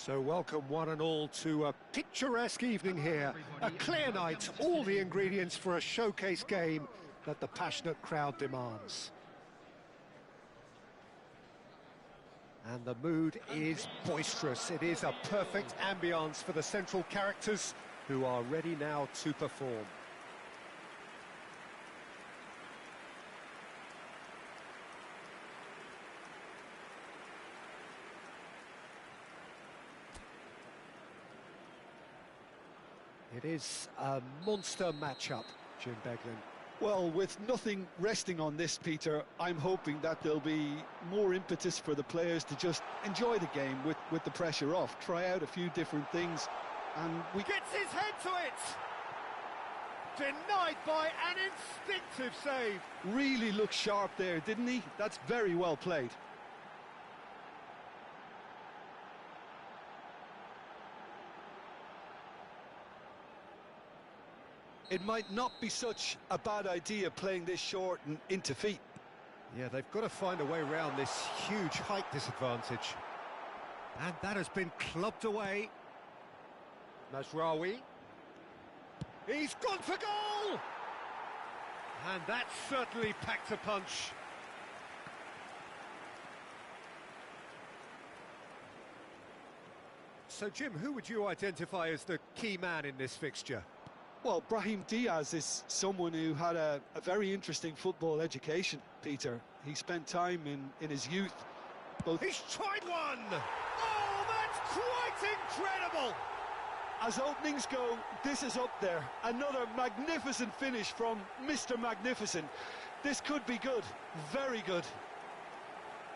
So welcome one and all to a picturesque evening here. A clear night, all the ingredients for a showcase game that the passionate crowd demands. And the mood is boisterous. It is a perfect ambience for the central characters who are ready now to perform. It is a monster matchup, Jim Beglin. Well, with nothing resting on this, Peter, I'm hoping that there'll be more impetus for the players to just enjoy the game with the pressure off, try out a few different things, and we... Gets his head to it! Denied by an instinctive save. Really looked sharp there, didn't he? That's very well played. It might not be such a bad idea playing this short and into feet. Yeah, they've got to find a way around this huge height disadvantage. And that has been clubbed away. Mazraoui. He's gone for goal! And that certainly packed a punch. So, Jim, who would you identify as the key man in this fixture? Well, Brahim Diaz is someone who had a very interesting football education, Peter. He spent time in his youth. He's tried one! Oh, that's quite incredible! As openings go, this is up there. Another magnificent finish from Mr. Magnificent. This could be good, very good.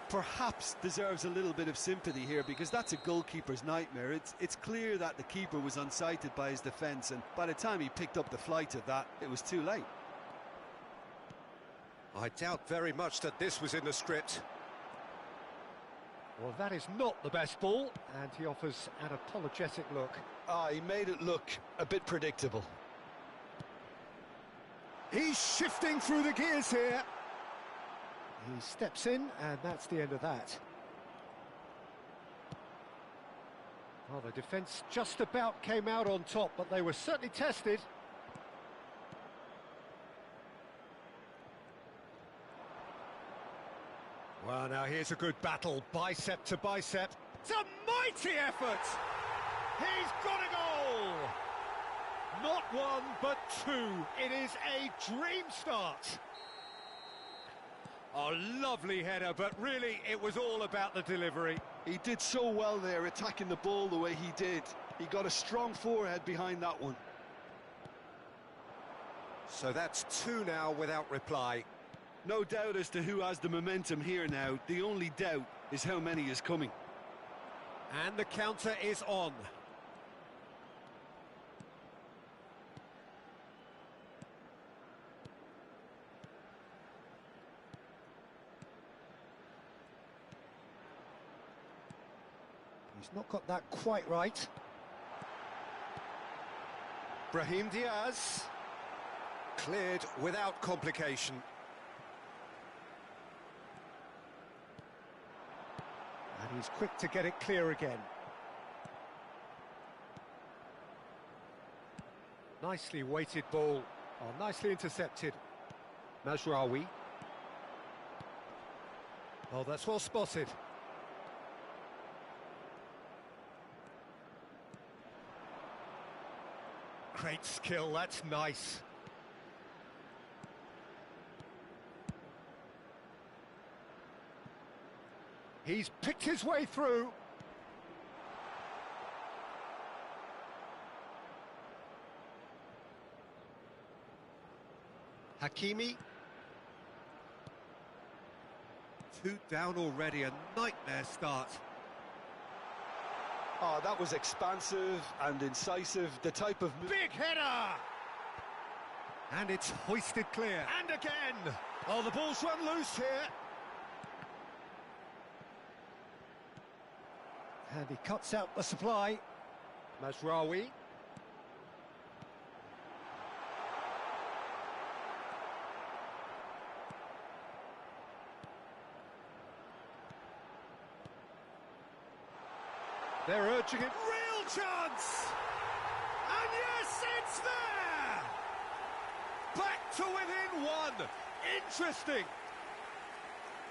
Perhaps deserves a little bit of sympathy here because that's a goalkeeper's nightmare. It's clear that the keeper was unsighted by his defence, and by the time he picked up the flight of that, it was too late. I doubt very much that this was in the script. Well, that is not the best ball, and he offers an apologetic look. He made it look a bit predictable. He's shifting through the gears here. He steps in, and that's the end of that. Well, the defence just about came out on top, but they were certainly tested. Well, now here's a good battle, bicep to bicep. It's a mighty effort! He's got a goal! Not one, but two. It is a dream start. A lovely header, but really it was all about the delivery. He did so well there, attacking the ball the way he did. He got a strong forehead behind that one. So that's two now without reply. No doubt as to who has the momentum here now. The only doubt is how many is coming. And the counter is on. He's not got that quite right. Brahim Diaz. Cleared without complication. And he's quick to get it clear again. Nicely weighted ball. Oh, nicely intercepted. Mazraoui. Oh, that's well spotted. Great skill, that's nice. He's picked his way through. Hakimi. Two down already, a nightmare start. Oh, that was expansive and incisive, the type of... Big header! And it's hoisted clear. And again! Oh, the ball's run loose here. And he cuts out the supply. Mazraoui. They're urging it. Real chance! And yes, it's there! Back to within one. Interesting.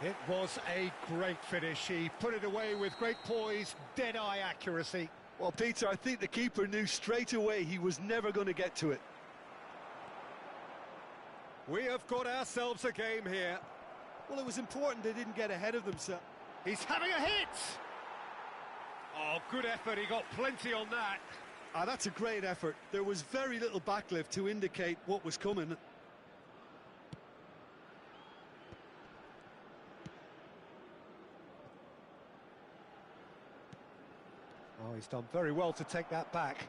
It was a great finish. He put it away with great poise, dead-eye accuracy. Well, Peter, I think the keeper knew straight away he was never going to get to it. We have got ourselves a game here. Well, it was important they didn't get ahead of themselves. He's having a hit! Oh, good effort, he got plenty on that. That's a great effort. There was very little backlift to indicate what was coming. Oh, he's done very well to take that back.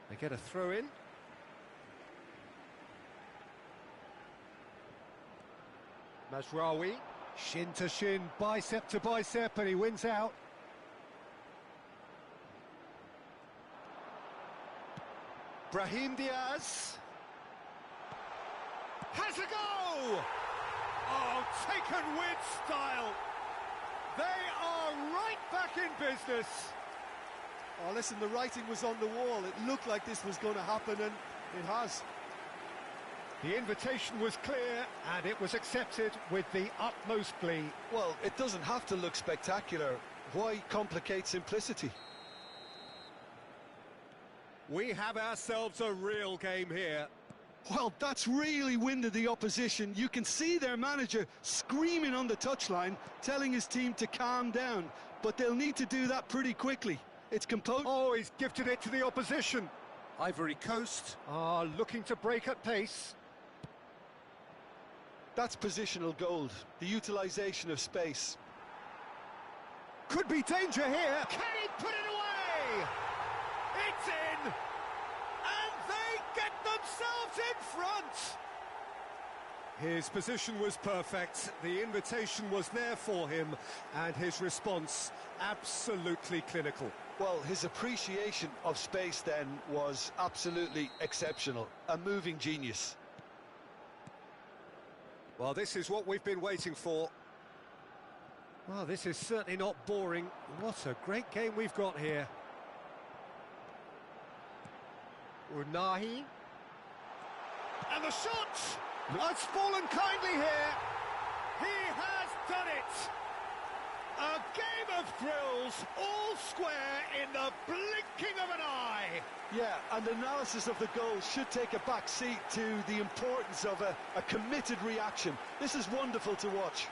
They get a throw in. Mazraoui, shin to shin, bicep to bicep, and he wins out. Brahim Diaz has a go! Oh, taken with style. They are right back in business. Oh, listen, the writing was on the wall. It looked like this was going to happen, and it has. The invitation was clear, and it was accepted with the utmost glee. Well, it doesn't have to look spectacular. Why complicate simplicity? We have ourselves a real game here. Well, that's really winded the opposition. You can see their manager screaming on the touchline, telling his team to calm down. But they'll need to do that pretty quickly. It's composed. Oh, he's gifted it to the opposition. Ivory Coast are looking to break at pace. That's positional gold, the utilisation of space. Could be danger here. Can he put it away? It's in! And they get themselves in front! His position was perfect, the invitation was there for him, and his response absolutely clinical. Well, his appreciation of space then was absolutely exceptional. A moving genius. Well, this is what we've been waiting for. Well, this is certainly not boring. What a great game we've got here. Unahi. And the shot! It's fallen kindly here. He has done it. A game of thrills, all square in the blinking of an eye. Yeah, and analysis of the goal should take a back seat to the importance of a committed reaction. This is wonderful to watch.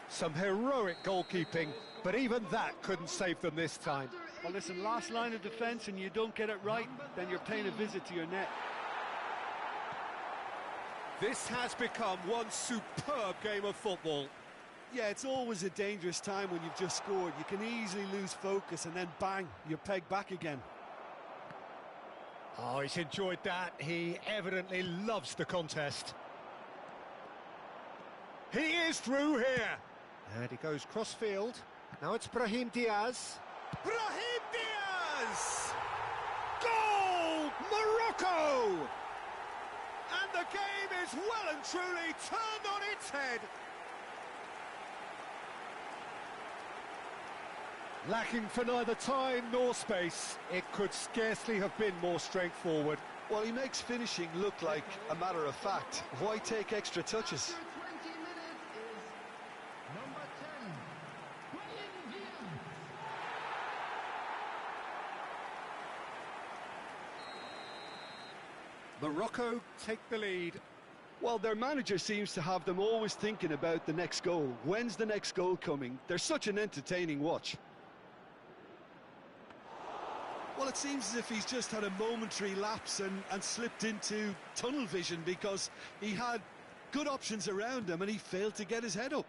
Some heroic goalkeeping, but even that couldn't save them this time. Well, listen, last line of defence and you don't get it right, then you're paying a visit to your net. This has become one superb game of football. Yeah, it's always a dangerous time when you've just scored. You can easily lose focus and then bang, you're pegged back again. Oh, he's enjoyed that. He evidently loves the contest. He is through here. And he goes cross-field. Now it's Brahim Diaz. Brahim Diaz! Goal! Morocco! And the game is well and truly turned on its head. Lacking for neither time nor space, it could scarcely have been more straightforward. Well, he makes finishing look like a matter of fact. Why take extra touches? Morocco take the lead. Well, their manager seems to have them always thinking about the next goal. When's the next goal coming? They're such an entertaining watch. Well, it seems as if he's just had a momentary lapse and slipped into tunnel vision because he had good options around him and he failed to get his head up.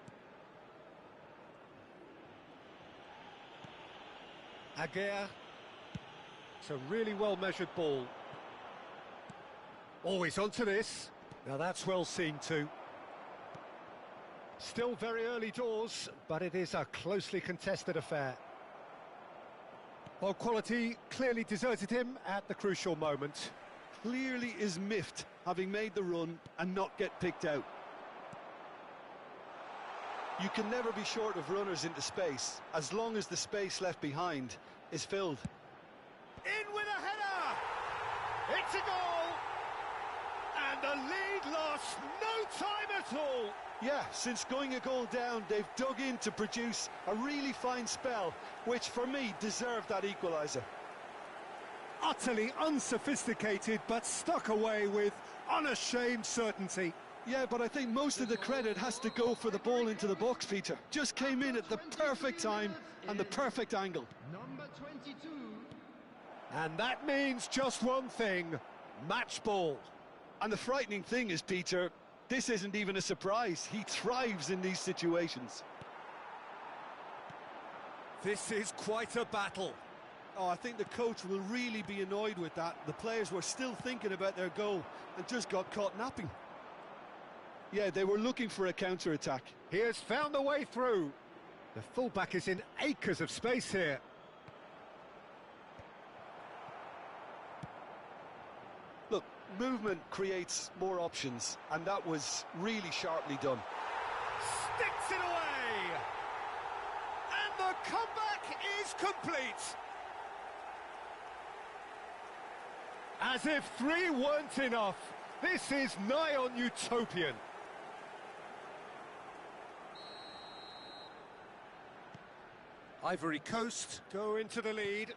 Aguirre. It's a really well-measured ball. Always onto this. Now that's well seen too. Still very early doors, but it is a closely contested affair. Well, quality clearly deserted him at the crucial moment. clearly is miffed, having made the run and not get picked out. You can never be short of runners into space, as long as the space left behind is filled. In with a header! It's a goal! And the lead lost no time at all! Yeah, since going a goal down, they've dug in to produce a really fine spell, which for me deserved that equaliser. Utterly unsophisticated, but stuck away with unashamed certainty. Yeah, but I think most of the credit has to go for the ball into the box, Peter. Just came in at the perfect time and the perfect angle. Number 22. And that means just one thing, match ball. And the frightening thing is, Peter, this isn't even a surprise. He thrives in these situations. This is quite a battle. Oh, I think the coach will really be annoyed with that. The players were still thinking about their goal and just got caught napping. Yeah, they were looking for a counter-attack. He has found a way through. The fullback is in acres of space here. Look, movement creates more options, and that was really sharply done. Sticks it away! And the comeback is complete! As if 3 weren't enough, this is nigh on utopian. Ivory Coast go into the lead.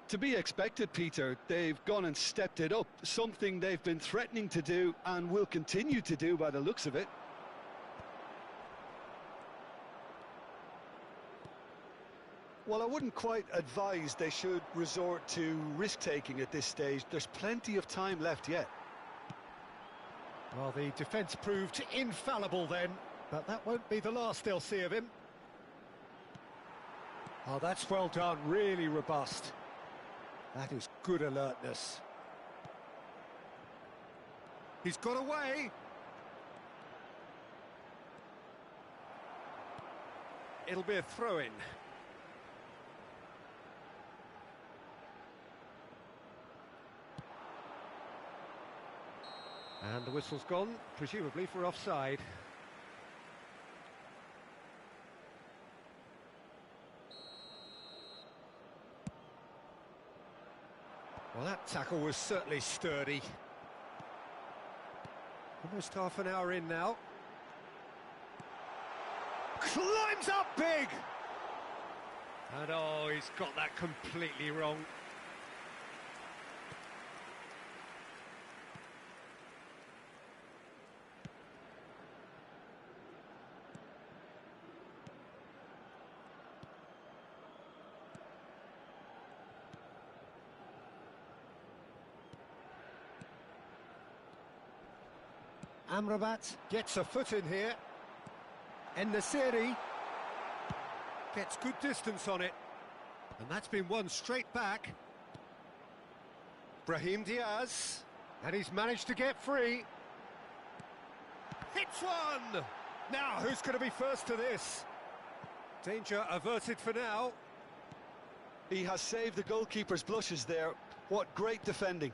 To be expected, Peter. They've gone and stepped it up, something they've been threatening to do and will continue to do by the looks of it. Well, I wouldn't quite advise they should resort to risk-taking at this stage. There's plenty of time left yet. Well, the defence proved infallible then, but that won't be the last they'll see of him. Oh, that's well done, really robust. That is good alertness. He's got away. It'll be a throw-in. And the whistle's gone, presumably for offside. Well, that tackle was certainly sturdy. Almost half an hour in now. Climbs up big! And oh, he's got that completely wrong. Amrabat gets a foot in here. En-Nesyri gets good distance on it. And that's been won straight back. Brahim Diaz. And he's managed to get free. Hits one! Now, who's going to be first to this? Danger averted for now. He has saved the goalkeeper's blushes there. What great defending.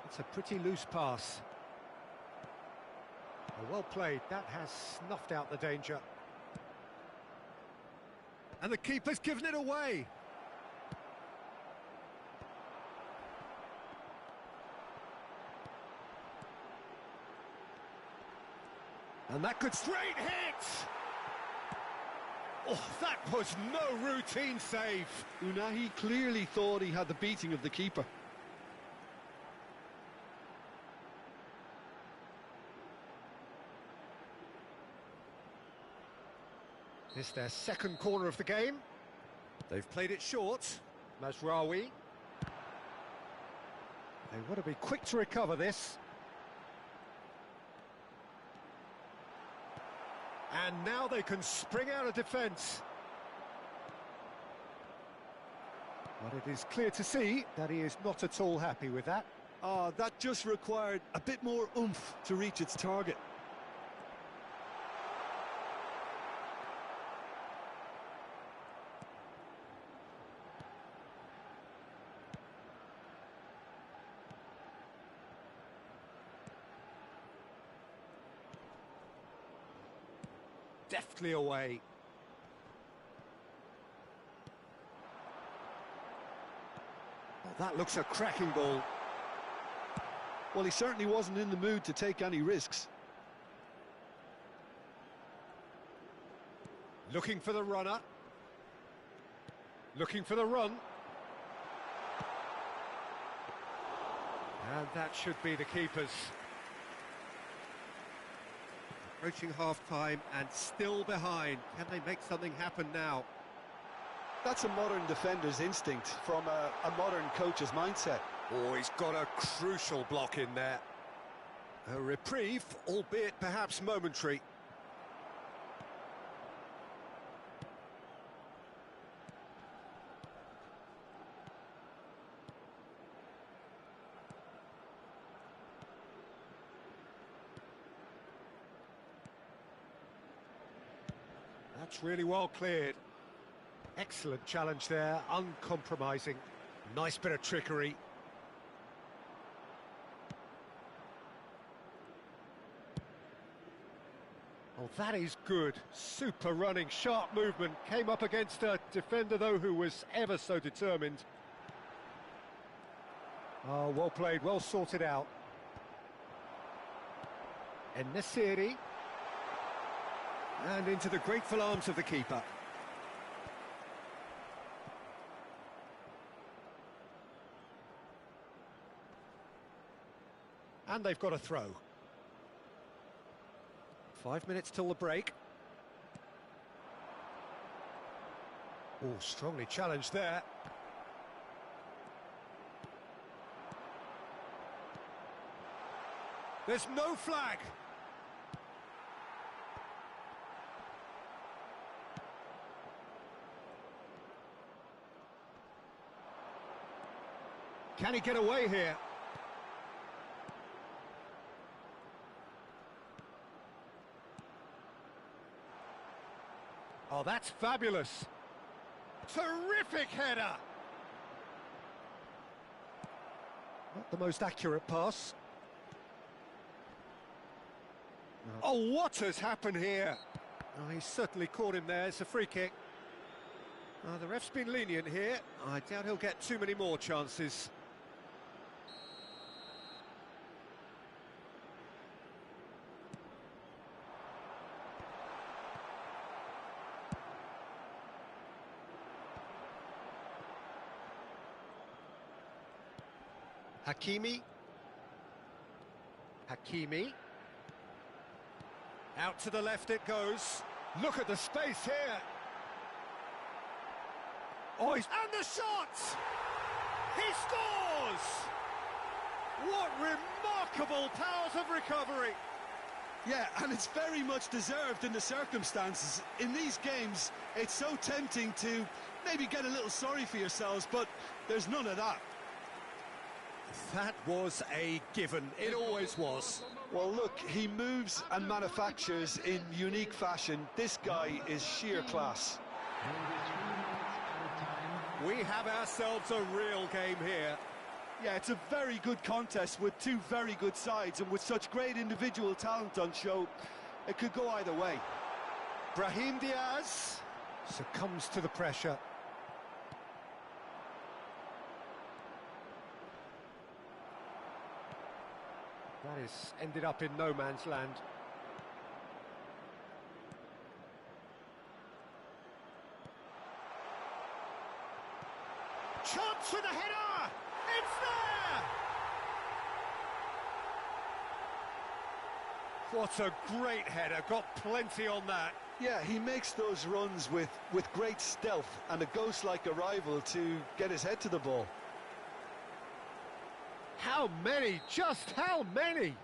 It's a pretty loose pass. Oh, well played. That has snuffed out the danger. And the keeper's given it away. And that could straight hit! Oh, that was no routine save. Unahi clearly thought he had the beating of the keeper. This is their second corner of the game. They've played it short. Mazraoui. They want to be quick to recover this. And now they can spring out of defence. But it is clear to see that he is not at all happy with that. That just required a bit more oomph to reach its target. deftly away. Well, that looks a cracking ball. Well, he certainly wasn't in the mood to take any risks. Looking for the runner. Looking for the run. And that should be the keeper's. Approaching half-time and still behind. Can they make something happen now? That's a modern defender's instinct from a modern coach's mindset. Oh, he's got a crucial block in there. A reprieve, albeit perhaps momentary. That's really well cleared. Excellent challenge there, uncompromising. Nice bit of trickery. Oh, that is good. Super running, sharp movement. Came up against a defender, though, who was ever so determined. Oh, well played, well sorted out. En-Nesyri. And into the grateful arms of the keeper. And they've got a throw. 5 minutes till the break. Oh, strongly challenged there. There's no flag. Can he get away here? Oh, that's fabulous. Terrific header. Not the most accurate pass. No. Oh, what has happened here? Oh, he certainly caught him there. It's a free kick. The ref's been lenient here. I doubt he'll get too many more chances. Hakimi. Out to the left it goes. Look at the space here. Oh, and the shot! He scores! What remarkable powers of recovery! Yeah, and it's very much deserved in the circumstances. In these games, it's so tempting to maybe get a little sorry for yourselves, but there's none of that. That was a given. It always was. Well, look, he moves and manufactures in unique fashion. This guy is sheer class. We have ourselves a real game here. Yeah, it's a very good contest with two very good sides, and with such great individual talent on show, it could go either way. Brahim Diaz succumbs to the pressure. That has ended up in no man's land. Chance for the header! It's there! What a great header, got plenty on that. Yeah, he makes those runs with great stealth and a ghost-like arrival to get his head to the ball. How many? Just how many?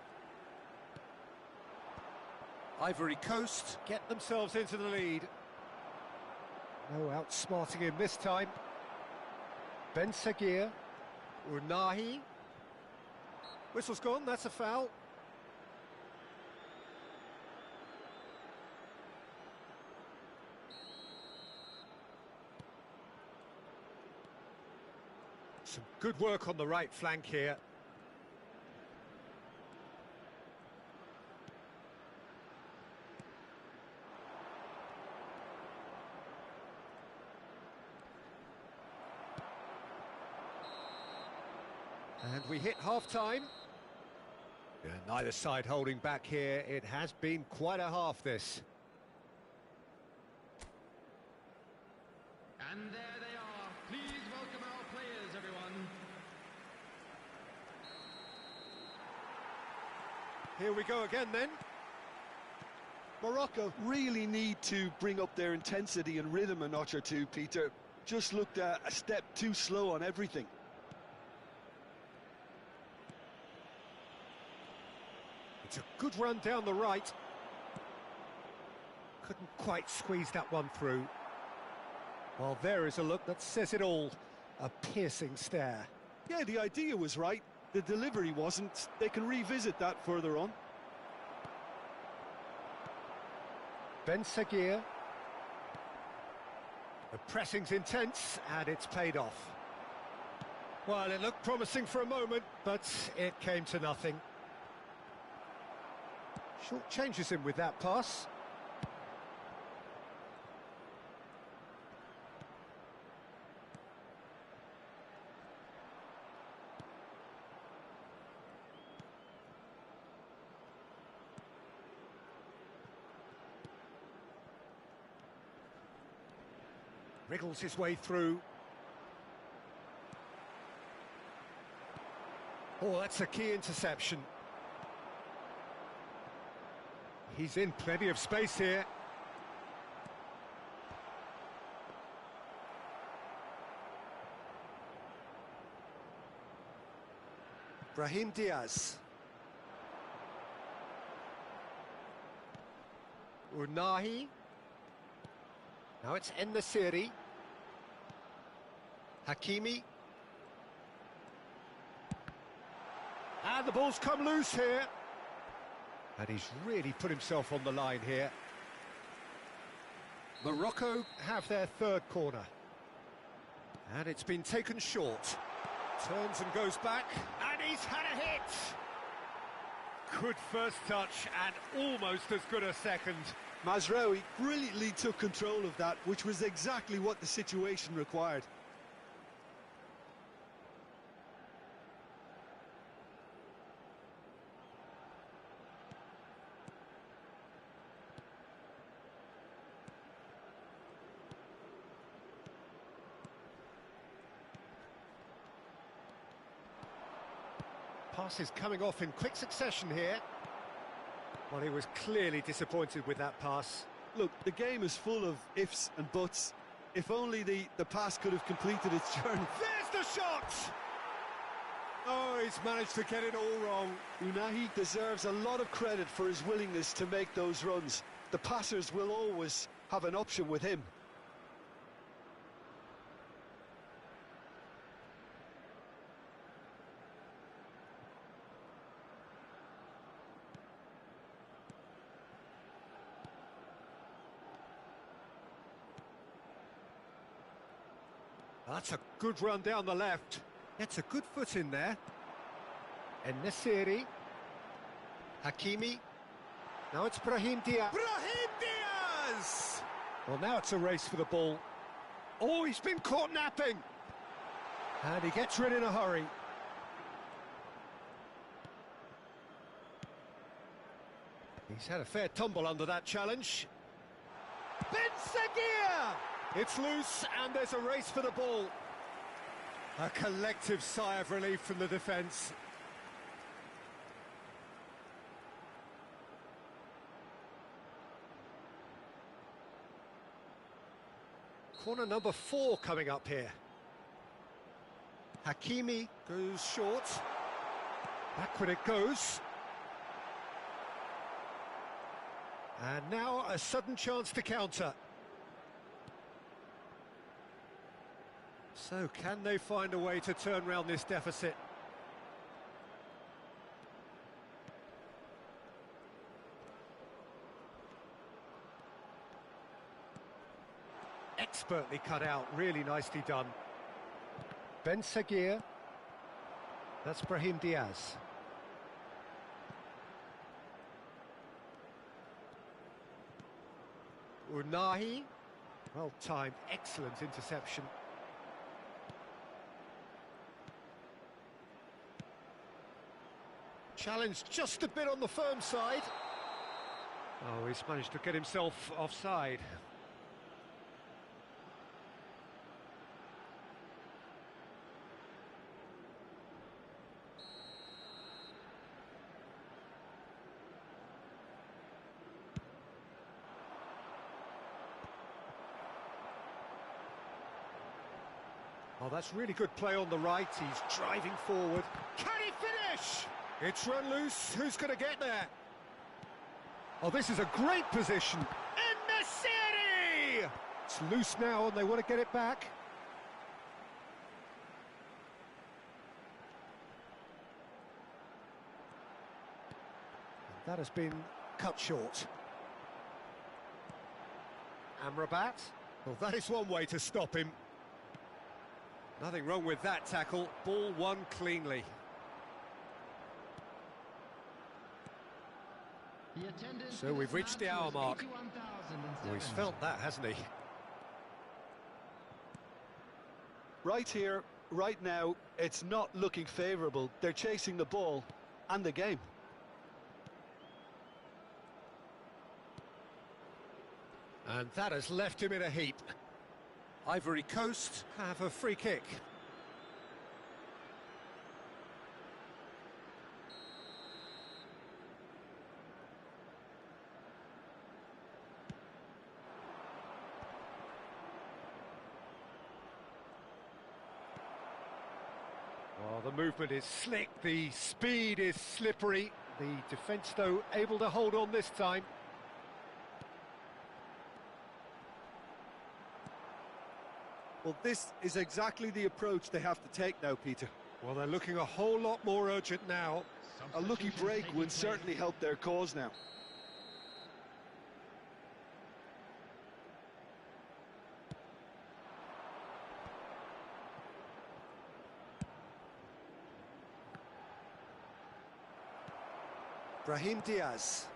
Ivory Coast get themselves into the lead. No outsmarting him this time. Ben Seguir, Unahi. Whistle's gone, that's a foul. Some good work on the right flank here. And we hit half-time. Yeah, neither side holding back here. It has been quite a half, this. And there they are. Please welcome our players, everyone. Here we go again, then. Morocco really need to bring up their intensity and rhythm a notch or two, Peter. Just looked a step too slow on everything. It's a good run down the right. Couldn't quite squeeze that one through. Well, there is a look that says it all. A piercing stare. Yeah, the idea was right. The delivery wasn't. They can revisit that further on. Ben Seguir. The pressing's intense, and it's paid off. Well, it looked promising for a moment, but it came to nothing. Short changes him with that pass. Wriggles his way through. Oh, that's a key interception. He's in plenty of space here. Brahim Diaz. Unahi. Now it's En-Nesyri. Hakimi. And the ball's come loose here. And he's really put himself on the line here. Morocco have their third corner. And it's been taken short. Turns and goes back. And he's had a hit! Good first touch and almost as good a second. Mazraoui brilliantly took control of that, which was exactly what the situation required. Pass is coming off in quick succession here. Well, he was clearly disappointed with that pass. Look, the game is full of ifs and buts. If only the pass could have completed its journey. There's the shot! Oh, he's managed to get it all wrong. Unahi deserves a lot of credit for his willingness to make those runs. The passers will always have an option with him. That's a good run down the left. Gets a good foot in there. En-Nesyri. Hakimi. Now it's Brahim Diaz. Brahim Diaz! Well, now it's a race for the ball. Oh, he's been caught napping. And he gets rid in a hurry. He's had a fair tumble under that challenge. Ben Seguir! It's loose, and there's a race for the ball. A collective sigh of relief from the defence. Corner number 4 coming up here. Hakimi goes short. Backward it goes. And now a sudden chance to counter. So, can they find a way to turn round this deficit? Expertly cut out, really nicely done. Ben Seguir. That's Brahim Diaz. Unahi. Well timed, excellent interception. Challenged just a bit on the firm side. Oh, he's managed to get himself offside. Oh, that's really good play on the right. He's driving forward. Can he finish? It's run loose. Who's going to get there? Oh, this is a great position. In the city! It's loose now and they want to get it back. And that has been cut short. Amrabat. Well, that is one way to stop him. Nothing wrong with that tackle. Ball won cleanly. So we've reached the hour mark. Oh, he's felt that, hasn't he? Right here, right now, it's not looking favourable. They're chasing the ball and the game. And that has left him in a heap. Ivory Coast have a free kick. Oh, the movement is slick, the speed is slippery. The defence, though, able to hold on this time. Well, this is exactly the approach they have to take now, Peter. Well, they're looking a whole lot more urgent now. A lucky break would certainly help their cause now. Brahim Diaz.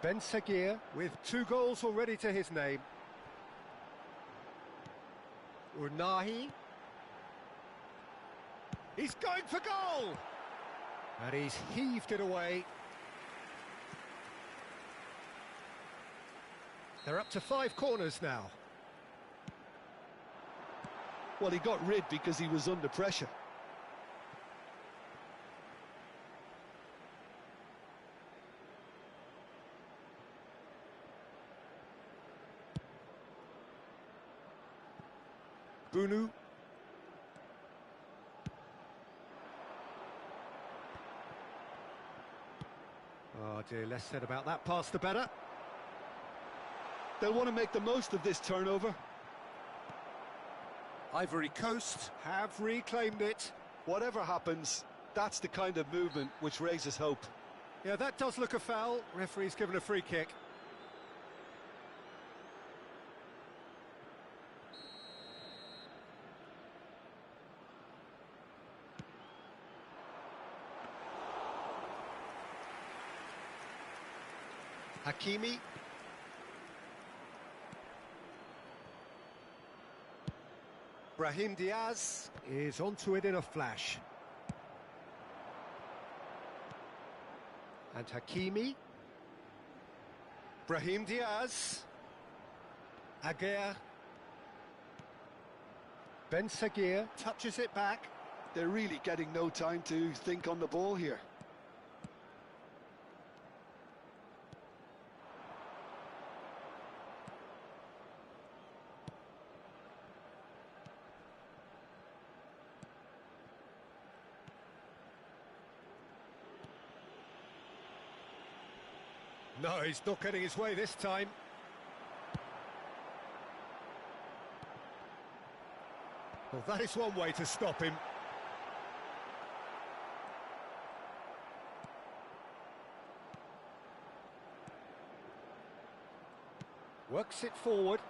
Ben Seguir with 2 goals already to his name. Unahi. He's going for goal! And he's heaved it away. They're up to 5 corners now. Well, he got rid because he was under pressure. Bunu. Oh dear, less said about that pass the better. They'll want to make the most of this turnover. Ivory Coast have reclaimed it. Whatever happens, that's the kind of movement which raises hope. Yeah, that does look a foul. Referee's given a free kick. Hakimi. Brahim Diaz is onto it in a flash. And Hakimi. Brahim Diaz. Aguirre. Ben Seguir touches it back. They're really getting no time to think on the ball here. No, he's not getting his way this time. Well, that is one way to stop him. Works it forward.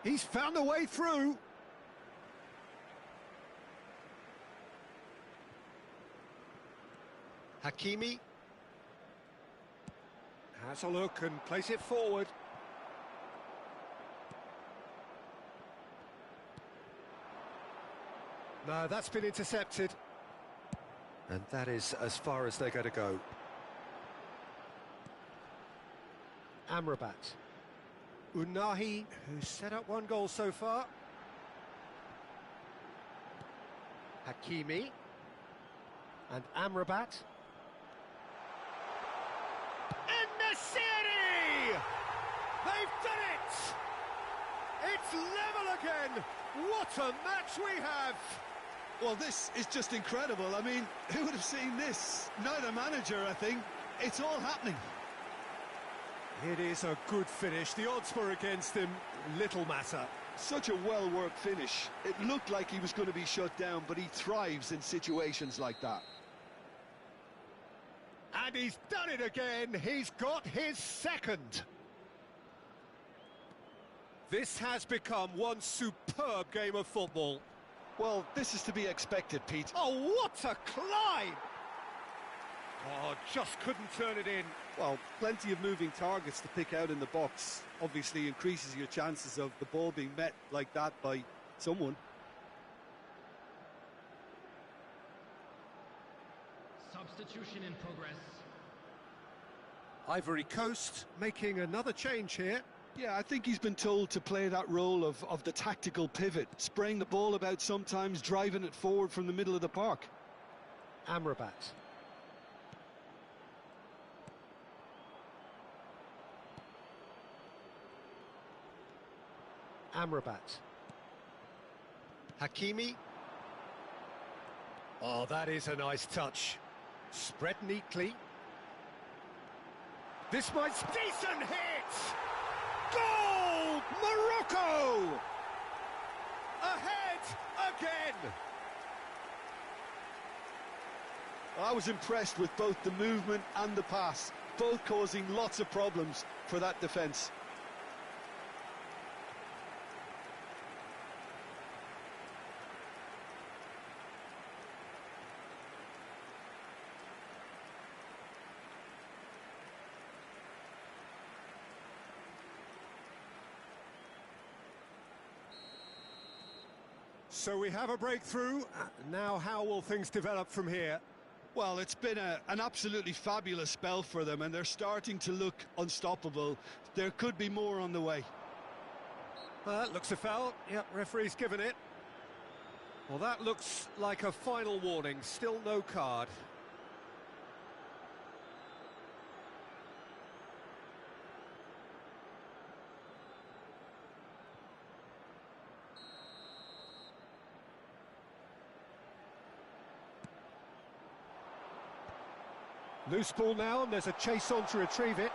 He's found a way through. Hakimi. Has a look and plays it forward. No, that's been intercepted. And that is as far as they're going to go. Amrabat. Unahi, who's set up one goal so far. Hakimi. And Amrabat. En-Nesyri! They've done it! It's level again! What a match we have! Well, this is just incredible. I mean, who would have seen this? Neither manager, I think. It's all happening. It is a good finish. The odds were against him. Little matter. Such a well-worked finish. It looked like he was going to be shut down, but he thrives in situations like that. And he's done it again. He's got his second. This has become one superb game of football. Well, this is to be expected, Pete. Oh, what a climb! Oh, just couldn't turn it in. Well, plenty of moving targets to pick out in the box. Obviously increases your chances of the ball being met like that by someone. Substitution in progress. Ivory Coast making another change here. Yeah, I think he's been told to play that role of the tactical pivot, spraying the ball about sometimes, driving it forward from the middle of the park. Amrabat. Amrabat. Hakimi. Oh, that is a nice touch. Spread neatly. This might... Decent hit! Goal! Morocco! Ahead again! I was impressed with both the movement and the pass, both causing lots of problems for that defence. So we have a breakthrough. Now how will things develop from here? Well, it's been an absolutely fabulous spell for them, and they're starting to look unstoppable. There could be more on the way. Looks a foul. Yep, referee's given it. Well, that looks like a final warning. Still no card. Loose ball now, and there's a chase on to retrieve it.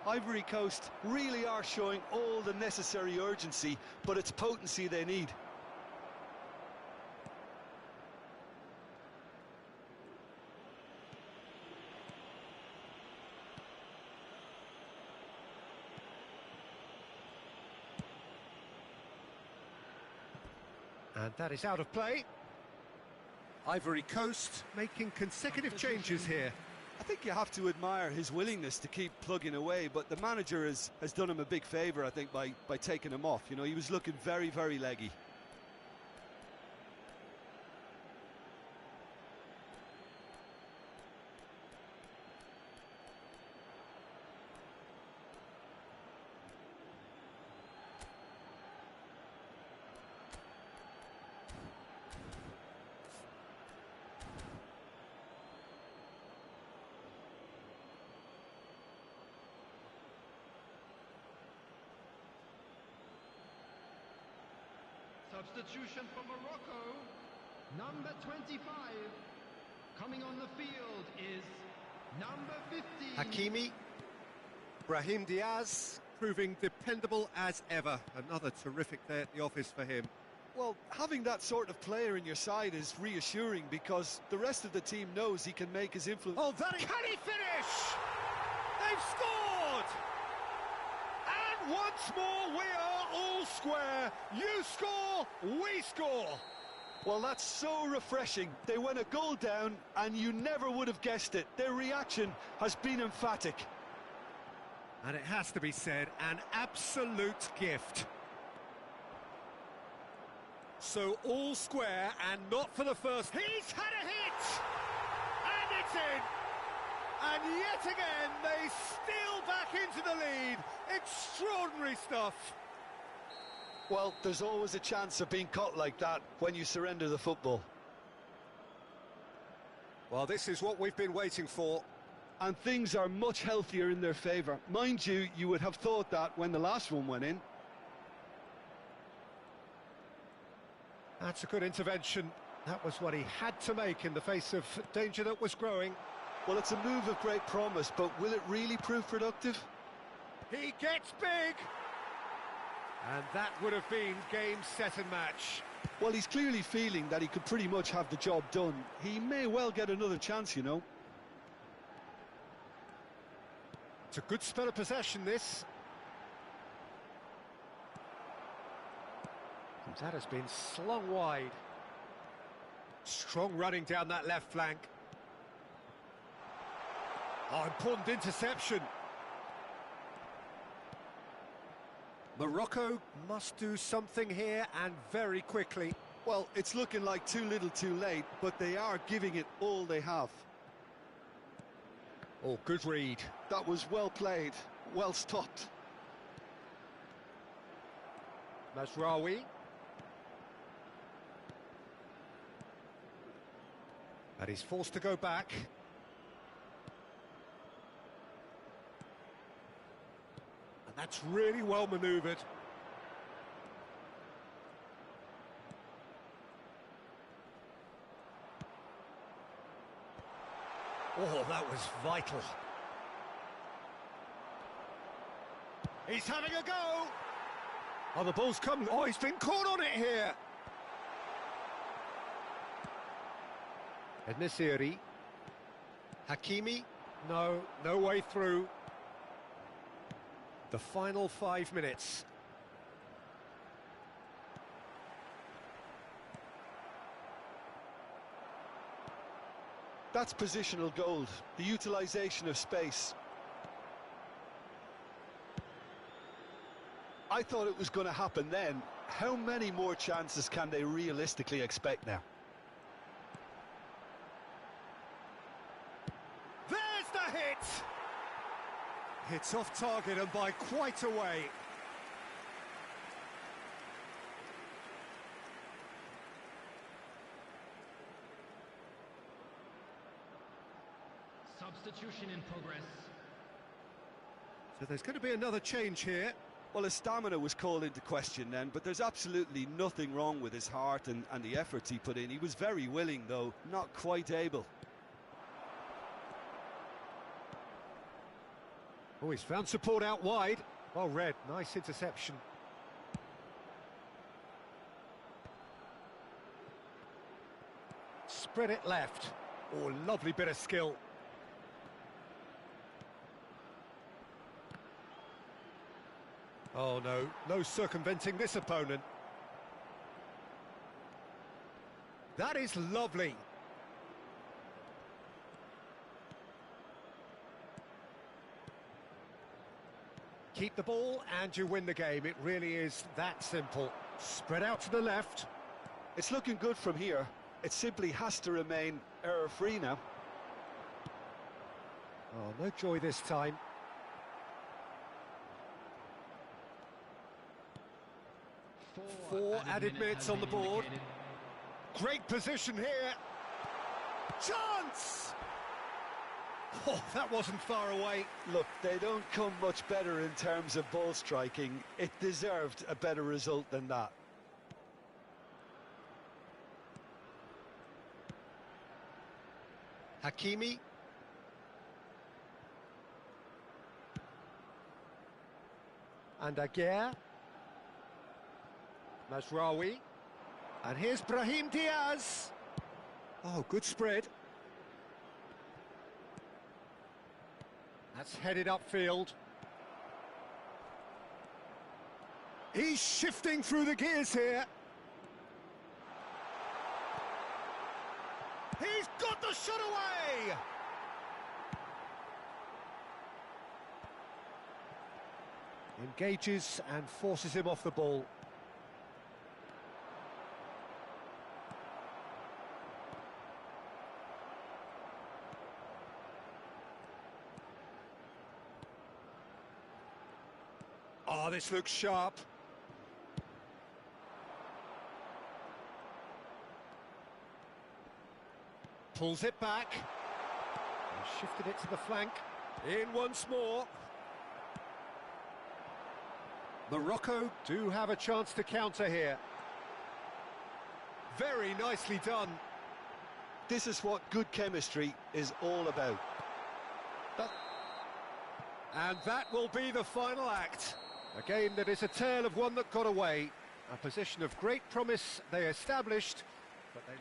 Ivory Coast really are showing all the necessary urgency, but it's potency they need. And that is out of play. Ivory Coast making consecutive changes here. I think you have to admire his willingness to keep plugging away, but the manager has done him a big favour, I think, by taking him off. You know, he was looking very, very leggy. Substitution for Morocco. Number 25. Coming on the field is number 15. Hakimi. Brahim Diaz proving dependable as ever. Another terrific day at the office for him. Well, having that sort of player in your side is reassuring because the rest of the team knows he can make his influence. Oh, that... Can he finish? They've scored! And once more we are all square. You score, we score. Well, that's so refreshing. They went a goal down and you never would have guessed it. Their reaction has been emphatic. And it has to be said, an absolute gift. So all square and not for the first. He's had a hit! And it's in! And yet again, they steal back into the lead. Extraordinary stuff. Well, there's always a chance of being caught like that when you surrender the football. Well, this is what we've been waiting for. And things are much healthier in their favour. Mind you, you would have thought that when the last one went in. That's a good intervention. That was what he had to make in the face of danger that was growing. Well, it's a move of great promise, but will it really prove productive? He gets big! And that would have been game, set and match. Well, he's clearly feeling that he could pretty much have the job done. He may well get another chance, you know. It's a good spell of possession, this. And that has been slung wide. Strong running down that left flank. Oh, important interception. Morocco must do something here, and very quickly. Well, it's looking like too little too late, but they are giving it all they have. Oh, good read. That was well played, well stopped. Mazraoui. And he's forced to go back. And that's really well manoeuvred. Oh, that was vital. He's having a go. Oh, the ball's come. Oh, he's been caught on it here. Ed-Nesyri. Hakimi. No way through. The final 5 minutes. That's positional gold, the utilisation of space. I thought it was going to happen then. How many more chances can they realistically expect now? There's the hit! It's off target and by quite a way. Substitution in progress. So there's going to be another change here. Well, his stamina was called into question then, but there's absolutely nothing wrong with his heart and the efforts he put in. He was very willing, though, not quite able. Oh, he's found support out wide. Well read, nice interception. Spread it left. Oh, lovely bit of skill. Oh no circumventing this opponent. That is lovely. Keep the ball and you win the game. It really is that simple. Spread out to the left. It's looking good from here. It simply has to remain error-free now. Oh, no joy this time. Four added minutes on the board. Great position here. Chance! Oh, that wasn't far away. Look, they don't come much better in terms of ball striking. It deserved a better result than that. Hakimi. And Aguirre. Mazraoui. And here's Brahim Diaz. Oh, good spread. That's headed upfield. He's shifting through the gears here. He's got the shot away! Engages and forces him off the ball. Oh, this looks sharp. Pulls it back. And shifted it to the flank. In once more. Morocco do have a chance to counter here. Very nicely done. This is what good chemistry is all about. And that will be the final act. A game that is a tale of one that got away. A position of great promise they established, but they...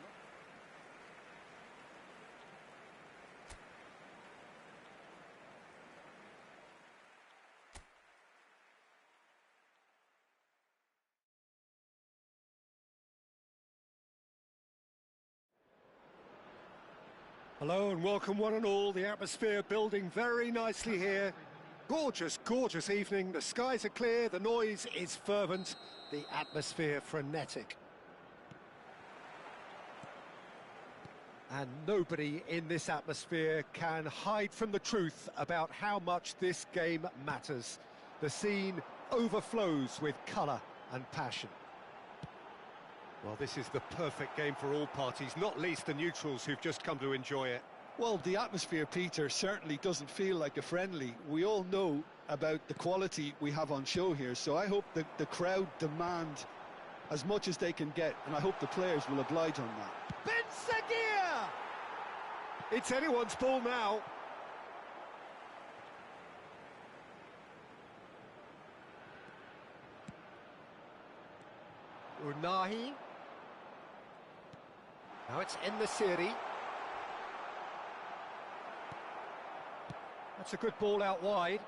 Hello and welcome one and all. The atmosphere building very nicely here. Gorgeous, gorgeous evening. The skies are clear, the noise is fervent, the atmosphere frenetic. And nobody in this atmosphere can hide from the truth about how much this game matters. The scene overflows with colour and passion. Well, this is the perfect game for all parties, not least the neutrals who've just come to enjoy it. Well, the atmosphere, Peter, certainly doesn't feel like a friendly. We all know about the quality we have on show here, so I hope that the crowd demand as much as they can get, and I hope the players will oblige on that. Ben Seguir! It's anyone's ball now. Unahi. Now it's En-Nesyri. That's a good ball out wide.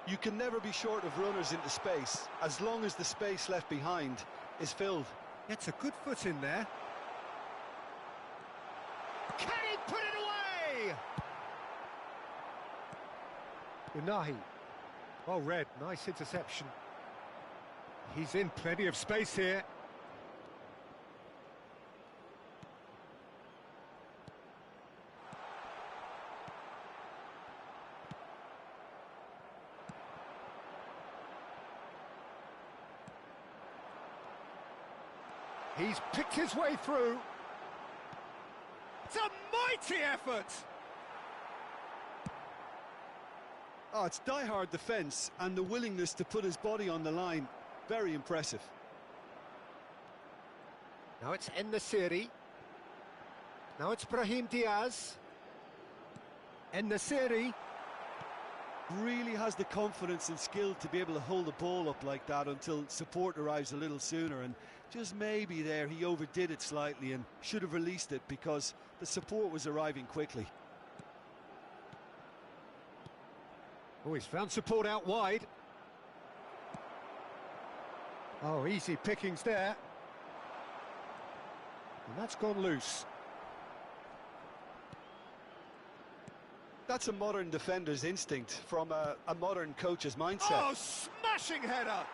You can never be short of runners into space, as long as the space left behind is filled. It's a good foot in there. Can he put it away? Unahi. Well read, nice interception. He's in plenty of space here. He's picked his way through. It's a mighty effort! Oh, it's die-hard defence and the willingness to put his body on the line. Very impressive. Now it's En-Nesyri. Now it's Brahim Diaz. En-Nesyri. Really has the confidence and skill to be able to hold the ball up like that until support arrives a little sooner, and just maybe there he overdid it slightly and should have released it because the support was arriving quickly. Oh, he's found support out wide. Oh, easy pickings there. And that's gone loose. That's a modern defender's instinct from a modern coach's mindset. Oh, smashing header!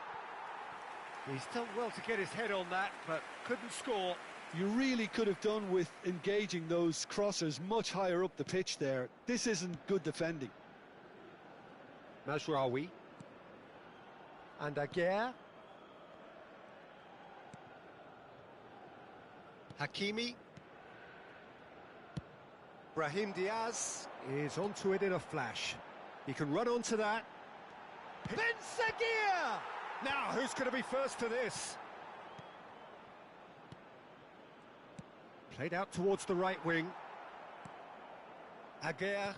He's done well to get his head on that, but couldn't score. You really could have done with engaging those crossers much higher up the pitch there. This isn't good defending. Mazraoui. And Aguirre. Hakimi. Brahim Diaz is onto it in a flash. He can run onto that. Ben Seguir! Now, who's going to be first to this? Played out towards the right wing. Aguirre.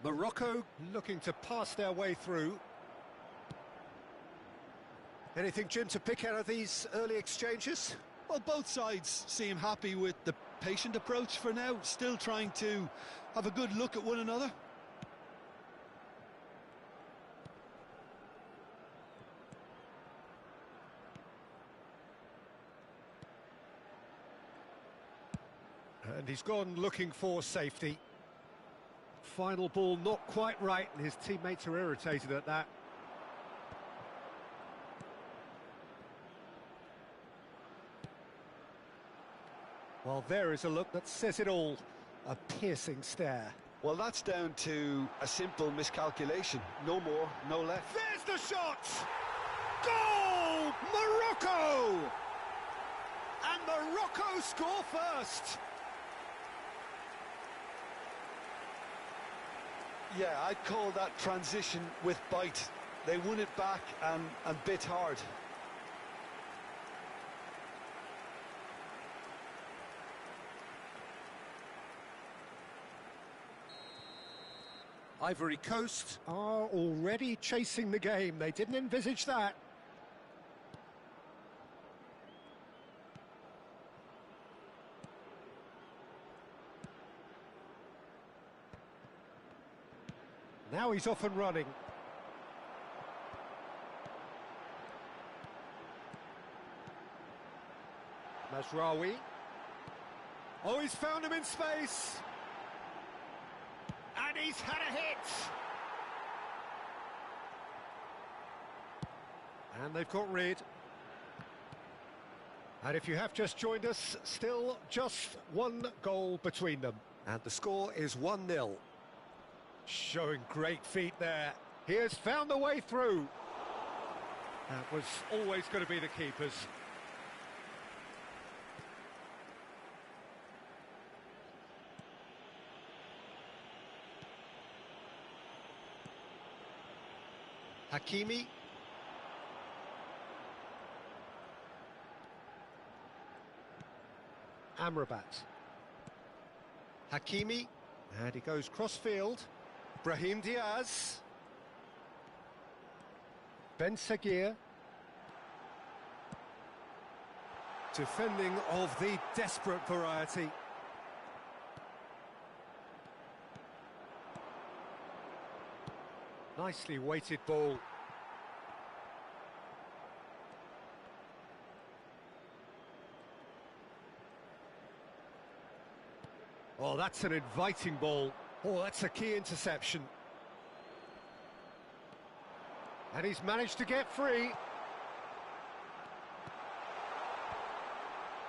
Morocco looking to pass their way through. Anything, Jim, to pick out of these early exchanges? Well, both sides seem happy with the patient approach for now, still trying to have a good look at one another. And he's gone looking for safety. Final ball not quite right, and his teammates are irritated at that. Well, there is a look that says it all. A piercing stare. Well, that's down to a simple miscalculation. No more, no less. There's the shot! Goal! Morocco! And Morocco score first. Yeah, I'd call that transition with bite. They won it back and bit hard. Ivory Coast are already chasing the game. They didn't envisage that. Now he's off and running. Mazraoui. Oh, he's found him in space. And he's had a hit. And they've got rid. And if you have just joined us, still just one goal between them. And the score is 1-0. Showing great feet there. He has found the way through. That was always going to be the keeper's. Hakimi. Amrabat. Hakimi. And he goes cross-field. Brahim Diaz. Ben Seguir. Defending of the desperate variety. Nicely weighted ball. Oh, that's an inviting ball. Oh, that's a key interception. And he's managed to get free.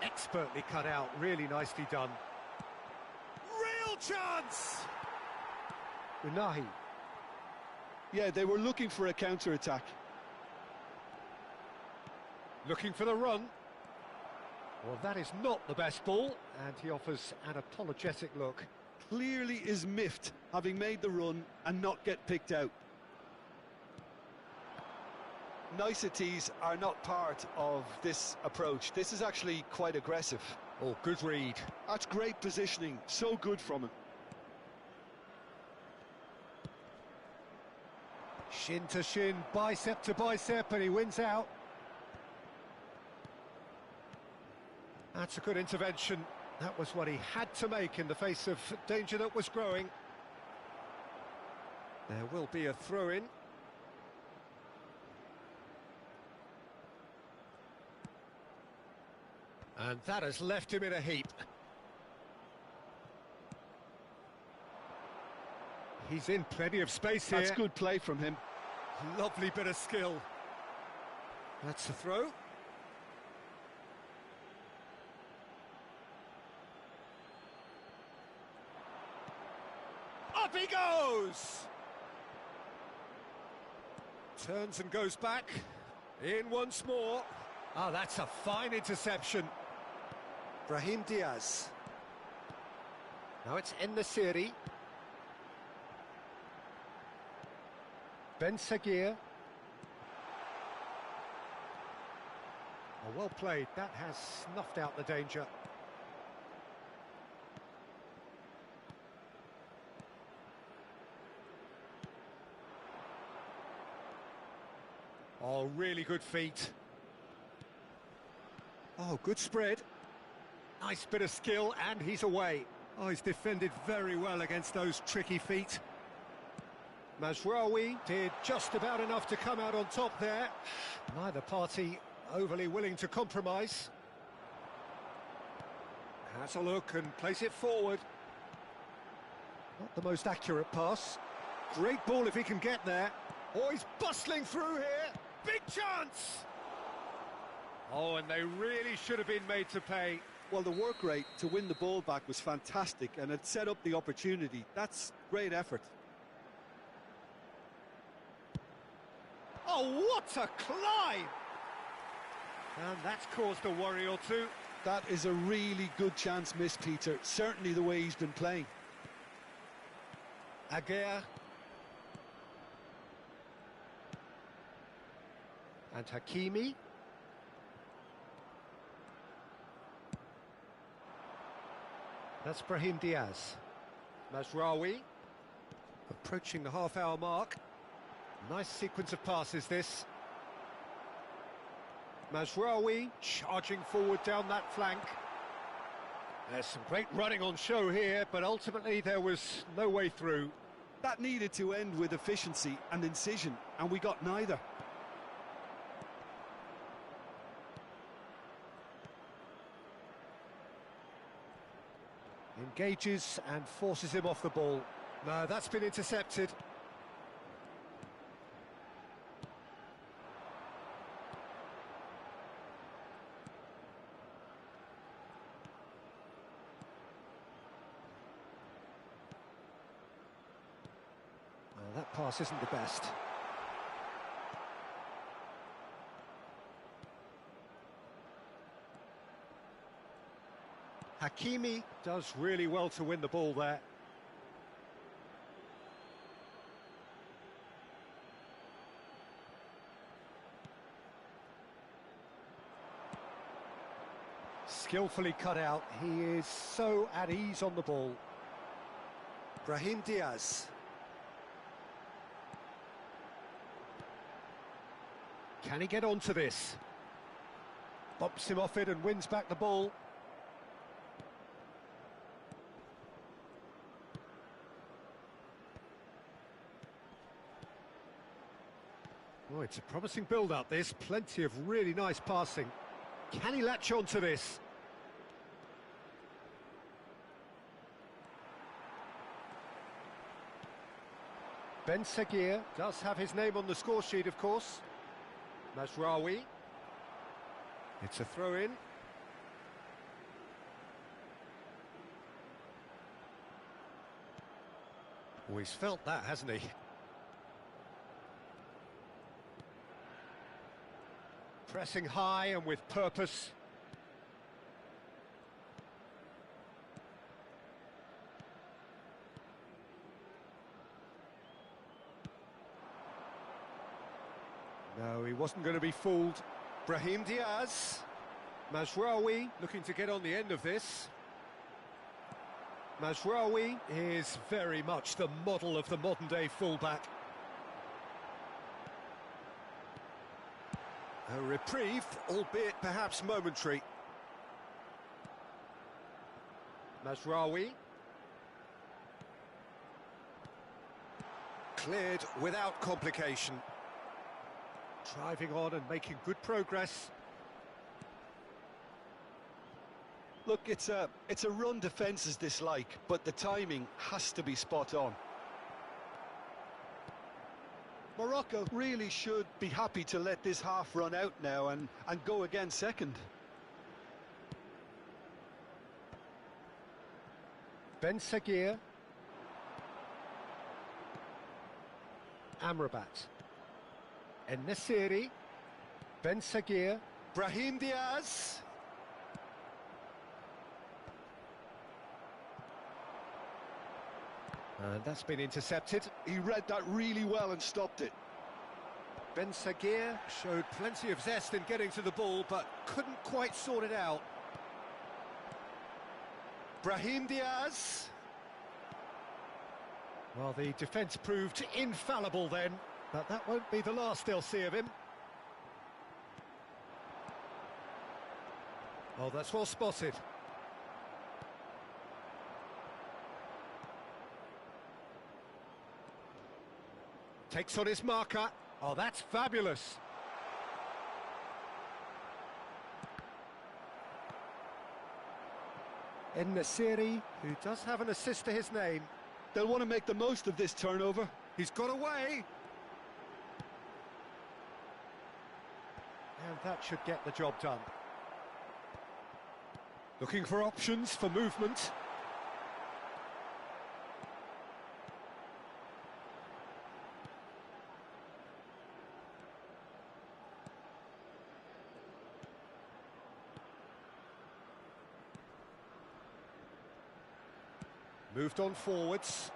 Expertly cut out, really nicely done. Real chance! Unahi. Yeah, they were looking for a counter-attack. Looking for the run. Well, that is not the best ball, and he offers an apologetic look. Clearly is miffed, having made the run and not get picked out. Niceties are not part of this approach. This is actually quite aggressive. Oh, good read. That's great positioning, so good from him. Shin to shin, bicep to bicep, and he wins out. That's a good intervention. That was what he had to make in the face of danger that was growing. There will be a throw-in. And that has left him in a heap. He's in plenty of space here. That's good play from him. Lovely bit of skill. That's the throw. Up he goes! Turns and goes back. In once more. Ah, that's a fine interception. Brahim Diaz. Now it's En-Nesyri. Ben Seguir. Oh, well played. That has snuffed out the danger. Oh, really good feet. Oh, good spread. Nice bit of skill, and he's away. Oh, he's defended very well against those tricky feet. Mazraoui did just about enough to come out on top there. Neither party overly willing to compromise. Has a look and plays it forward. Not the most accurate pass. Great ball if he can get there. Oh, he's bustling through here. Big chance! Oh, and they really should have been made to pay. Well, the work rate to win the ball back was fantastic, and it set up the opportunity. That's great effort. Oh, what a climb! And that's caused a worry or two. That is a really good chance missed, Peter. Certainly the way he's been playing. Aguirre. And Hakimi. That's Brahim Diaz. Mazraoui. Approaching the half-hour mark. Nice sequence of passes, this. Mazraoui charging forward down that flank. There's some great running on show here, but ultimately there was no way through. That needed to end with efficiency and incision, and we got neither. Engages and forces him off the ball. No, that's been intercepted. Well, that pass isn't the best. Hakimi does really well to win the ball there. Skillfully cut out. He is so at ease on the ball. Brahim Diaz. Can he get onto this? Bumps him off it and wins back the ball. Oh, it's a promising build-up, this. Plenty of really nice passing. Can he latch on to this? Ben Seguir does have his name on the score sheet, of course. Mazraoui. It's a throw-in. Oh, he's felt that, hasn't he? Pressing high and with purpose. No, he wasn't going to be fooled. Brahim Diaz. Mazraoui looking to get on the end of this. Mazraoui is very much the model of the modern-day fullback. A reprieve, albeit perhaps momentary. Mazraoui. Cleared without complication. Driving on and making good progress. Look, it's a run defence's dislike, but the timing has to be spot on. Morocco really should be happy to let this half run out now and go again second. Ben Seguir. Amrabat. En-Nesyri. Ben Seguir. Brahim Diaz. And that's been intercepted. He read that really well and stopped it. Ben Seguir showed plenty of zest in getting to the ball, but couldn't quite sort it out. Brahim Diaz. Well, the defence proved infallible then, but that won't be the last they'll see of him. Oh, that's well spotted. Takes on his marker. Oh, that's fabulous. En-Nesyri, who does have an assist to his name. They'll want to make the most of this turnover. He's got away. And that should get the job done. Looking for options for movement. Moved on forwards.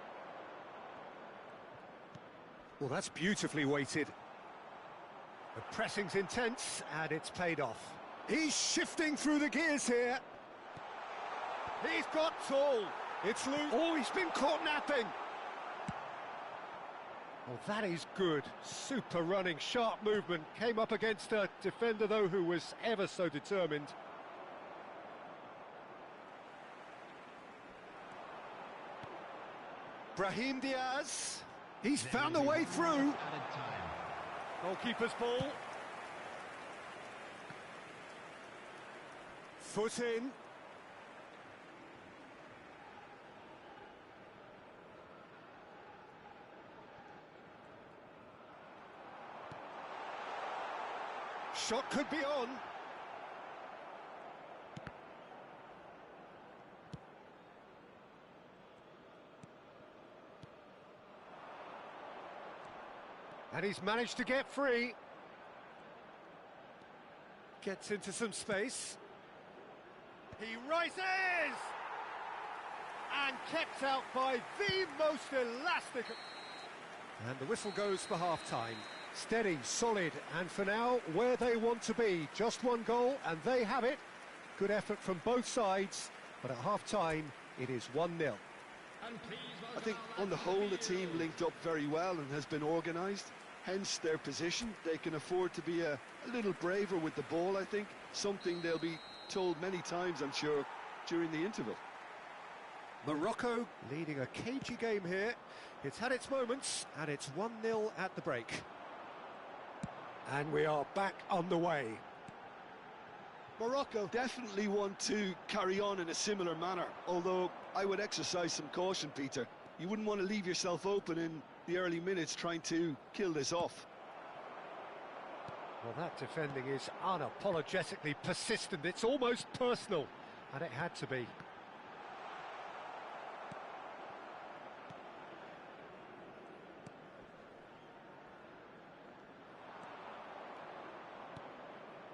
Well, that's beautifully weighted. The pressing's intense, and it's paid off. He's shifting through the gears here. He's got tall. It's loose. Oh, he's been caught napping. Well, that is good. Super running, sharp movement. Came up against a defender, though, who was ever so determined. Brahim Diaz. He's found a way through. Goalkeeper's ball. Foot in. Shot could be on. And he's managed to get free. Gets into some space. He rises! And kept out by the most elastic. And the whistle goes for half-time. Steady, solid, and for now, where they want to be. Just one goal, and they have it. Good effort from both sides, but at half-time, it is 1-0. I think on the whole the team linked up very well and has been organised, hence their position. They can afford to be a little braver with the ball, I think, something they'll be told many times, I'm sure, during the interval. Morocco leading a cagey game here. It's had its moments, and it's 1-0 at the break. And we are back on the way. Morocco definitely want to carry on in a similar manner, although I would exercise some caution, Peter. You wouldn't want to leave yourself open in the early minutes trying to kill this off. Well, that defending is unapologetically persistent. It's almost personal, and it had to be.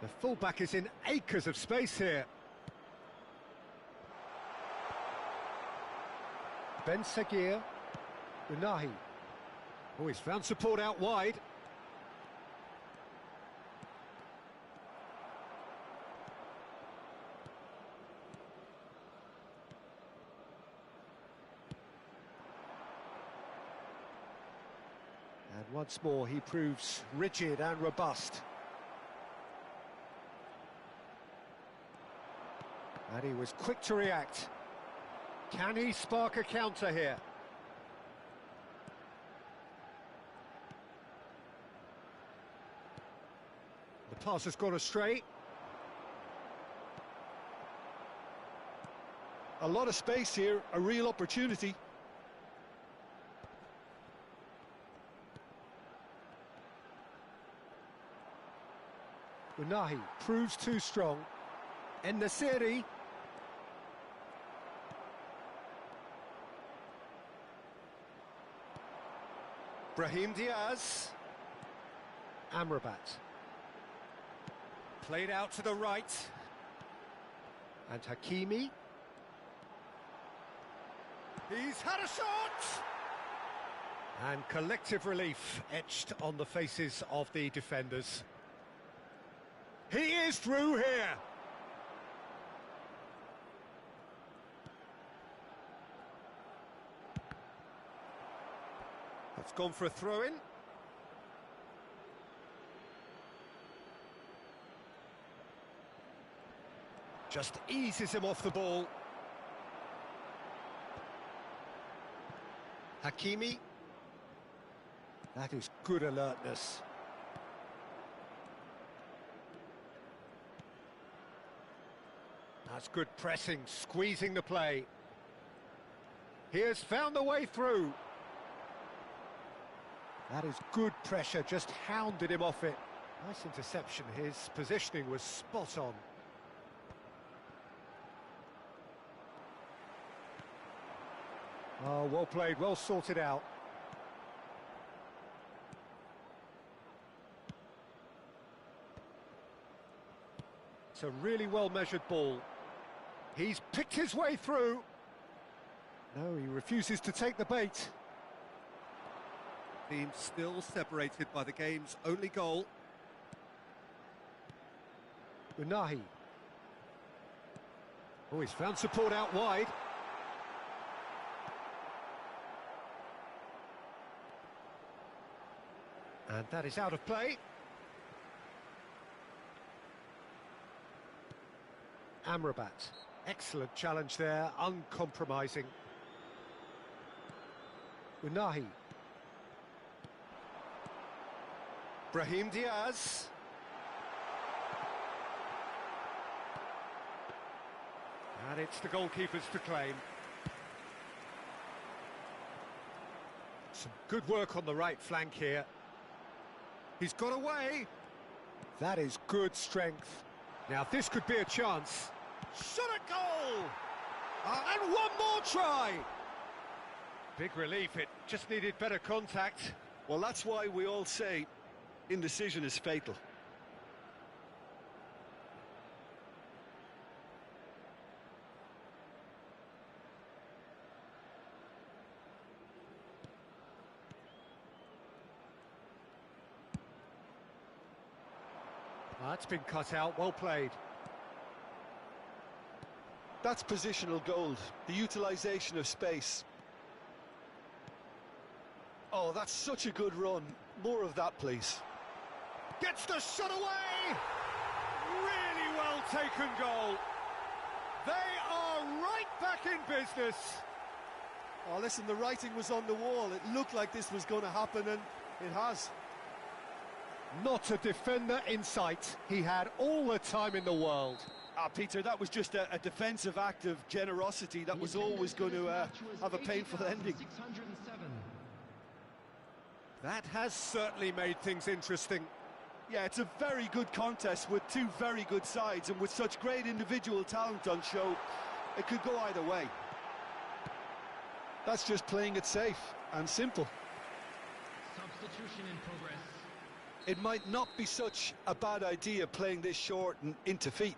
The fullback is in acres of space here. Ben Seguir, Unahi. Oh, he's found support out wide. And once more he proves rigid and robust. And he was quick to react. Can he spark a counter here? The pass has gone astray. A lot of space here, a real opportunity. Unahi proves too strong. En-Nesyri. Brahim Diaz. Amrabat. Played out to the right. And Hakimi. He's had a shot! And collective relief etched on the faces of the defenders. He is through here! That's gone for a throw-in. Just eases him off the ball. Hakimi. That is good alertness. That's good pressing, squeezing the play. He has found the way through. That is good pressure, just hounded him off it. Nice interception, his positioning was spot on. Oh, well played, well sorted out. It's a really well-measured ball. He's picked his way through. No, he refuses to take the bait. Team still separated by the game's only goal. Unahi. Oh, he's found support out wide. And that is out of play. Amrabat. Excellent challenge there, uncompromising. Unahi. Brahim Diaz. And it's the goalkeepers to claim. Some good work on the right flank here. He's got away. That is good strength. Now this could be a chance. Shot at goal! And one more try! Big relief, it just needed better contact. Well, that's why we all say indecision is fatal. That's been cut out, well played. That's positional gold, the utilisation of space. Oh, that's such a good run. More of that, please. Gets the shot away! Really well taken goal. They are right back in business. Oh, listen, the writing was on the wall. It looked like this was going to happen, and it has. Not a defender in sight. He had all the time in the world. Peter, that was just a defensive act of generosity that was always going to have a painful ending. That has certainly made things interesting. Yeah, it's a very good contest with two very good sides, and with such great individual talent on show, it could go either way. That's just playing it safe and simple. Substitution in progress. It might not be such a bad idea playing this short and into feet.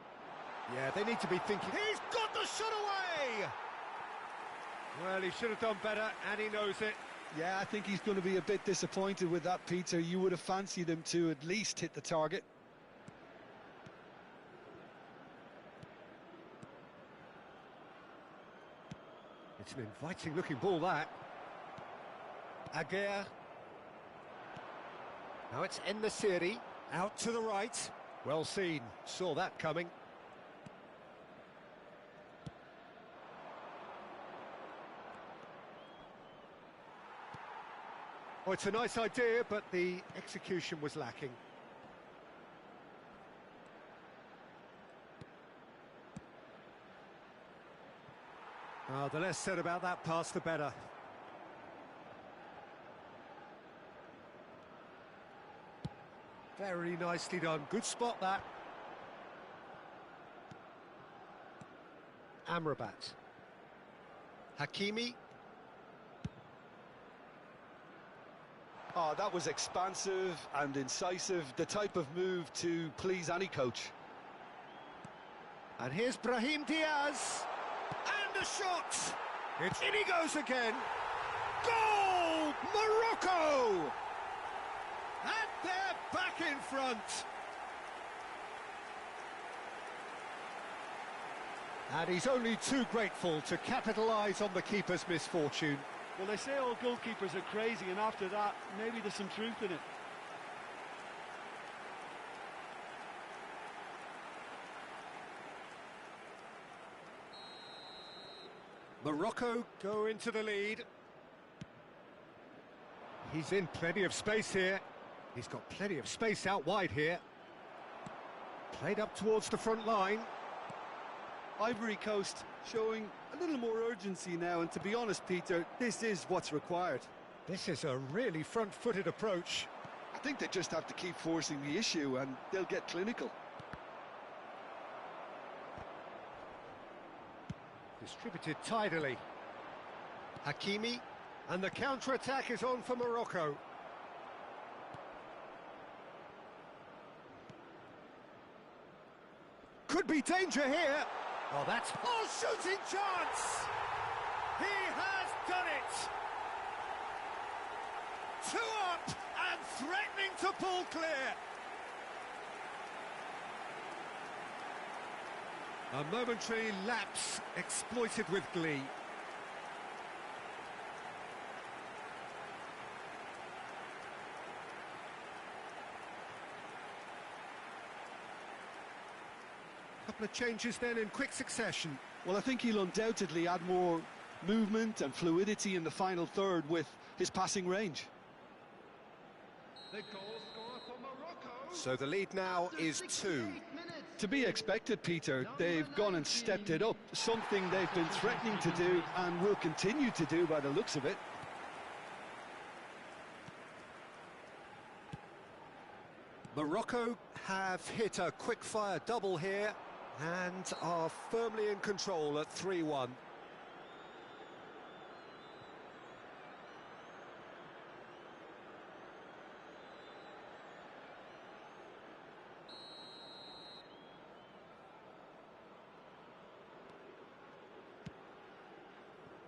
Yeah, they need to be thinking, he's got the shot away! Well, he should have done better, and he knows it. Yeah, I think he's going to be a bit disappointed with that, Peter. You would have fancied him to at least hit the target. It's an inviting looking ball, that. Aguirre. Now it's En-Nesyri, out to the right. Well seen, saw that coming. Oh, it's a nice idea, but the execution was lacking. The less said about that pass, the better. Very nicely done. Good spot, that. Amrabat. Hakimi. Oh, that was expansive and incisive, the type of move to please any coach. And here's Brahim Diaz. And a shot! It's in he goes again. Goal! Morocco! And they're back in front. And he's only too grateful to capitalise on the keeper's misfortune. Well, they say all goalkeepers are crazy, and after that, maybe there's some truth in it. Morocco go into the lead. He's in plenty of space here. He's got plenty of space out wide here. Played up towards the front line. Ivory Coast showing a little more urgency now, and to be honest, Peter, this is what's required. This is a really front-footed approach. I think they just have to keep forcing the issue and they'll get clinical. Distributed tidily. Hakimi, and the counter-attack is on for Morocco. Could be danger here. Oh, that's... Oh, shooting chance! He has done it! 2 up and threatening to pull clear. A momentary lapse exploited with glee. Couple of changes then in quick succession. Well, I think he'll undoubtedly add more movement and fluidity in the final third with his passing range. The goal scorer for Morocco. So the lead now is 2. To be expected, Peter. They've gone and stepped it up, something they've been threatening to do and will continue to do by the looks of it. Morocco have hit a quick-fire double here and are firmly in control at 3-1.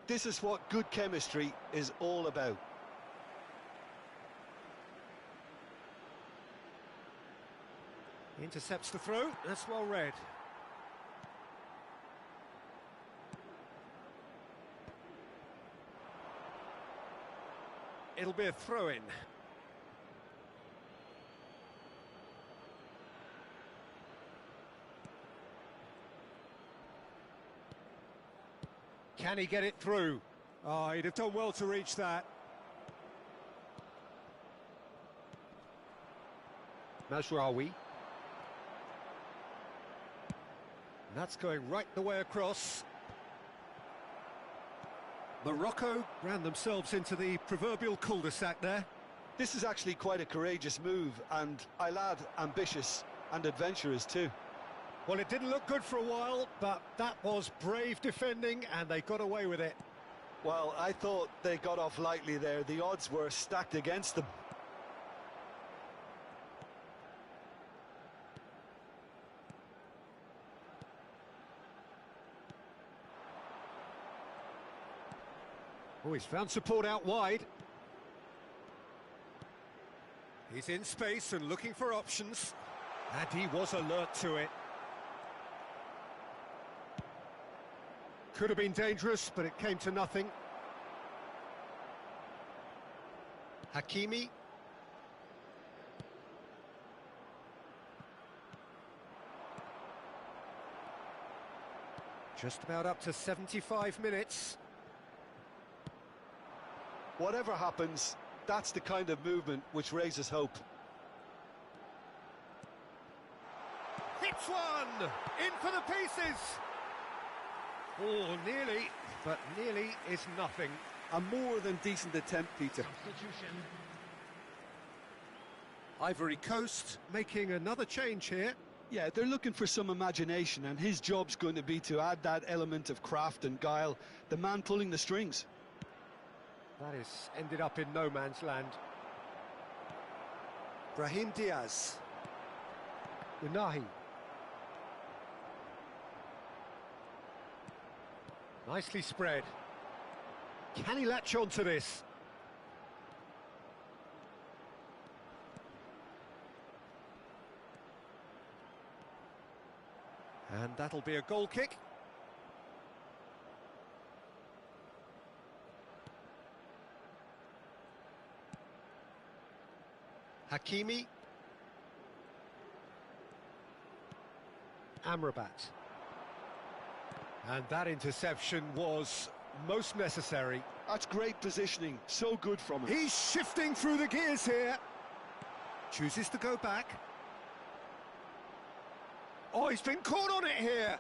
This is what good chemistry is all about. Intercepts the throw, that's well read. It'll be a throw-in. Can he get it through? Oh, he'd have done well to reach that. Mazraoui. That's going right the way across. Morocco ran themselves into the proverbial cul-de-sac there. This is actually quite a courageous move, and I'll add ambitious and adventurous too. Well, it didn't look good for a while, but that was brave defending, and they got away with it. Well, I thought they got off lightly there. The odds were stacked against them. Oh, he's found support out wide. He's in space and looking for options. And he was alert to it. Could have been dangerous, but it came to nothing. Hakimi. Just about up to 75 minutes. Whatever happens, that's the kind of movement which raises hope. Hits one! In for the pieces! Oh, nearly, but nearly is nothing. A more than decent attempt, Peter. Substitution. Ivory Coast making another change here. Yeah, they're looking for some imagination, and his job's going to be to add that element of craft and guile, the man pulling the strings. That is ended up in no man's land. Brahim Diaz. Unahi. Nicely spread. Can he latch on to this? And that'll be a goal kick. Hakimi. Amrabat. And that interception was most necessary. That's great positioning, so good from him. He's shifting through the gears here. Chooses to go back. Oh, he's been caught on it here.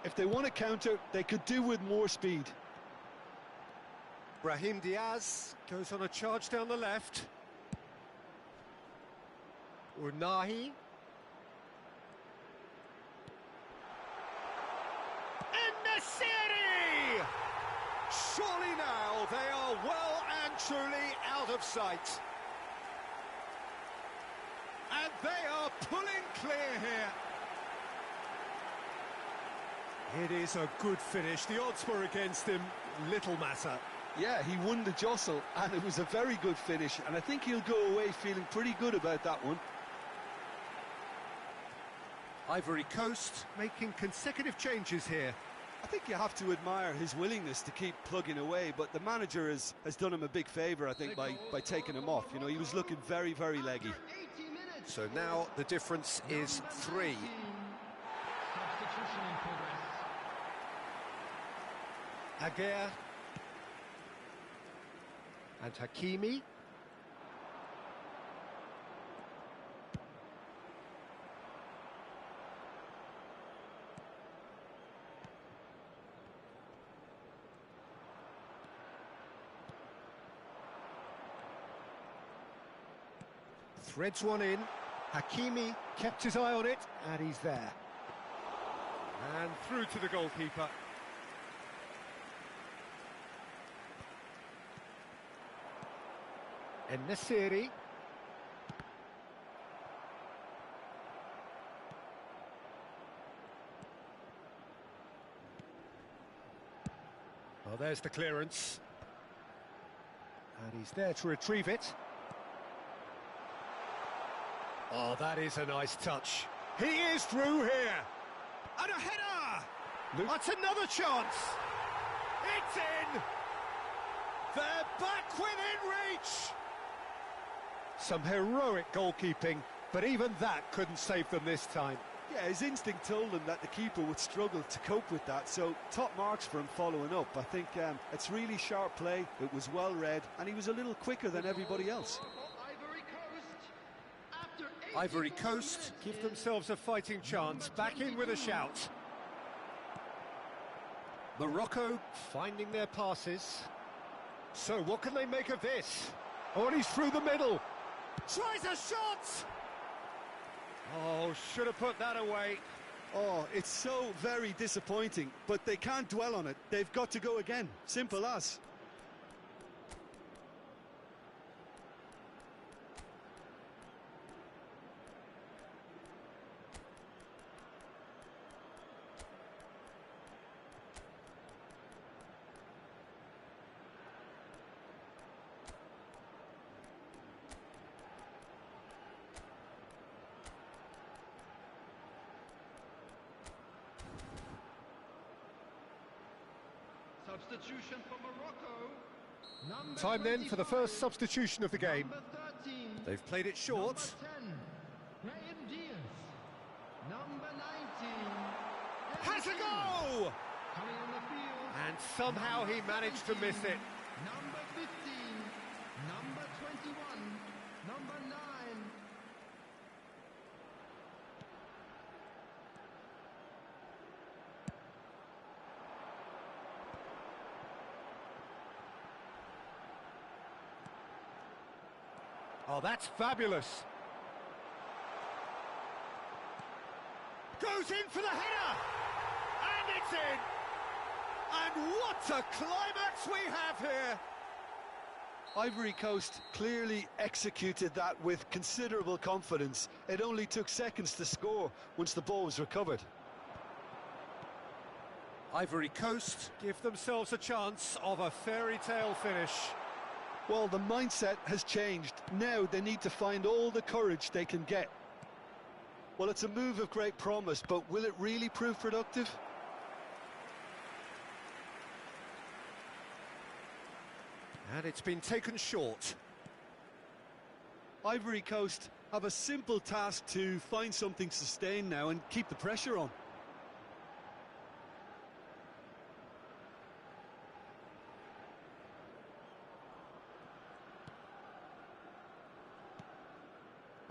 If they want to counter, they could do with more speed. Brahim Diaz goes on a charge down the left. Unahi. En-Nesyri! Surely now they are well and truly out of sight. And they are pulling clear here. It is a good finish. The odds were against him, little matter. Yeah, he won the jostle, and it was a very good finish, and I think he'll go away feeling pretty good about that one. Ivory Coast making consecutive changes here. I think you have to admire his willingness to keep plugging away, but the manager has done him a big favour, I think, by taking him off. You know, he was looking very, very leggy. So now the difference is 3. Substitution in progress. Aguirre. And Hakimi. Threads one in. Hakimi kept his eye on it, and he's there. And through to the goalkeeper. En-Nesyri. Well, there's the clearance. And he's there to retrieve it. Oh, that is a nice touch. He is through here. And a header! That's another chance. It's in! They're back within reach! Some heroic goalkeeping, but even that couldn't save them this time. Yeah, his instinct told him that the keeper would struggle to cope with that, so top marks for him following up. I think it's really sharp play, it was well read, and he was a little quicker than everybody else. Ivory Coast give themselves a fighting chance, back in with a shout. Morocco finding their passes. So what can they make of this? Oh, and he's through the middle. Tries a shot! Oh, should have put that away. Oh, it's so very disappointing, but they can't dwell on it. They've got to go again. Simple as. Substitution for Morocco. Time then for the first substitution of the game. Number 13. They've played it short. Number 10. Graham Diaz. Number 19. Has a go! Coming on the field. And somehow he managed to miss it. Number 15. Number 21. Number 9. Oh, that's fabulous. Goes in for the header! And it's in! And what a climax we have here! Ivory Coast clearly executed that with considerable confidence. It only took seconds to score once the ball was recovered. Ivory Coast give themselves a chance of a fairy tale finish. Well, the mindset has changed. Now they need to find all the courage they can get. Well, it's a move of great promise, but will it really prove productive? And it's been taken short. Ivory Coast have a simple task to find something sustained now and keep the pressure on.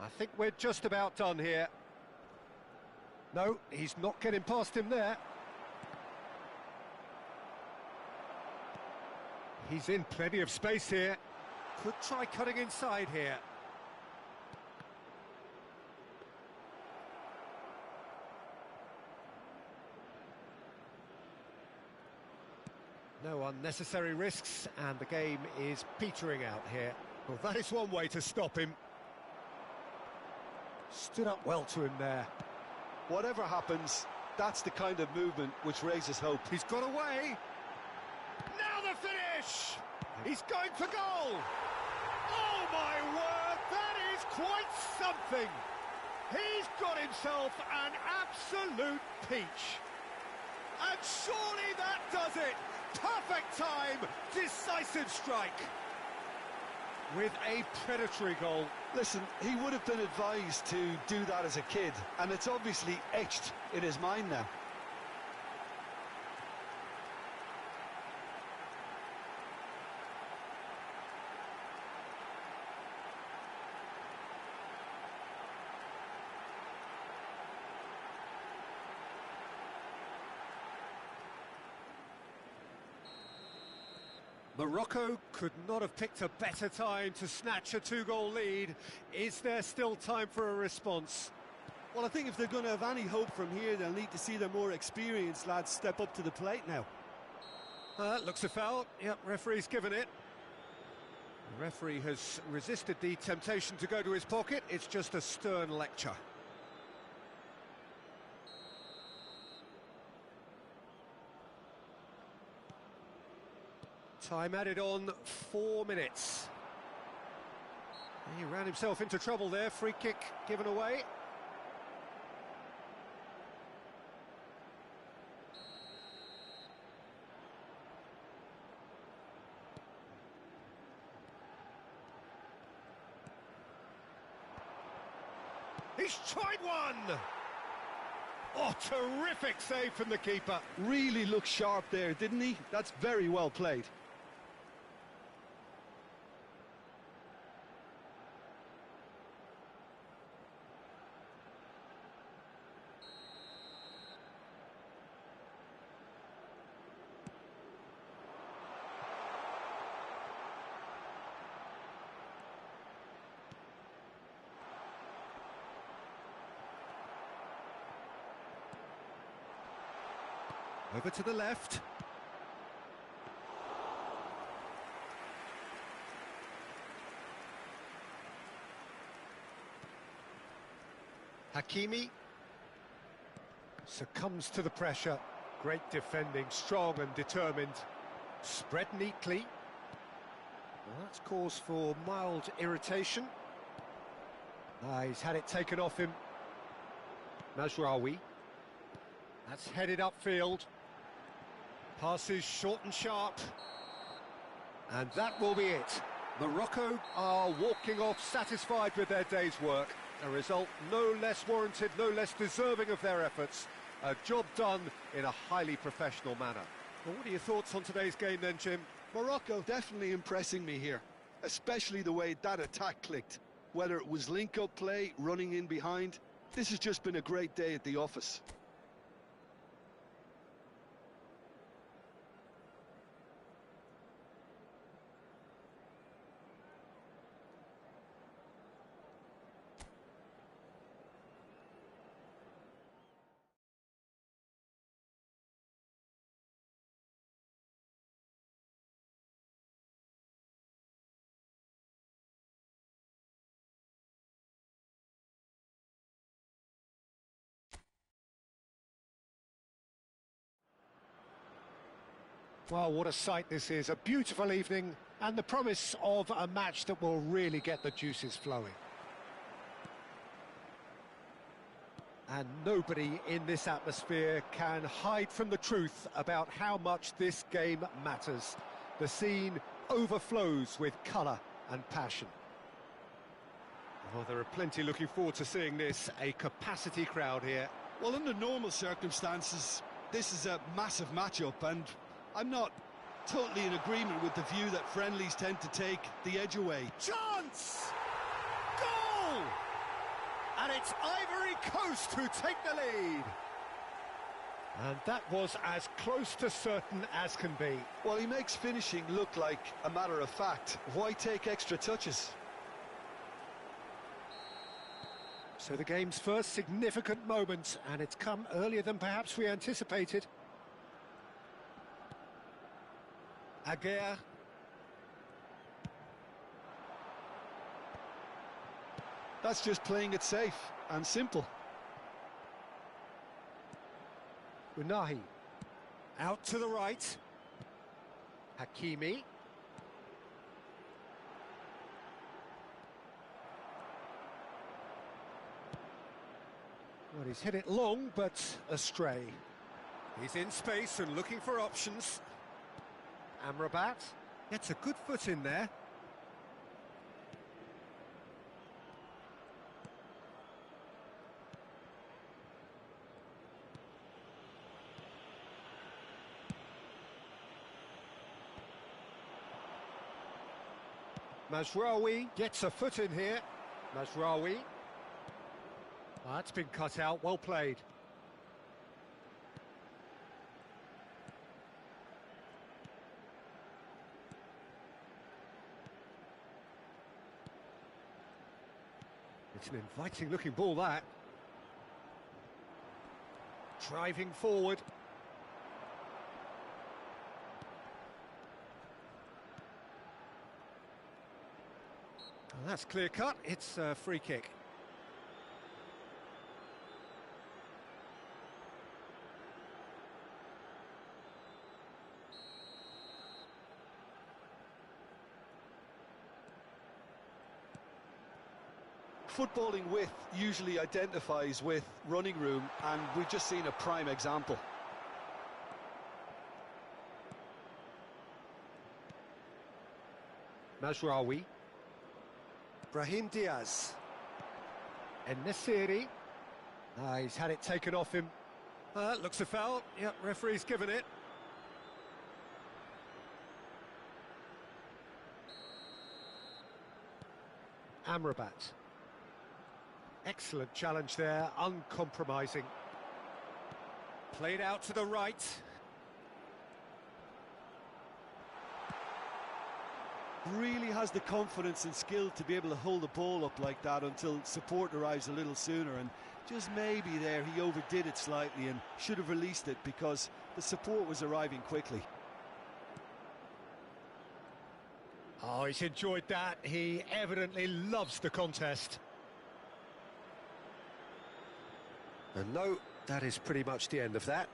I think we're just about done here. No, he's not getting past him there. He's in plenty of space here. Could try cutting inside here. No unnecessary risks, and the game is petering out here. Well, that is one way to stop him. Stood up well to him there. Whatever happens, that's the kind of movement which raises hope. He's got away. Now the finish! He's going for goal! Oh my word, that is quite something! He's got himself an absolute peach. And surely that does it! Perfect time, decisive strike. With a predatory goal. Listen, he would have been advised to do that as a kid, and it's obviously etched in his mind now. Morocco could not have picked a better time to snatch a two-goal lead. Is there still time for a response? Well, I think if they're going to have any hope from here, they'll need to see their more experienced lads step up to the plate now. Looks a foul. Yep, referee's given it. The referee has resisted the temptation to go to his pocket. It's just a stern lecture. Time added on, 4 minutes. He ran himself into trouble there, free kick given away. He's tried one! Oh, terrific save from the keeper. Really looked sharp there, didn't he? That's very well played. Over to the left. Hakimi succumbs to the pressure. Great defending, strong and determined. Spread neatly. Well, that's cause for mild irritation. He's had it taken off him. Mazraoui. That's headed upfield. Passes short and sharp. And that will be it. Morocco are walking off satisfied with their day's work. A result no less warranted, no less deserving of their efforts. A job done in a highly professional manner. Well, what are your thoughts on today's game then, Jim? Morocco definitely impressing me here, especially the way that attack clicked. Whether it was link-up play, running in behind, this has just been a great day at the office. Well, what a sight this is. A beautiful evening and the promise of a match that will really get the juices flowing. And nobody in this atmosphere can hide from the truth about how much this game matters. The scene overflows with colour and passion. Well, there are plenty looking forward to seeing this. A capacity crowd here. Well, under normal circumstances, this is a massive matchup, and I'm not totally in agreement with the view that friendlies tend to take the edge away. Chance! Goal! And it's Ivory Coast who take the lead. And that was as close to certain as can be. Well, he makes finishing look like a matter of fact. Why take extra touches? So the game's first significant moment, and it's come earlier than perhaps we anticipated. Aguirre. That's just playing it safe and simple. Unahi. Out to the right. Hakimi. Well, he's hit it long, but astray. He's in space and looking for options. Amrabat gets a good foot in there. Mazraoui gets a foot in here. Mazraoui. Oh, that's been cut out, well played. It's an inviting looking ball, that. Driving forward. Well, that's clear cut, it's a free kick. Footballing width usually identifies with running room, and we've just seen a prime example. Mazraoui. Brahim Diaz. En-Nesyri. He's had it taken off him. Looks a foul. Yep, referee's given it. Amrabat. Excellent challenge there, uncompromising. Played out to the right. Really has the confidence and skill to be able to hold the ball up like that until support arrives a little sooner, and just maybe there he overdid it slightly and should have released it because the support was arriving quickly. Oh, he's enjoyed that. He evidently loves the contest. And no, that is pretty much the end of that.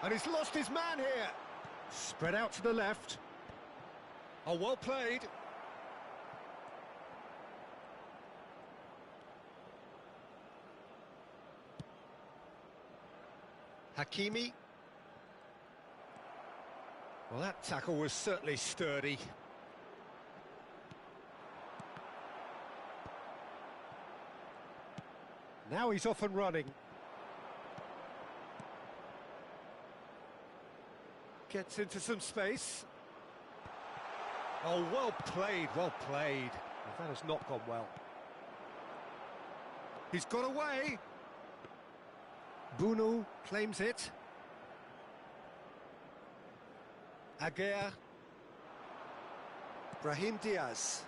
And he's lost his man here. Spread out to the left. Oh, well played. Hakimi. Well, that tackle was certainly sturdy. Now he's off and running. Gets into some space. Oh, well played, well played. That has not gone well. He's got away. Bunu claims it. Aguirre. Brahim Diaz.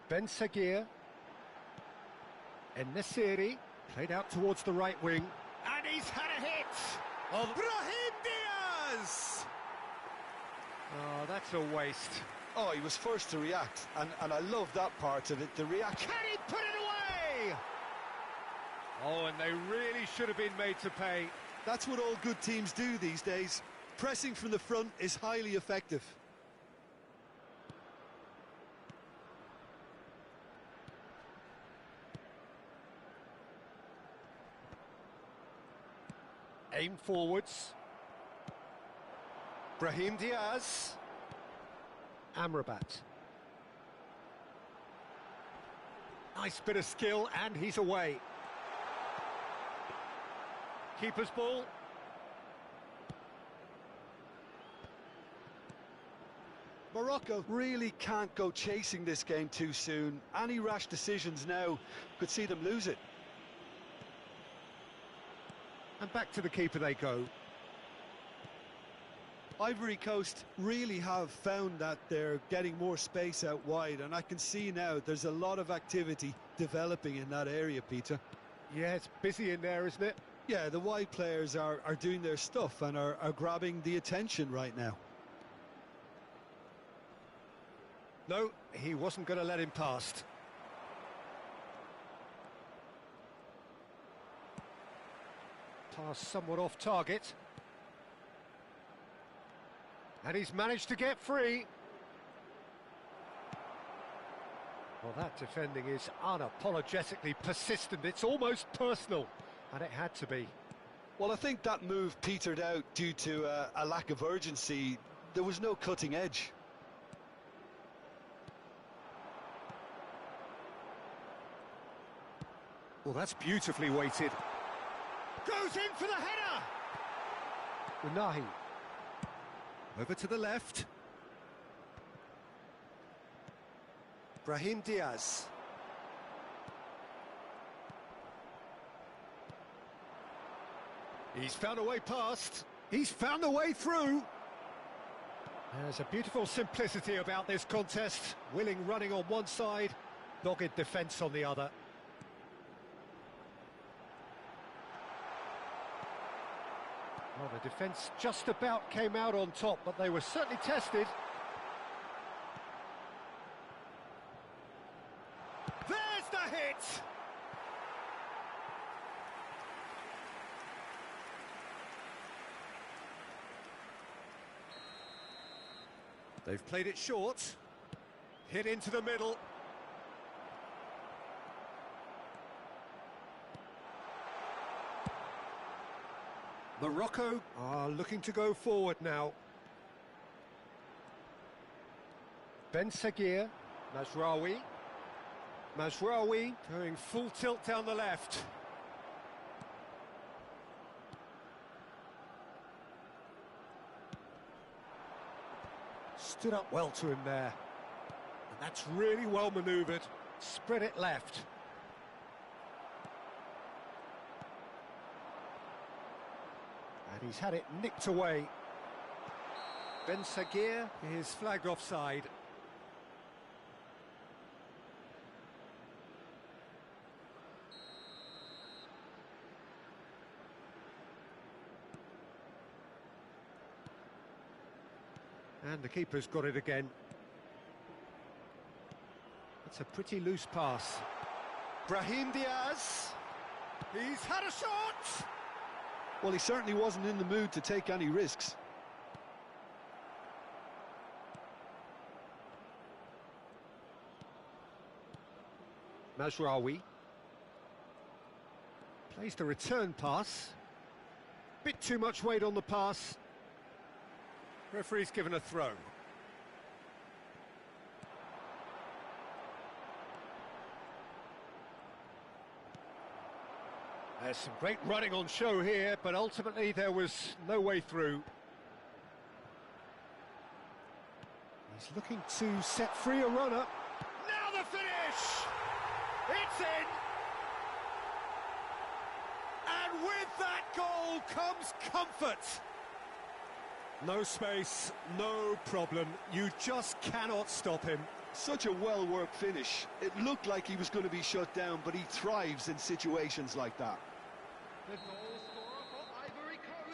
Ben Seguir. En-Nesyri. Played out towards the right wing. And he's had a hit of Brahim Diaz! Oh, that's a waste. Oh, he was first to react, and I love that part of it, the reaction. Can he put it away? Oh, and they really should have been made to pay. That's what all good teams do these days. Pressing from the front is highly effective. Aim forwards. Brahim Diaz. Amrabat. Nice bit of skill, and he's away. Keeper's ball. Morocco really can't go chasing this game too soon. Any rash decisions now could see them lose it. And back to the keeper they go. Ivory Coast really have found that they're getting more space out wide, and I can see now there's a lot of activity developing in that area, Peter. Yeah, it's busy in there, isn't it? Yeah, the wide players are doing their stuff and are grabbing the attention right now. No, he wasn't going to let him past. Pass somewhat off target. And he's managed to get free. Well, that defending is unapologetically persistent. It's almost personal, and it had to be. Well, I think that move petered out due to a lack of urgency. There was no cutting edge. Well, that's beautifully weighted. Goes in for the header! Unahi. Over to the left. Brahim Diaz. He's found a way past. He's found a way through. There's a beautiful simplicity about this contest. Willing running on one side, dogged defence on the other. Well, the defence just about came out on top, but they were certainly tested. There's the hit! They've played it short. Hit into the middle. Morocco are looking to go forward now. Ben Seguir, Mazraoui. Mazraoui going full tilt down the left. Stood up well to him there. And that's really well manoeuvred. Spread it left. And he's had it nicked away. Ben Seguir is flagged offside. And the keeper's got it again. It's a pretty loose pass. Brahim Diaz. He's had a shot! Well, he certainly wasn't in the mood to take any risks. Mazraoui. Plays the return pass. Bit too much weight on the pass. Referee's given a throw. There's some great running on show here, but ultimately there was no way through. He's looking to set free a runner. Now the finish! It's in! And with that goal comes comfort. No space, no problem. You just cannot stop him. Such a well-worked finish. It looked like he was going to be shut down, but he thrives in situations like that.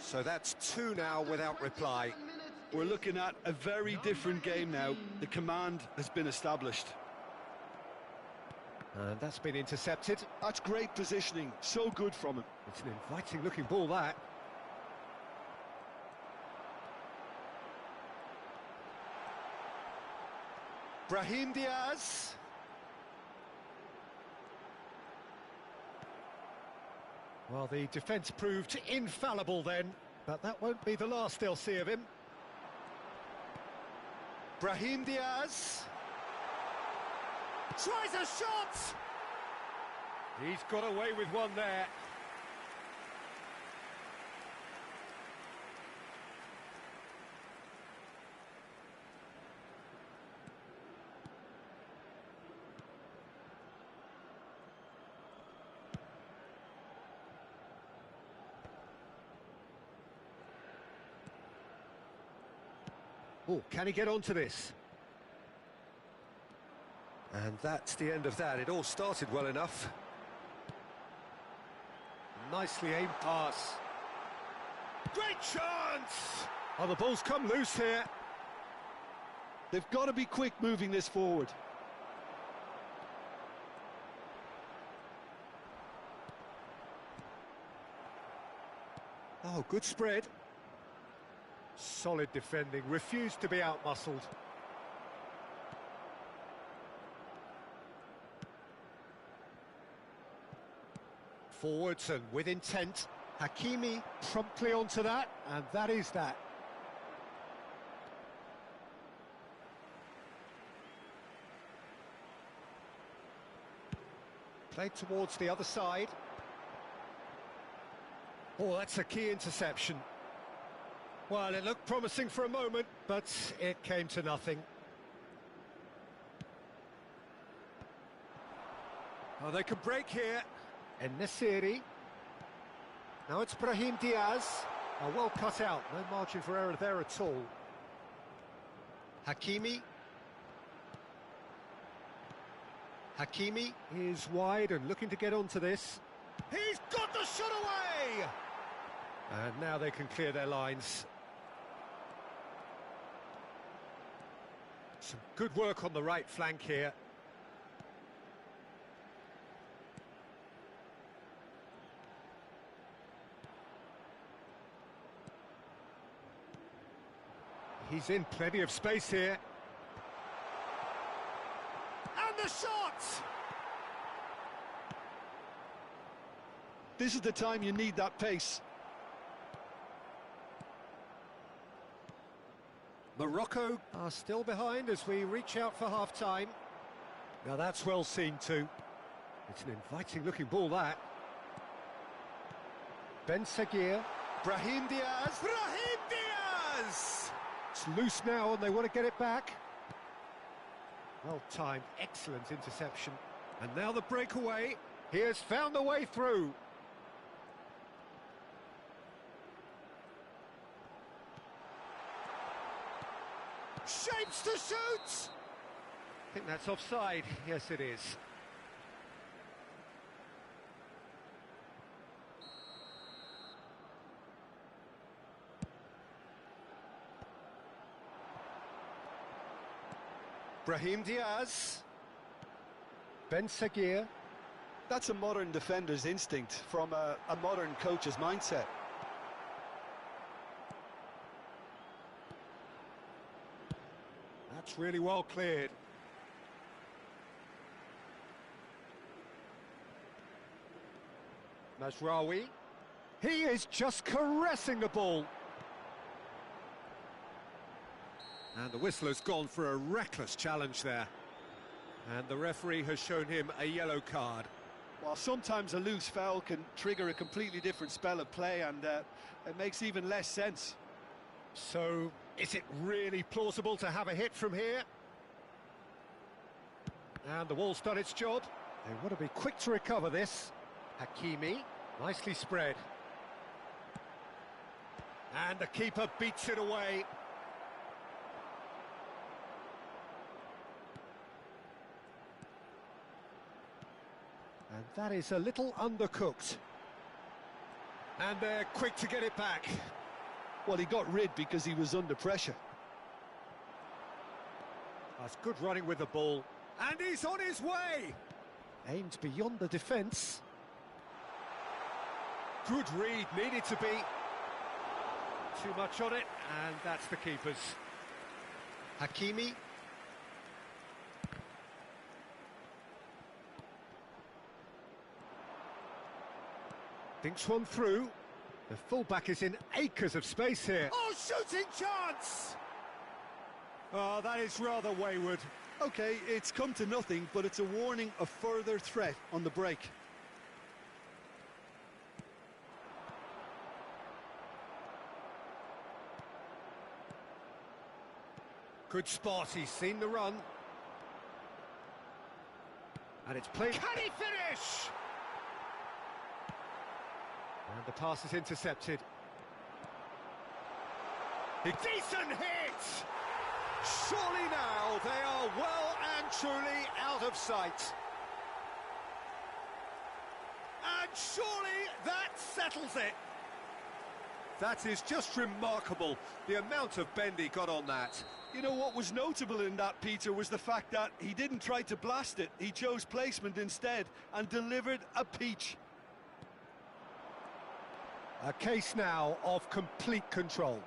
So that's two now without reply. We're looking at a very different game now. The command has been established. And that's been intercepted. That's great positioning. So good from him. It's an inviting-looking ball, that. Brahim Diaz. Well, the defence proved infallible then, but that won't be the last they'll see of him. Brahim Diaz. Tries a shot! He's got away with one there. Oh, can he get onto this? And that's the end of that. It all started well enough. Nicely aimed pass. Great chance! Oh, the ball's come loose here. They've got to be quick moving this forward. Oh, good spread. Solid defending, refused to be out-muscled. Forwards and with intent. Hakimi promptly onto that, and that is that. Played towards the other side. Oh, that's a key interception. Well, it looked promising for a moment, but it came to nothing. Oh, they can break here. En-Nesyri. Now it's Brahim Diaz. Oh, well cut out, no margin for error there at all. Hakimi. Hakimi is wide and looking to get onto this. He's got the shot away! And now they can clear their lines. Some good work on the right flank here. He's in plenty of space here. And the shot! This is the time you need that pace. Morocco are still behind as we reach out for half-time. Now that's well seen too. It's an inviting-looking ball, that. Ben Seguir. Brahim Diaz. Brahim Diaz! It's loose now and they want to get it back. Well-timed, excellent interception. And now the breakaway. He has found the way through. Shapes to shoot! I think that's offside. Yes, it is. Brahim Diaz. Ben Seguir. That's a modern defender's instinct from a modern coach's mindset. That's really well cleared. Mazraoui. He is just caressing the ball. And the whistle has gone for a reckless challenge there. And the referee has shown him a yellow card. Well, sometimes a loose foul can trigger a completely different spell of play, and it makes even less sense. So, is it really plausible to have a hit from here? And the wall's done its job. They want to be quick to recover this. Hakimi, nicely spread. And the keeper beats it away. And that is a little undercooked. And they're quick to get it back. Well, he got rid because he was under pressure. That's good running with the ball. And he's on his way! Aimed beyond the defence. Good read, needed to be. Too much on it, and that's the keeper's. Hakimi. Thinks one through. The fullback is in acres of space here. Oh, shooting chance! Oh, that is rather wayward. OK, it's come to nothing, but it's a warning of further threat on the break. Good spot, he's seen the run. And it's played. Can he finish? And the pass is intercepted. A decent hit! surely now they are well and truly out of sight. And surely that settles it. That is just remarkable, the amount of bend he got on that. You know what was notable in that, Peter, was the fact that he didn't try to blast it. He chose placement instead and delivered a peach. A case now of complete control.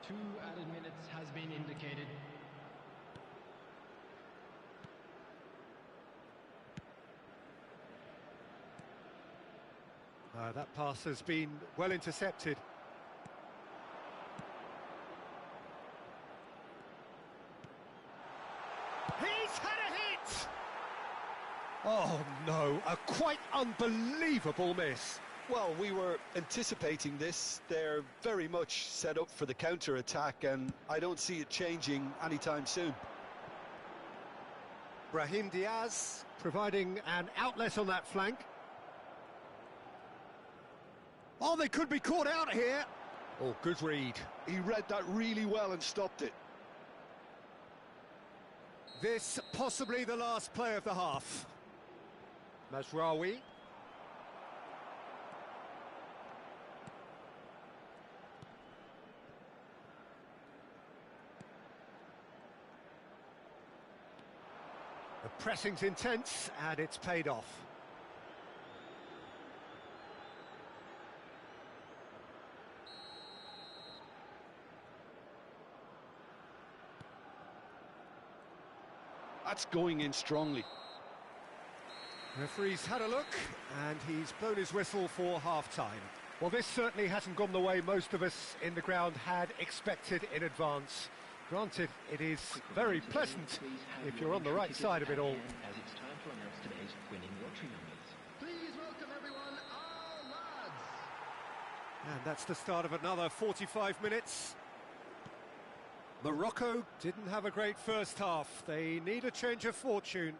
2 added minutes has been indicated. That pass has been well intercepted. He's had a hit! Oh no, a quite unbelievable miss. Well, we were anticipating this. They're very much set up for the counter-attack, and I don't see it changing anytime soon. Brahim Diaz providing an outlet on that flank. Oh, they could be caught out here. Oh, good read. He read that really well and stopped it. This possibly the last play of the half. Mazraoui. The pressing's intense and it's paid off. That's going in strongly. Referee's had a look and he's blown his whistle for half-time. Well, this certainly hasn't gone the way most of us in the ground had expected in advance. Granted, it is very pleasant if you're on the right side of it all. As it's time to announce today's winning lottery numbers. Please welcome everyone, our lads. And that's the start of another 45 minutes. Morocco didn't have a great first half. They need a change of fortune.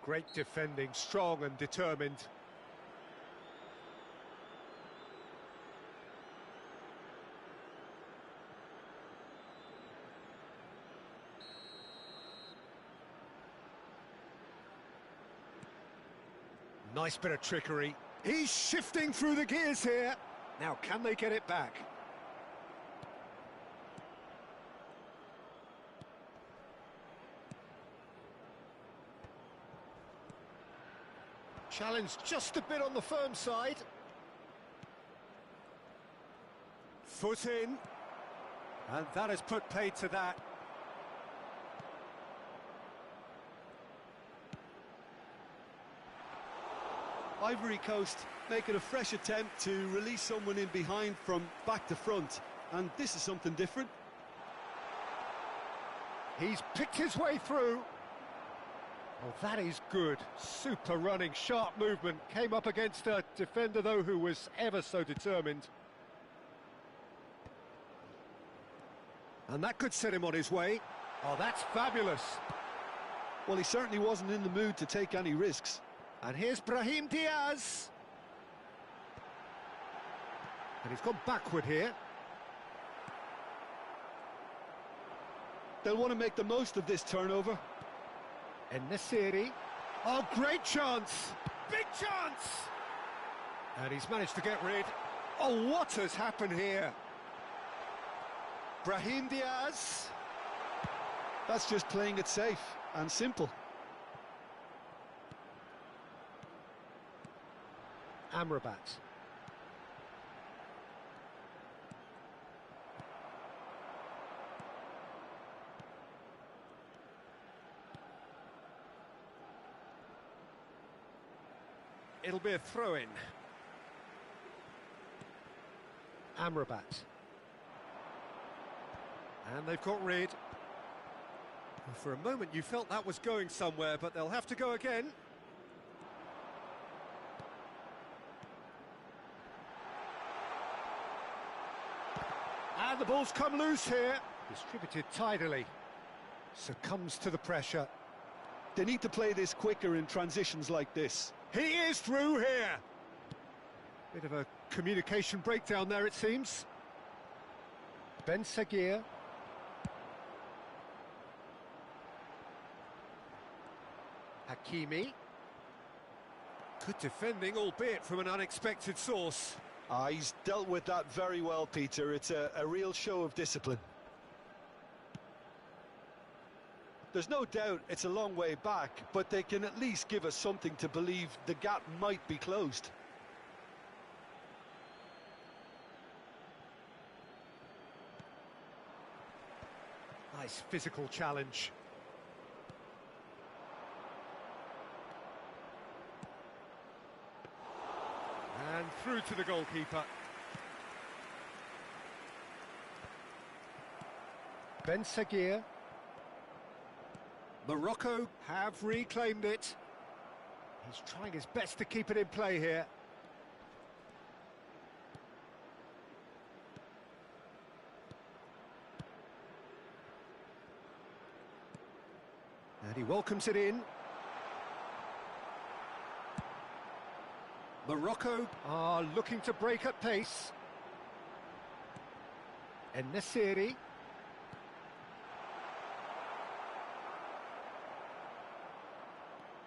Great defending, strong and determined. Nice bit of trickery. He's shifting through the gears here. Now, can they get it back? Challenge just a bit on the firm side. Foot in. And that has put paid to that. Ivory Coast making a fresh attempt to release someone in behind from back to front, and this is something different. He's picked his way through. Oh, that is good. Super running, sharp movement. Came up against a defender, though, who was ever so determined. And that could set him on his way. Oh, that's fabulous. Well, he certainly wasn't in the mood to take any risks. And here's Brahim Diaz. And he's gone backward here. They'll want to make the most of this turnover. En-Nesyri. Oh, great chance! Big chance! And he's managed to get rid. Oh, what has happened here? Brahim Diaz. That's just playing it safe and simple. Amrabat. It'll be a throw-in. Amrabat. And they've got rid. For a moment you felt that was going somewhere, but they'll have to go again. And the ball's come loose here. Distributed tidily. Succumbs to the pressure. They need to play this quicker in transitions like this. He is through here. Bit of a communication breakdown there, it seems. Ben Seguir. Hakimi. Good defending, albeit from an unexpected source. He's dealt with that very well, Peter. It's a real show of discipline. There's no doubt it's a long way back, but they can at least give us something to believe the gap might be closed. Nice physical challenge. And through to the goalkeeper. Ben Seguir. Morocco have reclaimed it. He's trying his best to keep it in play here. And he welcomes it in. Morocco are looking to break at pace. En-Nesyri.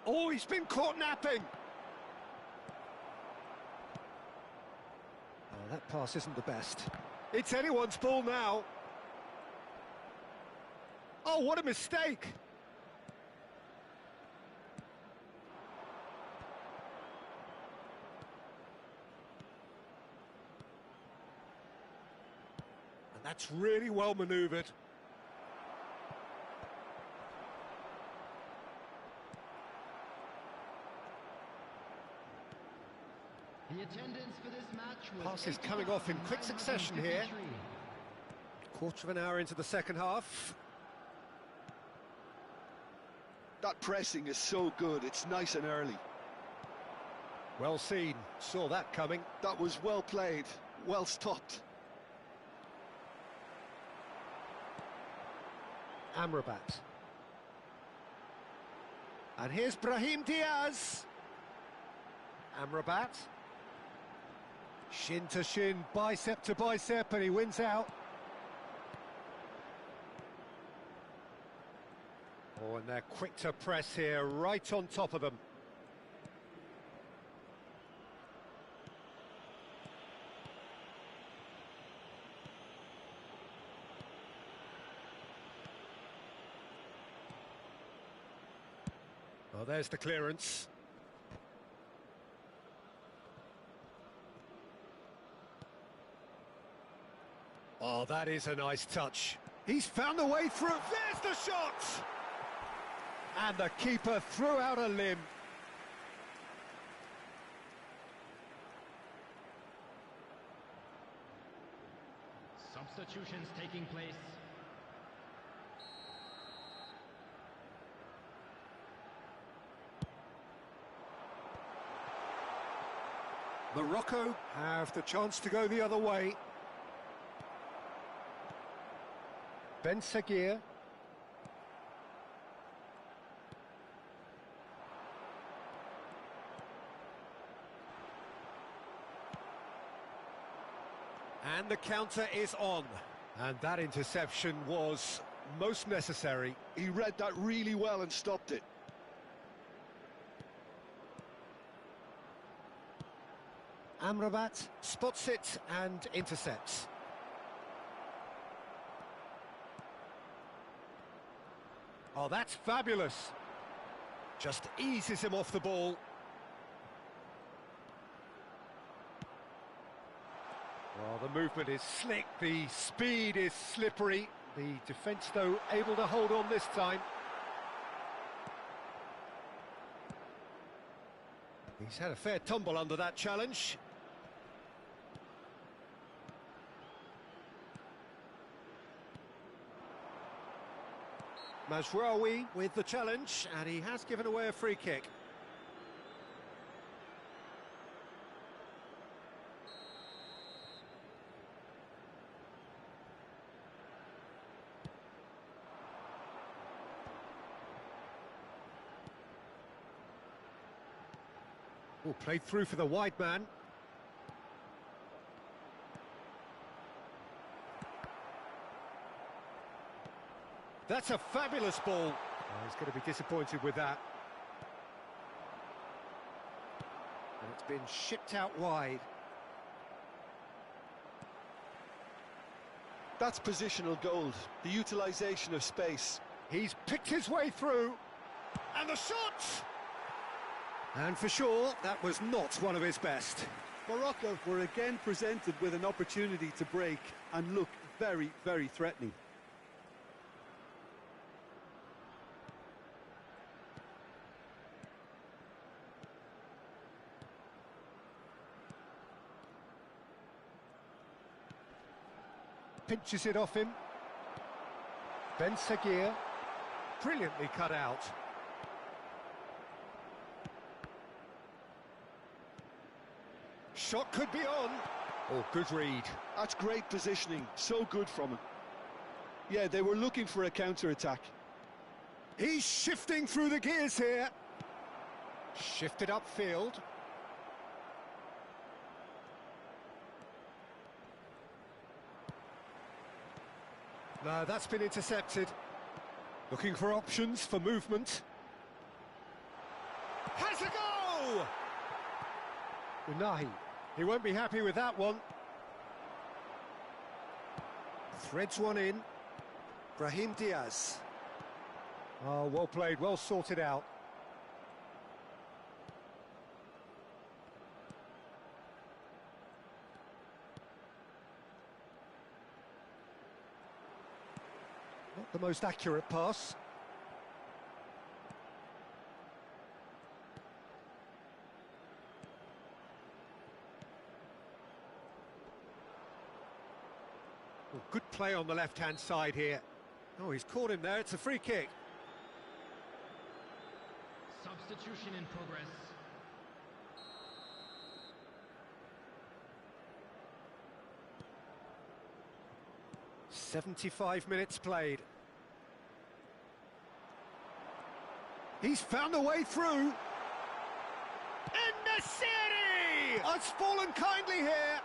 Oh, he's been caught napping. Oh, that pass isn't the best. It's anyone's ball now. Oh, what a mistake. And that's really well manoeuvred. The attendance for this match was Passes coming off in quick succession here. 8,953. Quarter of an hour into the second half. That pressing is so good, it's nice and early. Well seen, saw that coming. That was well played, well stopped. Amrabat. And here's Brahim Diaz. Amrabat. Shin to shin, bicep to bicep, and he wins out. Oh, and they're quick to press here, right on top of them. Well, there's the clearance. Oh, that is a nice touch. He's found a way through. There's the shot! And the keeper threw out a limb. Substitutions taking place. Morocco have the chance to go the other way. Ben Seguir. And the counter is on. And that interception was most necessary. He read that really well and stopped it. Amrabat spots it and intercepts. Oh, that's fabulous. Just eases him off the ball. Well, the movement is slick, the speed is slippery. The defence, though, able to hold on this time. He's had a fair tumble under that challenge. Mazraoui with the challenge, and he has given away a free kick. Oh, played through for the wide man. That's a fabulous ball. Oh, he's going to be disappointed with that. And it's been shipped out wide. That's positional gold, the utilisation of space. He's picked his way through. And the shot! And for sure, that was not one of his best. Morocco were again presented with an opportunity to break and look very, very threatening. Pinches it off him. Ben Seguir, brilliantly cut out. Shot could be on. Oh, good read. That's great positioning, so good from him. Yeah, they were looking for a counter-attack. He's shifting through the gears here. Shifted upfield. No, that's been intercepted. Looking for options for movement. Has a go! Unahi, he won't be happy with that one. Threads one in. Brahim Diaz. Oh, well played, well sorted out. Not the most accurate pass. Oh, good play on the left-hand side here. Oh, he's caught him there, it's a free kick. Substitution in progress. "75 minutes played. He's found a way through. En-Nesyri has fallen kindly here.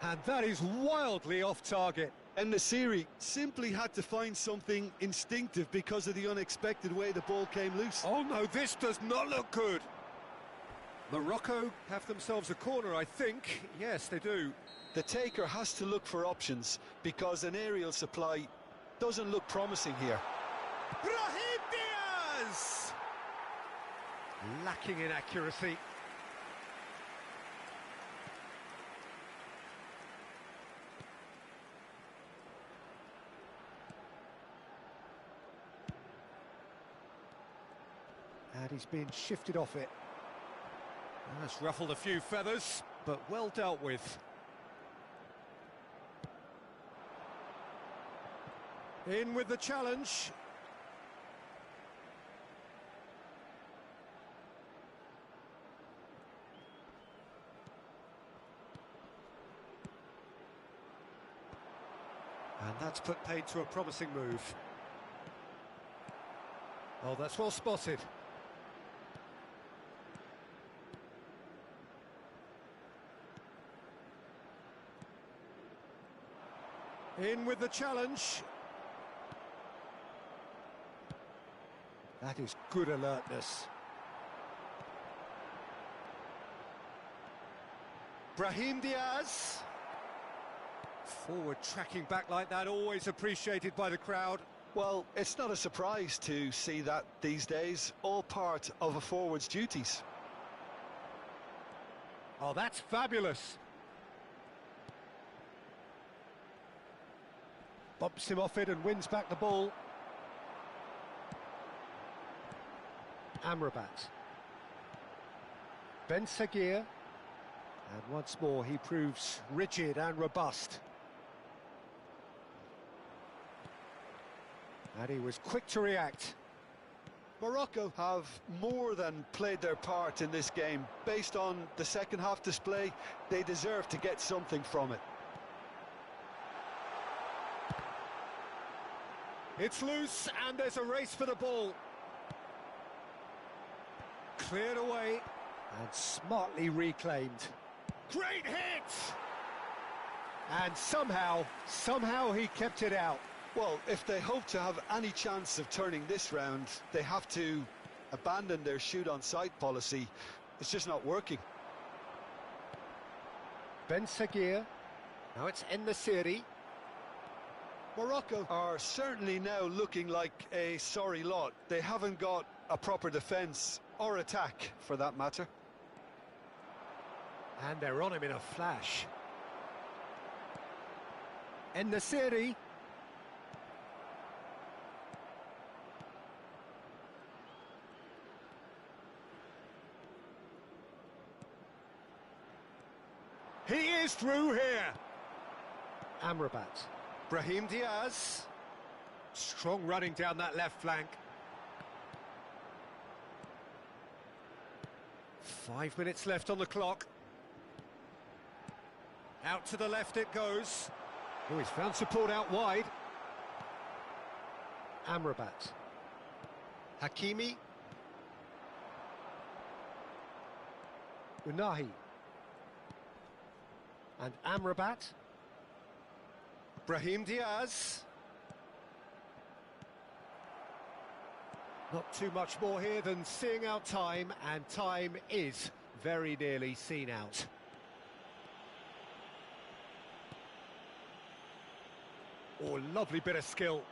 And that is wildly off target. En-Nesyri simply had to find something instinctive because of the unexpected way the ball came loose. Oh no, this does not look good. Morocco have themselves a corner, I think. Yes, they do. The taker has to look for options because an aerial supply doesn't look promising here. Brahim Diaz! Lacking in accuracy. And he's been shifted off it. That's ruffled a few feathers, but well dealt with. In with the challenge. And that's put paid to a promising move. Oh, that's well spotted. In with the challenge. That is good alertness. Brahim Diaz. Forward tracking back like that, always appreciated by the crowd. Well, it's not a surprise to see that these days, all part of a forward's duties. Oh, that's fabulous. Bumps him off it and wins back the ball. Amrabat. Ben Seguir. And once more he proves rigid and robust. And he was quick to react. Morocco have more than played their part in this game. Based on the second half display, they deserve to get something from it. It's loose and there's a race for the ball. Cleared away. And smartly reclaimed. Great hit! And somehow he kept it out. Well, if they hope to have any chance of turning this round, they have to abandon their shoot-on-sight policy. It's just not working. Ben Seguir. Now it's En-Nesyri. Morocco are certainly now looking like a sorry lot. They haven't got a proper defence or attack, for that matter. And they're on him in a flash. En-Nesyri. He is through here. Amrabat. Brahim Diaz. Strong running down that left flank. 5 minutes left on the clock. Out to the left it goes. Oh, he's found support out wide. Amrabat. Hakimi. Unahi. And Amrabat. Brahim Diaz. Not too much more here than seeing out time, and time is very nearly seen out. Oh, lovely bit of skill.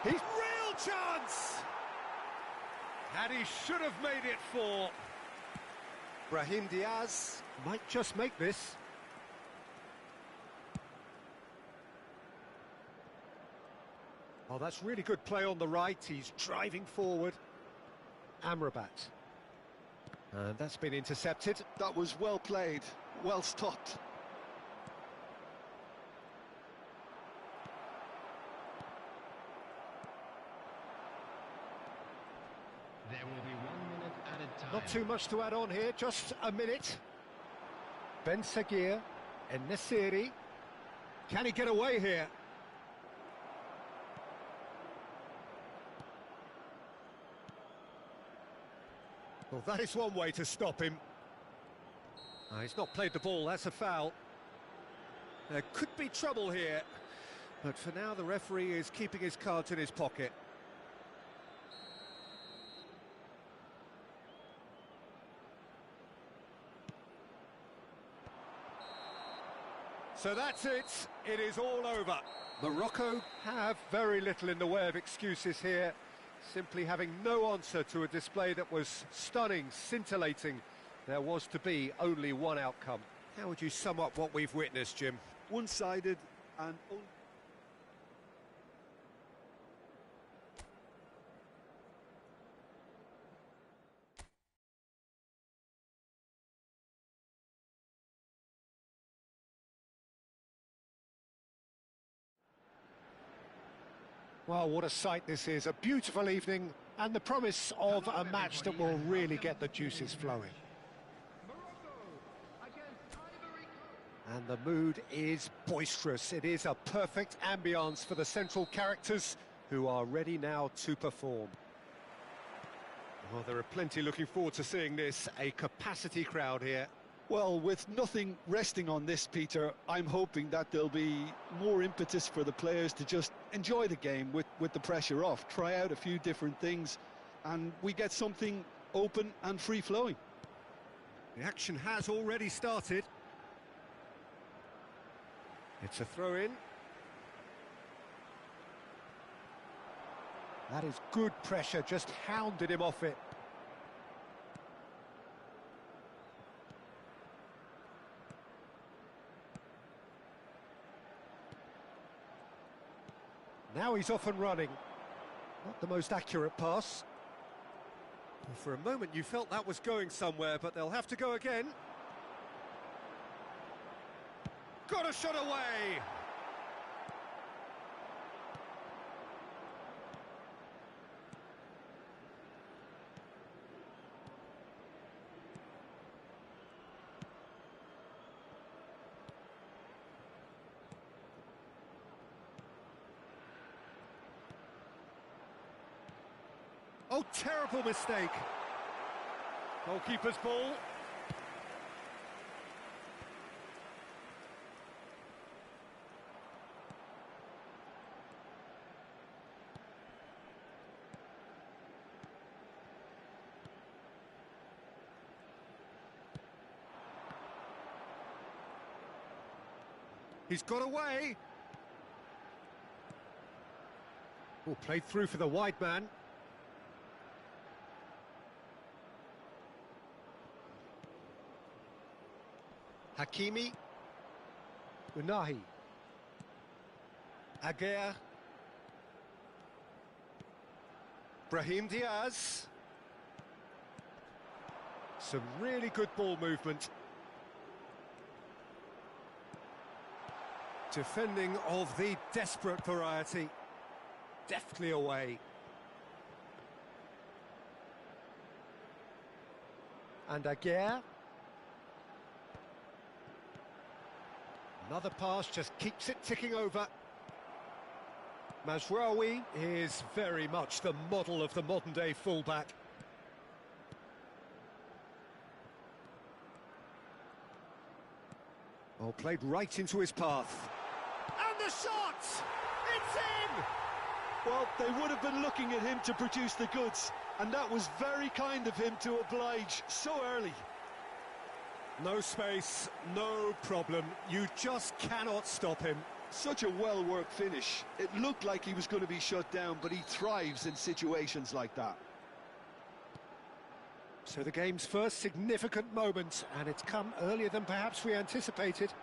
He's real chance! And he should have made it for. Brahim Diaz might just make this. Oh, that's really good play on the right. He's driving forward. Amrabat. And that's been intercepted. That was well played, well stopped. There will be 1 minute added time. Not too much to add on here, just a minute. Ben Seguir, En-Nesyri. Can he get away here? Well, that is one way to stop him. He's not played the ball, that's a foul. There could be trouble here, but for now the referee is keeping his cards in his pocket. So that's it, it is all over. Morocco have very little in the way of excuses here, simply having no answer to a display that was stunning, scintillating. There was to be only one outcome. How would you sum up what we've witnessed, Jim? One-sided and... Well, what a sight this is. A beautiful evening and the promise of a match that will really get the juices flowing. Morocco against Ivory. And the mood is boisterous. It is a perfect ambience for the central characters who are ready now to perform. Well, there are plenty looking forward to seeing this. A capacity crowd here. Well, with nothing resting on this, Peter, I'm hoping that there'll be more impetus for the players to just enjoy the game with the pressure off, try out a few different things, and we get something open and free-flowing. The action has already started. It's a throw-in. That is good pressure, just hounded him off it. Now he's off and running. Not the most accurate pass. Well, for a moment you felt that was going somewhere, but they'll have to go again. Got a shot away! Oh, terrible mistake. Goalkeeper's ball. He's got away. Oh, played through for the wide man. Hakimi. Unahi. Aguer. Brahim Diaz. Some really good ball movement. Defending of the desperate variety. Deftly away. And Aguer. Another pass just keeps it ticking over. Mazraoui is very much the model of the modern-day fullback. Oh, played right into his path. And the shot! It's in! Well, they would have been looking at him to produce the goods, and that was very kind of him to oblige so early. No space, no problem. You just cannot stop him. Such a well-worked finish. It looked like he was going to be shut down, but he thrives in situations like that. So the game's first significant moment, and it's come earlier than perhaps we anticipated.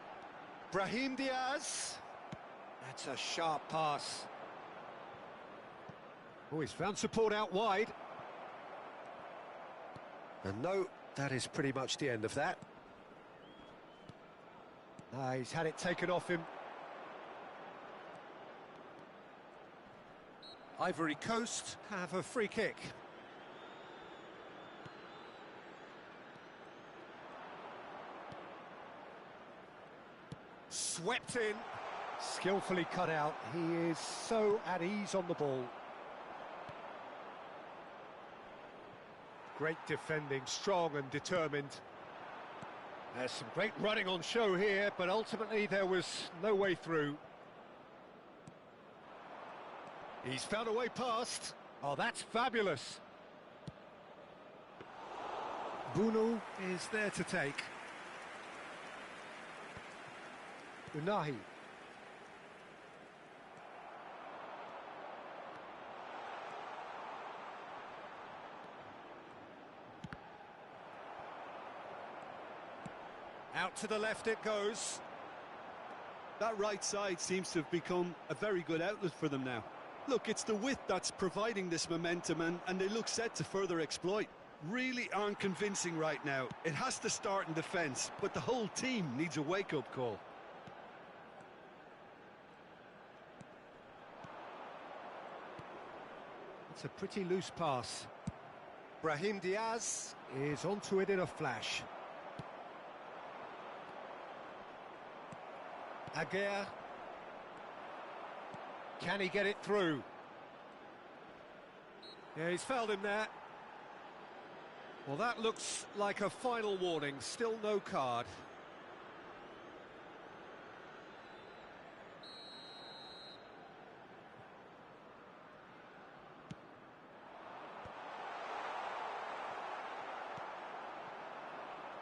Brahim Diaz. That's a sharp pass. Oh, he's found support out wide. And no, that is pretty much the end of that. He's had it taken off him. Ivory Coast have a free kick. Swept in, skillfully cut out. He is so at ease on the ball. Great defending, strong and determined. There's some great running on show here, but ultimately there was no way through. He's found a way past. Oh, that's fabulous. Bunu is there to take. Unahi. Out to the left it goes. That right side seems to have become a very good outlet for them now. Look, it's the width that's providing this momentum, and they look set to further exploit. Really aren't convincing right now. It has to start in defence, but the whole team needs a wake-up call. It's a pretty loose pass. Brahim Diaz is onto it in a flash. Aguer. Can he get it through? Yeah, he's fouled him there. Well, that looks like a final warning. Still no card.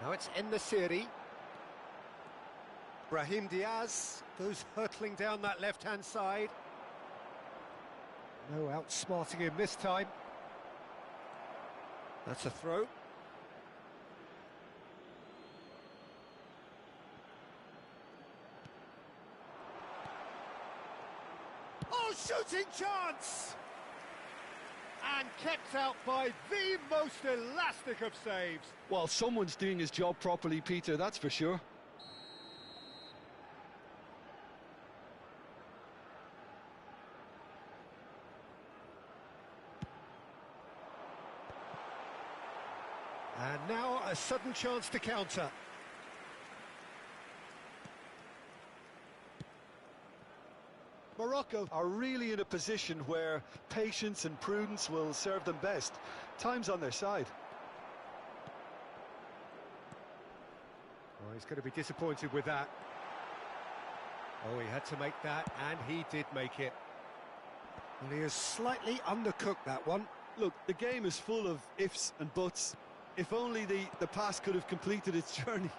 Now it's En-Nesyri. Brahim Diaz goes hurtling down that left-hand side. No outsmarting him this time. That's a throw. Oh, shooting chance! And kept out by the most elastic of saves. Well, someone's doing his job properly, Peter, that's for sure. And now a sudden chance to counter. Morocco are really in a position where patience and prudence will serve them best. Time's on their side. Oh, he's going to be disappointed with that. Oh, he had to make that, and he did make it. Well, he has slightly undercooked that one. Look, the game is full of ifs and buts. If only the pass could have completed its journey.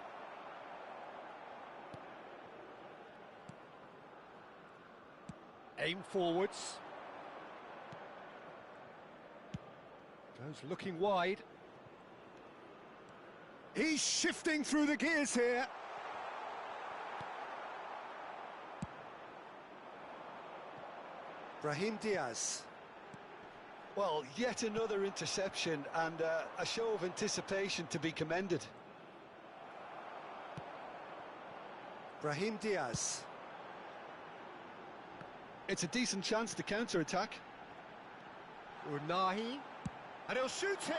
Aim forwards. Goes looking wide. He's shifting through the gears here. Brahim Diaz. Well, yet another interception and a show of anticipation to be commended. Brahim Diaz. It's a decent chance to counter-attack. Unahi. And he'll shoot here.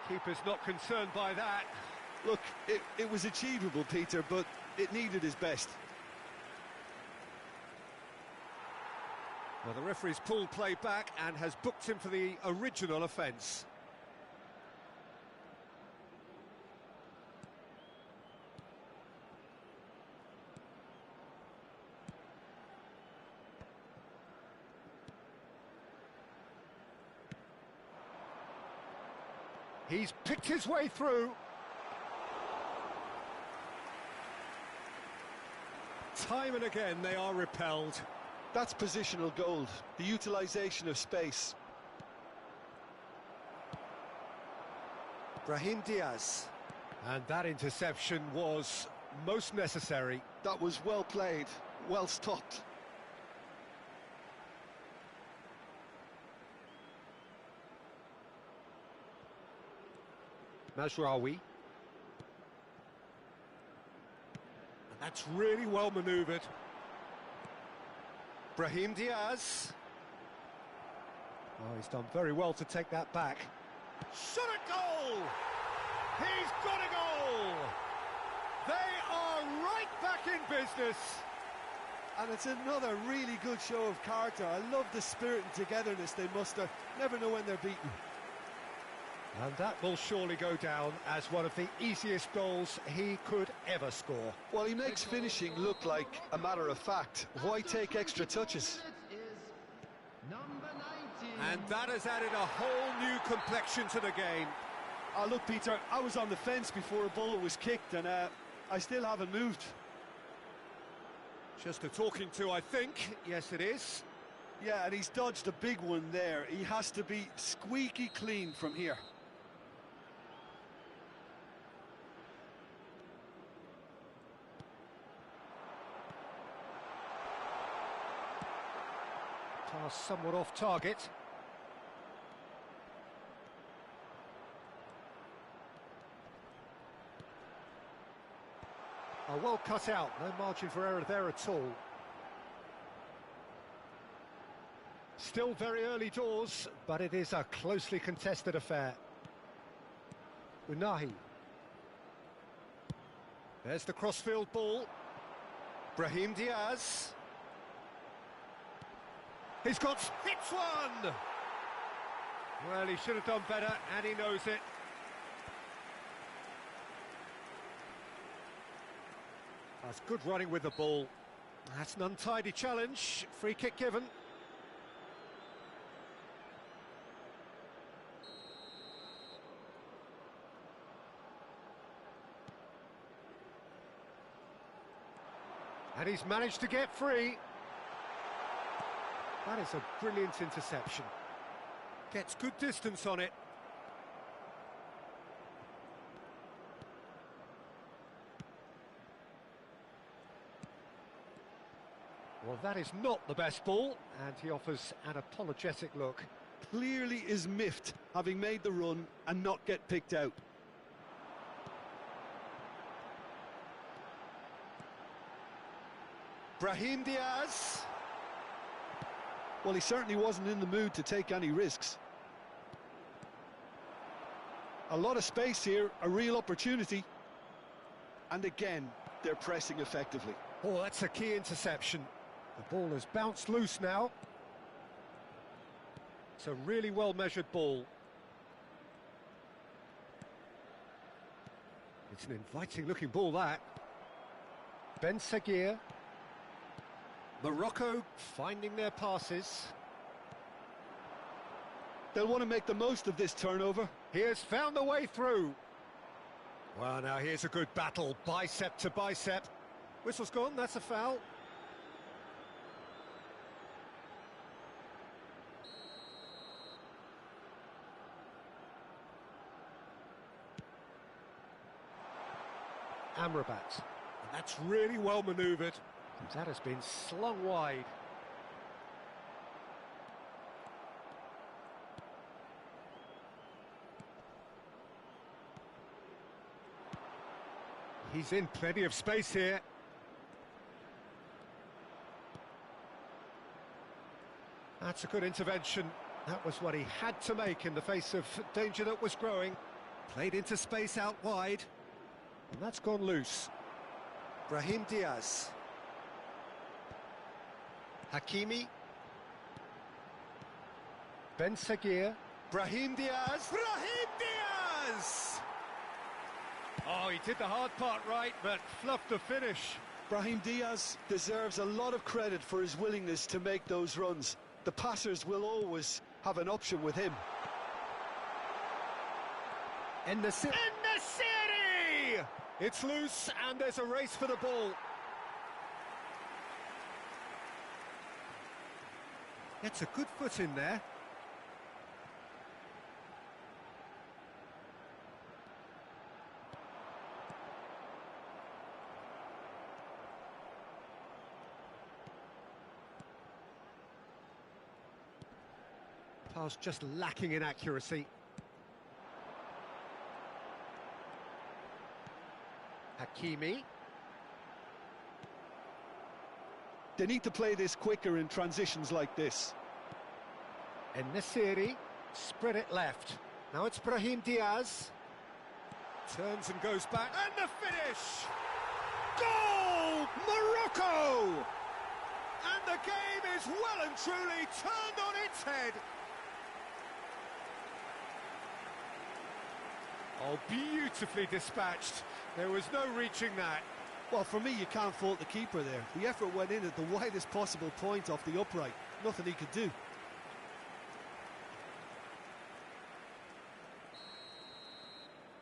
Keeper's not concerned by that. Look, it was achievable, Peter, but it needed his best. Well, the referee's pulled play back and has booked him for the original offence. He's picked his way through. Time and again they are repelled. That's positional gold, the utilisation of space. Brahim Diaz. And that interception was most necessary. That was well played, well stopped. Mazraoui. And that's really well manoeuvred. Brahim Diaz. Oh, he's done very well to take that back. Shot at goal! He's got a goal! They are right back in business. And it's another really good show of character. I love the spirit and togetherness they muster. Never know when they're beaten. And that will surely go down as one of the easiest goals he could ever score. Well, he makes finishing look like a matter of fact. Why take extra touches? And that has added a whole new complexion to the game. Oh, look, Peter, I was on the fence before a ball was kicked, and I still haven't moved. Just a talking to, I think. Yes, it is. Yeah, and he's dodged a big one there. He has to be squeaky clean from here. Pass somewhat off target. Oh, well cut out, no margin for error there at all. Still very early doors, but it is a closely contested affair. Unahi. There's the crossfield ball. Brahim Diaz. He's got hits one! Well, he should have done better, and he knows it. That's good running with the ball. That's an untidy challenge. Free kick given. And he's managed to get free. That is a brilliant interception. Gets good distance on it. Well, that is not the best ball, and he offers an apologetic look. Clearly is miffed, having made the run and not get picked out. Brahim Diaz. Well, he certainly wasn't in the mood to take any risks. A lot of space here, a real opportunity. And again, they're pressing effectively. Oh, that's a key interception. The ball has bounced loose now. It's a really well-measured ball. It's an inviting-looking ball, that. Ben Seguir. Morocco finding their passes. They'll want to make the most of this turnover. He has found the way through. Well, now here's a good battle, bicep to bicep. Whistle's gone, that's a foul. Amrabat. And that's really well manoeuvred. That has been slung wide. He's in plenty of space here. That's a good intervention. That was what he had to make in the face of danger that was growing. Played into space out wide. And that's gone loose. Brahim Diaz. Hakimi. Ben Seguir. Brahim Diaz. Brahim Diaz! Oh, he did the hard part right, but fluffed the finish. Brahim Diaz deserves a lot of credit for his willingness to make those runs. The passers will always have an option with him. En-Nesyri! It's loose, and there's a race for the ball. Gets a good foot in there. Pass just lacking in accuracy. Hakimi. They need to play this quicker in transitions like this. En-Nesyri, spread it left. Now it's Brahim Diaz. Turns and goes back, and the finish! Goal! Morocco! And the game is well and truly turned on its head. Oh, beautifully dispatched. There was no reaching that. Well, for me, you can't fault the keeper there. The effort went in at the widest possible point off the upright. Nothing he could do.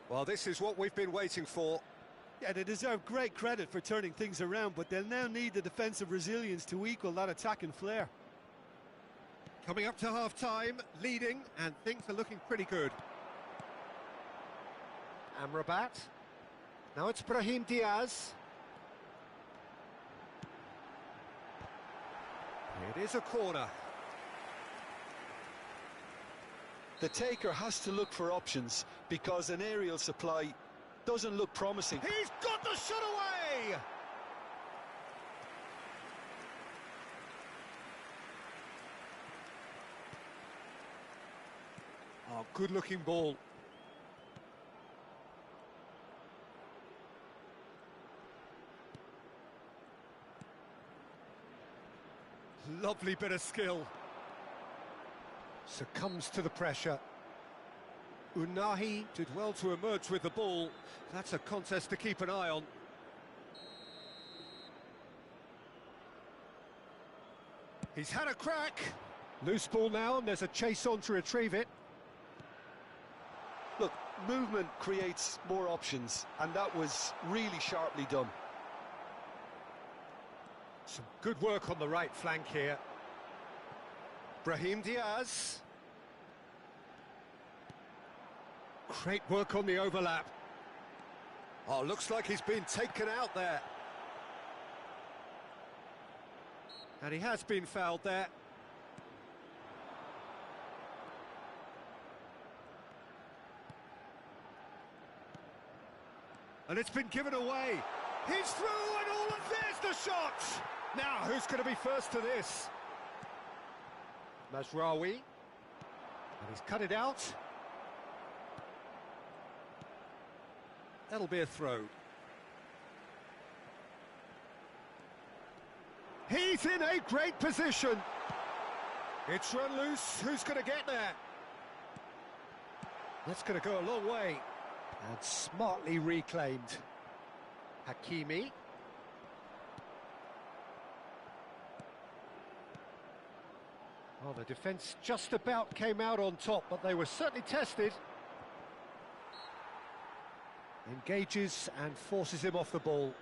Well, this is what we've been waiting for. Yeah, they deserve great credit for turning things around, but they'll now need the defensive resilience to equal that attacking flair. Coming up to half-time, leading, and things are looking pretty good. Amrabat. Now it's Brahim Diaz. It is a corner. The taker has to look for options because an aerial supply doesn't look promising. He's got the shot away! Oh, good-looking ball. Lovely bit of skill. Succumbs to the pressure. Unahi did well to emerge with the ball. That's a contest to keep an eye on. He's had a crack. Loose ball now, and there's a chase on to retrieve it. Look, movement creates more options, and that was really sharply done. Some good work on the right flank here. Brahim Diaz. Great work on the overlap. Oh, looks like he's been taken out there. And he has been fouled there. And it's been given away. He's through, and all of there's the shot! Now, who's going to be first to this? Mazraoui. And he's cut it out. That'll be a throw. He's in a great position. It's run loose. Who's going to get there? That's going to go a long way. And smartly reclaimed. Hakimi. Well, the defence just about came out on top, but they were certainly tested. Engages and forces him off the ball.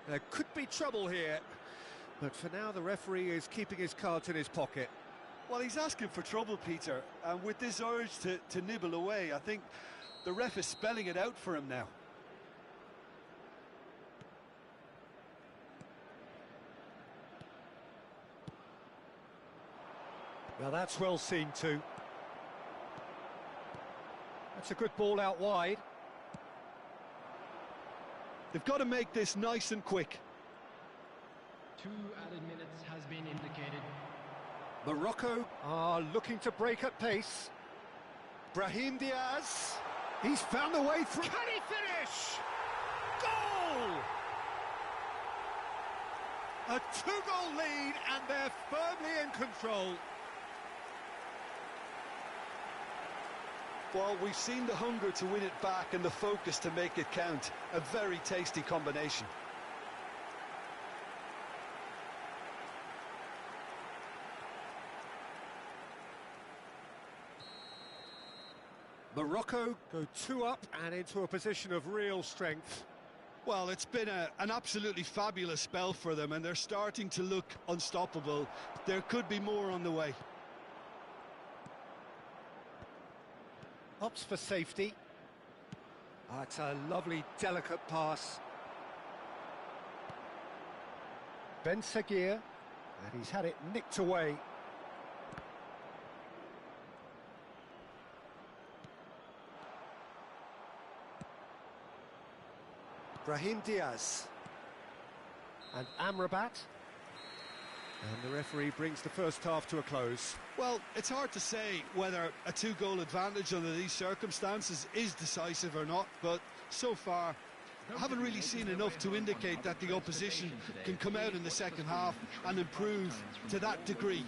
There could be trouble here, but for now the referee is keeping his cards in his pocket. Well, he's asking for trouble, Peter, and with this urge to nibble away, I think the ref is spelling it out for him now. Now that's well seen too. That's a good ball out wide. They've got to make this nice and quick. 2 added minutes has been indicated. Morocco are looking to break at pace. Brahim Diaz. He's found a way through. Can he finish? Goal! A 2-goal lead and they're firmly in control. Well, we've seen the hunger to win it back and the focus to make it count. A very tasty combination. Morocco go 2 up and into a position of real strength. Well, it's been an absolutely fabulous spell for them, and they're starting to look unstoppable. There could be more on the way. Opts for safety. Oh, it's a lovely, delicate pass. Ben Seguir, and he's had it nicked away. Brahim Diaz. And Amrabat. And the referee brings the first half to a close. Well, it's hard to say whether a 2-goal advantage under these circumstances is decisive or not, but so far I haven't really seen enough to indicate that the opposition can come out in the second half and improve to that degree.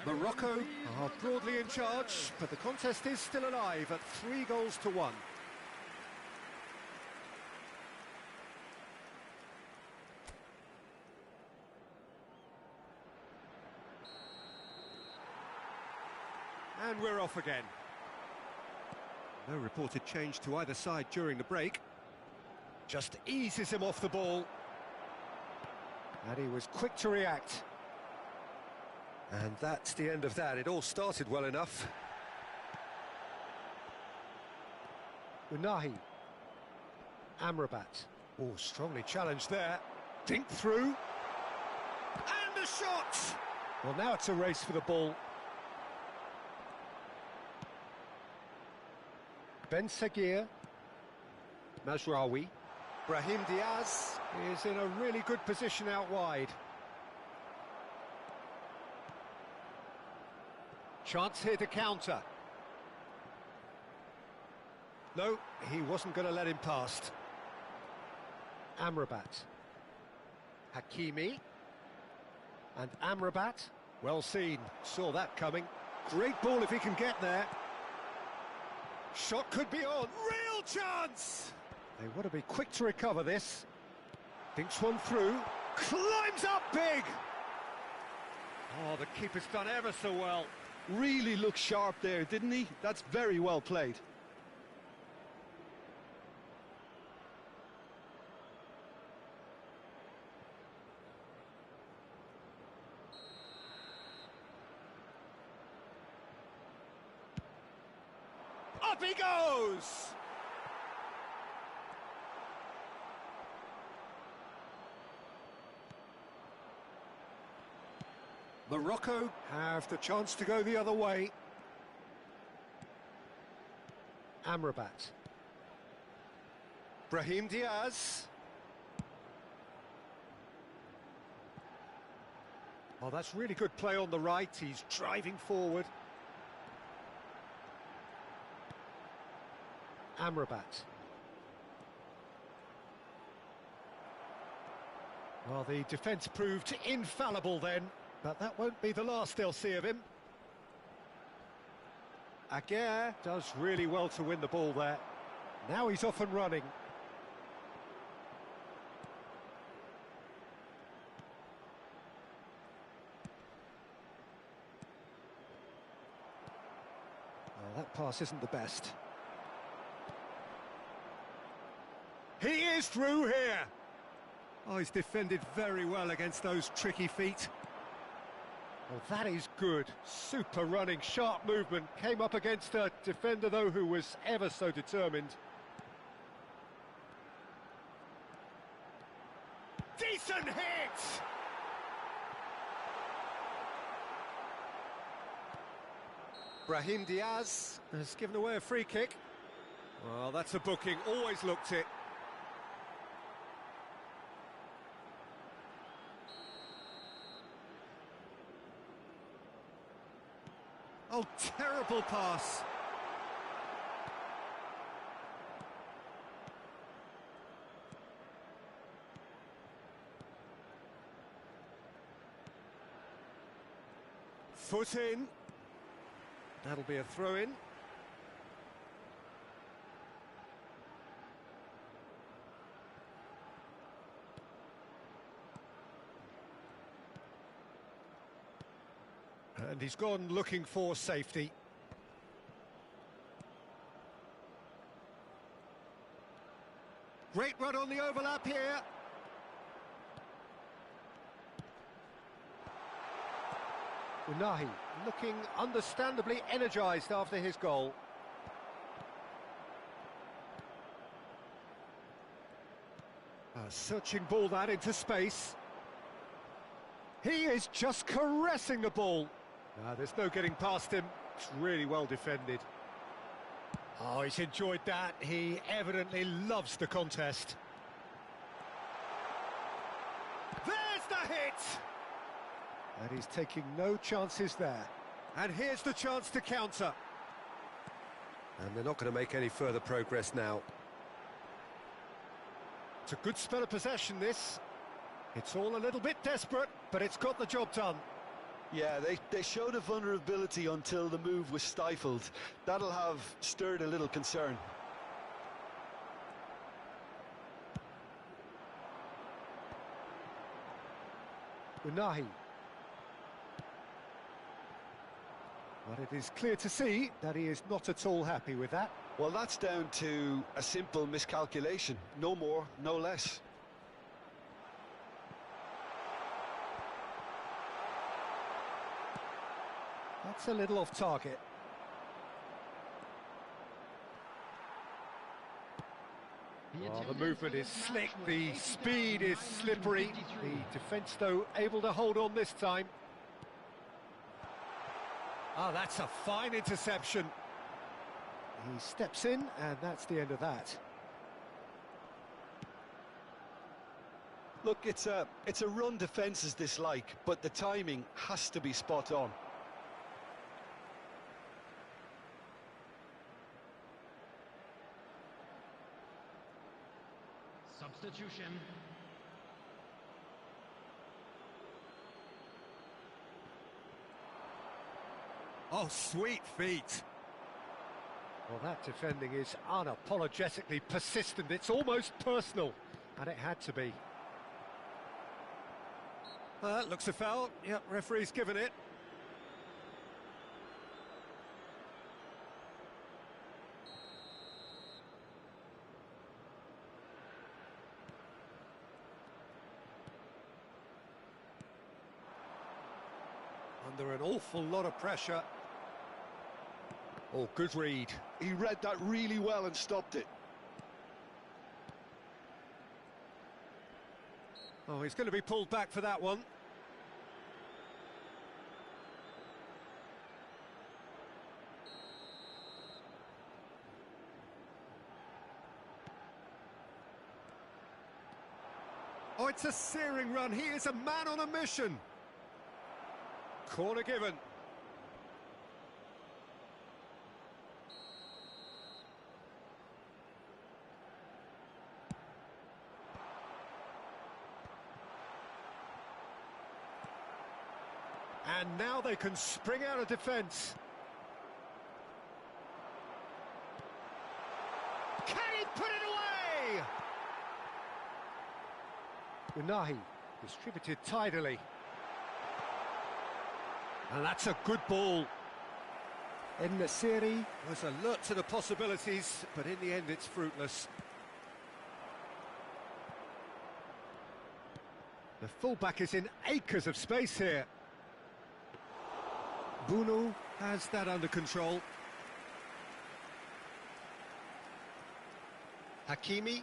Morocco are broadly in charge, but the contest is still alive at 3-1. And we're off again. No reported change to either side during the break. Just eases him off the ball. And he was quick to react. And that's the end of that. It all started well enough. Unahi. Amrabat. Oh, strongly challenged there. Dink through. And a shot! Well, now it's a race for the ball. Ben Seguir, Mazraoui, Brahim Diaz is in a really good position out wide. Chance here to counter. No, he wasn't going to let him past. Amrabat. Hakimi. And Amrabat, well seen, saw that coming. Great ball if he can get there. Shot could be on, real chance! They want to be quick to recover this. Thinks one through, climbs up big! Oh, the keeper's done ever so well. Really looked sharp there, didn't he? That's very well played. Up he goes! Morocco have the chance to go the other way. Amrabat. Brahim Diaz. Oh, that's really good play on the right. He's driving forward. Amrabat. Well, the defence proved infallible then, but that won't be the last they'll see of him. Aguirre does really well to win the ball there. Now he's off and running. Well, that pass isn't the best. He is through here. Oh, he's defended very well against those tricky feet. Well, that is good. Super running, sharp movement. Came up against a defender, though, who was ever so determined. Decent hit! Brahim Diaz has given away a free kick. Well, that's a booking. Always looked it. Oh, terrible pass. Foot in. That'll be a throw-in. And he's gone looking for safety. Great run on the overlap here. Unahi looking understandably energised after his goal. A searching ball that into space. He is just caressing the ball. There's no getting past him. It's really well defended. Oh, he's enjoyed that. He evidently loves the contest. There's the hit! And he's taking no chances there. And here's the chance to counter. And they're not going to make any further progress now. It's a good spell of possession, this. It's all a little bit desperate, but it's got the job done. Yeah, they showed a vulnerability until the move was stifled. That'll have stirred a little concern. Unahi. But it is clear to see that he is not at all happy with that. Well, that's down to a simple miscalculation. No more, no less. That's a little off target. The movement is slick, the speed is slippery. The defence, though, able to hold on this time. Ah, that's a fine interception. He steps in, and that's the end of that. Look, it's a run defence's dislike, but the timing has to be spot on. Substitution. Oh, sweet feet. Well, that defending is unapologetically persistent. It's almost personal, and it had to be. That looks a foul. Yep, referee's given it. Under an awful lot of pressure. Oh, good read. He read that really well and stopped it. Oh, he's going to be pulled back for that one. Oh, it's a searing run. He is a man on a mission. Corner given. And now they can spring out of defence. Can he put it away? Unahi distributed tidily. And that's a good ball. En-Nesyri Was alert to the possibilities, but in the end it's fruitless. The fullback is in acres of space here. Bunu has that under control. Hakimi.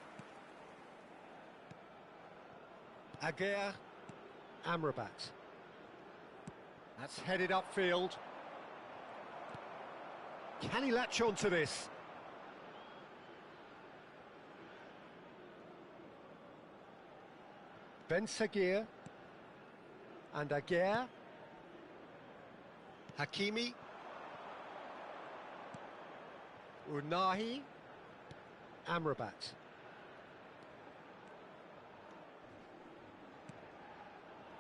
Aguer. Amrabat. That's headed upfield. Can he latch on to this? Ben Sagir. And Aguer. Hakimi. Unahi. Amrabat.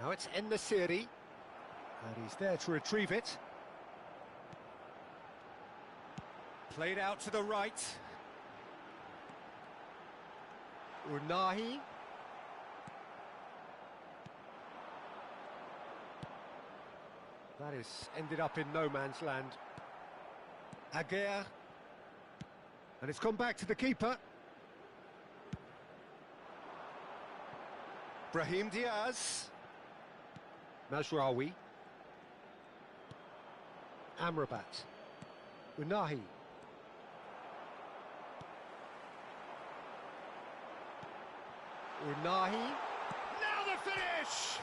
Now it's En-Nesyri. And he's there to retrieve it. Played out to the right. Unahi. That is ended up in no man's land. Aguer. And it's gone back to the keeper. Brahim Diaz. Mazraoui. Amrabat. Unahi. Unahi. Now the finish!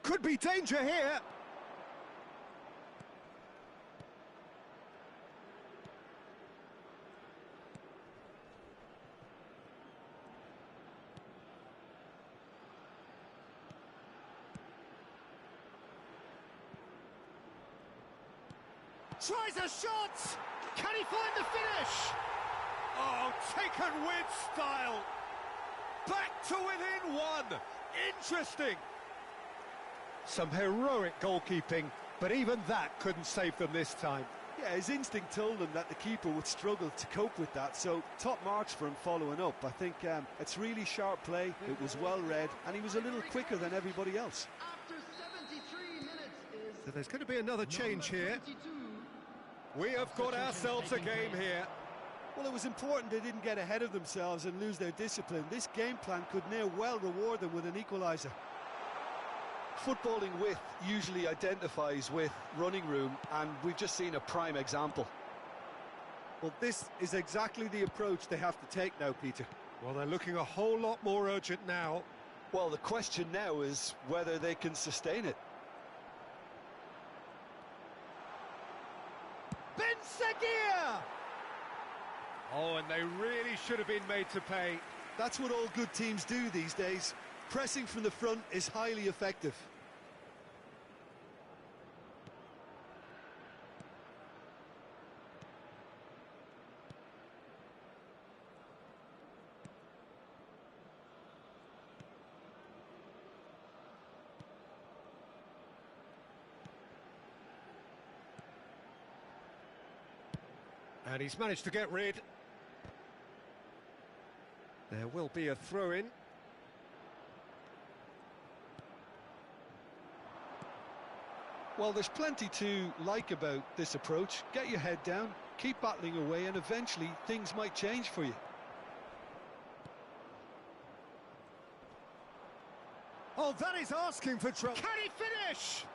Could be danger here. Tries a shot! Can he find the finish? Oh, taken with style! Back to within one! Interesting! Some heroic goalkeeping, but even that couldn't save them this time. Yeah, his instinct told him that the keeper would struggle to cope with that, so top marks for him following up. I think it's really sharp play, it was well read, and he was a little quicker than everybody else. After 73 minutes is So there's going to be another change here. 22. We have got ourselves a game here. Well, it was important they didn't get ahead of themselves and lose their discipline. This game plan could near well reward them with an equaliser. Footballing width usually identifies with running room, and we've just seen a prime example. Well, this is exactly the approach they have to take now, Peter. Well, they're looking a whole lot more urgent now. Well, the question now is whether they can sustain it. Ben Sagir! Oh, and they really should have been made to pay. That's what all good teams do these days. Pressing from the front is highly effective. And he's managed to get rid. There will be a throw-in. Well, there's plenty to like about this approach. Get your head down, keep battling away, and eventually things might change for you. Oh, that is asking for trouble. Can he finish?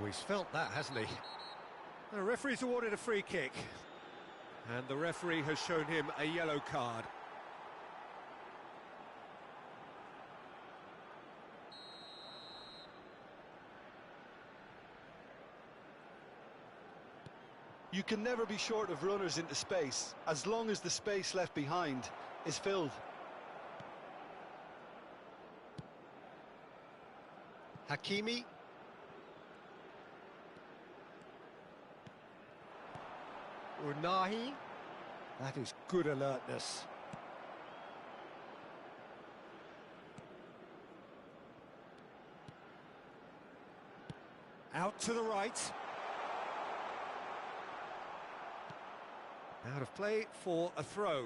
Oh, he's felt that, hasn't he? The referee's awarded a free kick. And the referee has shown him a yellow card. You can never be short of runners into space, as long as the space left behind is filled. Hakimi. Unahi. That is good alertness. Out to the right. Out of play for a throw.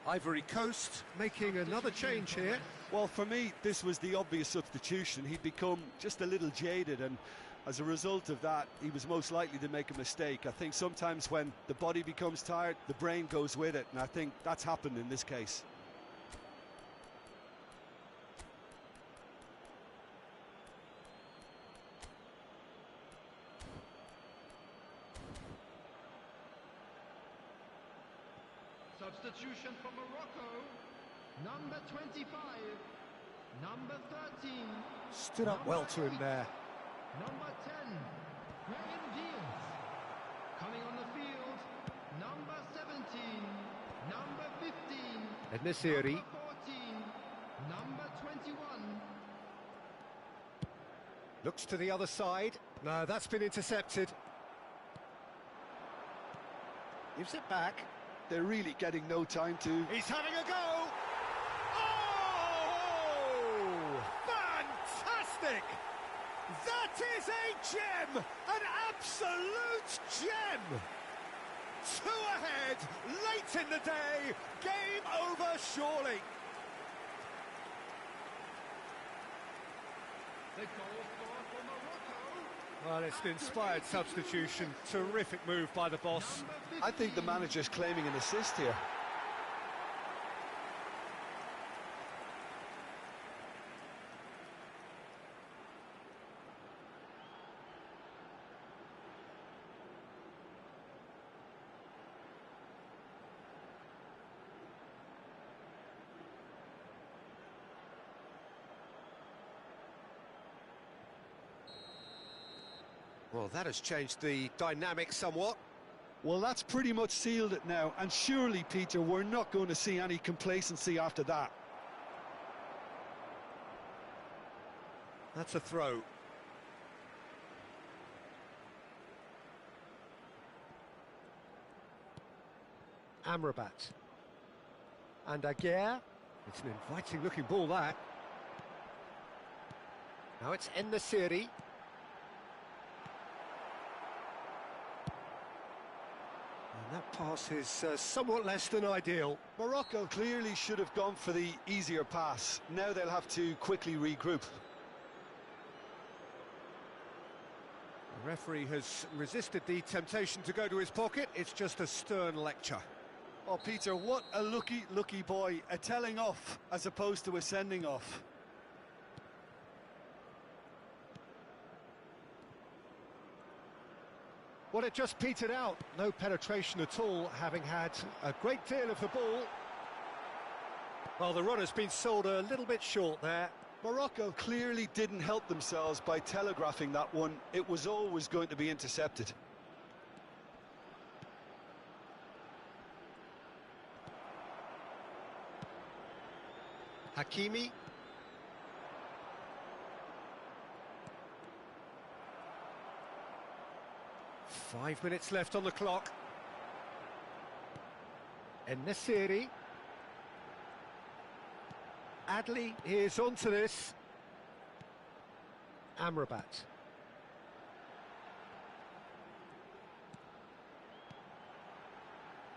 Ivory Coast making another change here. Well, for me, this was the obvious substitution. He'd become just a little jaded, and as a result of that, he was most likely to make a mistake. I think sometimes when the body becomes tired, the brain goes with it, and I think that's happened in this case. Substitution for Morocco. Number 25. Number 13. Stood up well to him there. Number 10. Brahim Diaz. Coming on the field. Number 17. Number 15. Enesiri. Number 14. Number 21. Looks to the other side. No, that's been intercepted. Gives it back. They're really getting no time to... He's having a go! Oh! Fantastic! That is a gem! An absolute gem! 2 ahead, late in the day, game over surely. The goal scorer for Morocco. Well, it's an inspired substitution. Terrific move by the boss. Number 15. I think the manager's claiming an assist here. Well, that has changed the dynamic somewhat. Well, that's pretty much sealed it now, and surely, Peter, we're not going to see any complacency after that. That's a throw. Amrabat. And Aguirre. It's an inviting-looking ball, that. Now it's En-Nesyri. And that pass is somewhat less than ideal. Morocco clearly should have gone for the easier pass. Now they'll have to quickly regroup. The referee has resisted the temptation to go to his pocket. It's just a stern lecture. Oh, Peter, what a lucky boy. A telling off as opposed to a sending off. Well, it just petered out. No penetration at all, having had a great deal of the ball. Well, the runner's been sold a little bit short there. Morocco clearly didn't help themselves by telegraphing that one. It was always going to be intercepted. Hakimi. Five minutes left on the clock. En-Nesyri. Adli is onto this. Amrabat.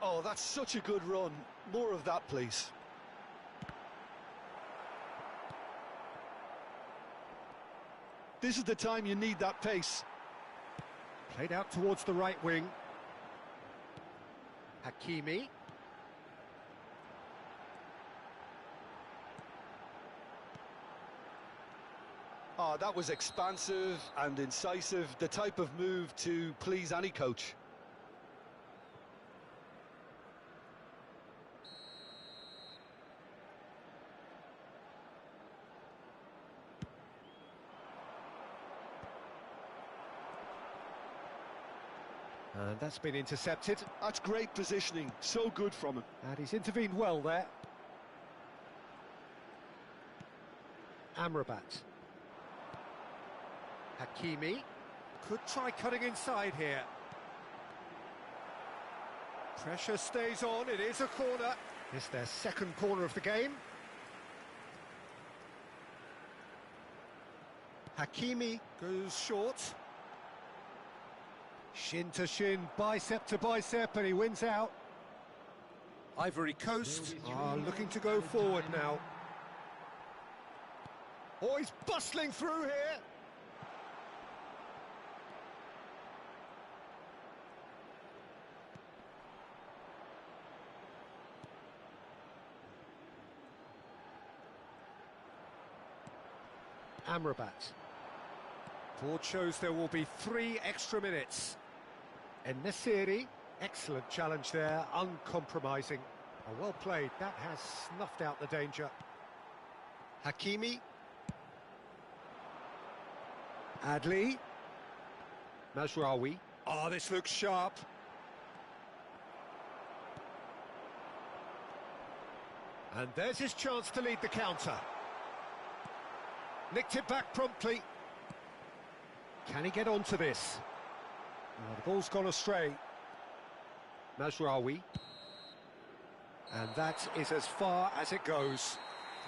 Oh, that's such a good run. More of that, please. This is the time you need that pace. Played out towards the right wing. Hakimi. Oh, that was expansive and incisive, the type of move to please any coach. And that's been intercepted. That's great positioning, so good from him. And he's intervened well there. Amrabat. Hakimi. Could try cutting inside here. Pressure stays on, it is a corner. It's their second corner of the game. Hakimi goes short. Shin to shin, bicep to bicep, and he wins out. Ivory Coast are looking to go forward now. Oh, he's bustling through here. Amrabat. Board shows there will be 3 extra minutes. En-Nesyri, excellent challenge there, uncompromising. Oh, well played, that has snuffed out the danger. Hakimi. Adli. Mazraoui. Oh, this looks sharp. And there's his chance to lead the counter. Nicked it back promptly. Can he get onto this? Oh, the ball's gone astray. Mazraoui. And that is as far as it goes.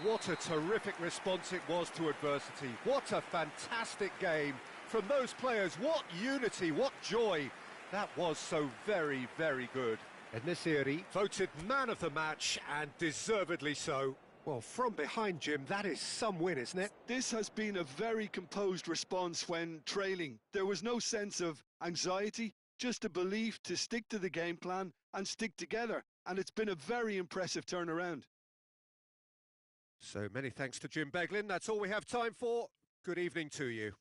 What a terrific response it was to adversity. What a fantastic game from those players. What unity, what joy. That was so very, very good. En-Nesyri voted man of the match, and deservedly so. Well, from behind, Jim, that is some win, isn't it? This has been a very composed response when trailing. There was no sense of anxiety, just a belief to stick to the game plan and stick together. And it's been a very impressive turnaround. So many thanks to Jim Beglin. That's all we have time for. Good evening to you.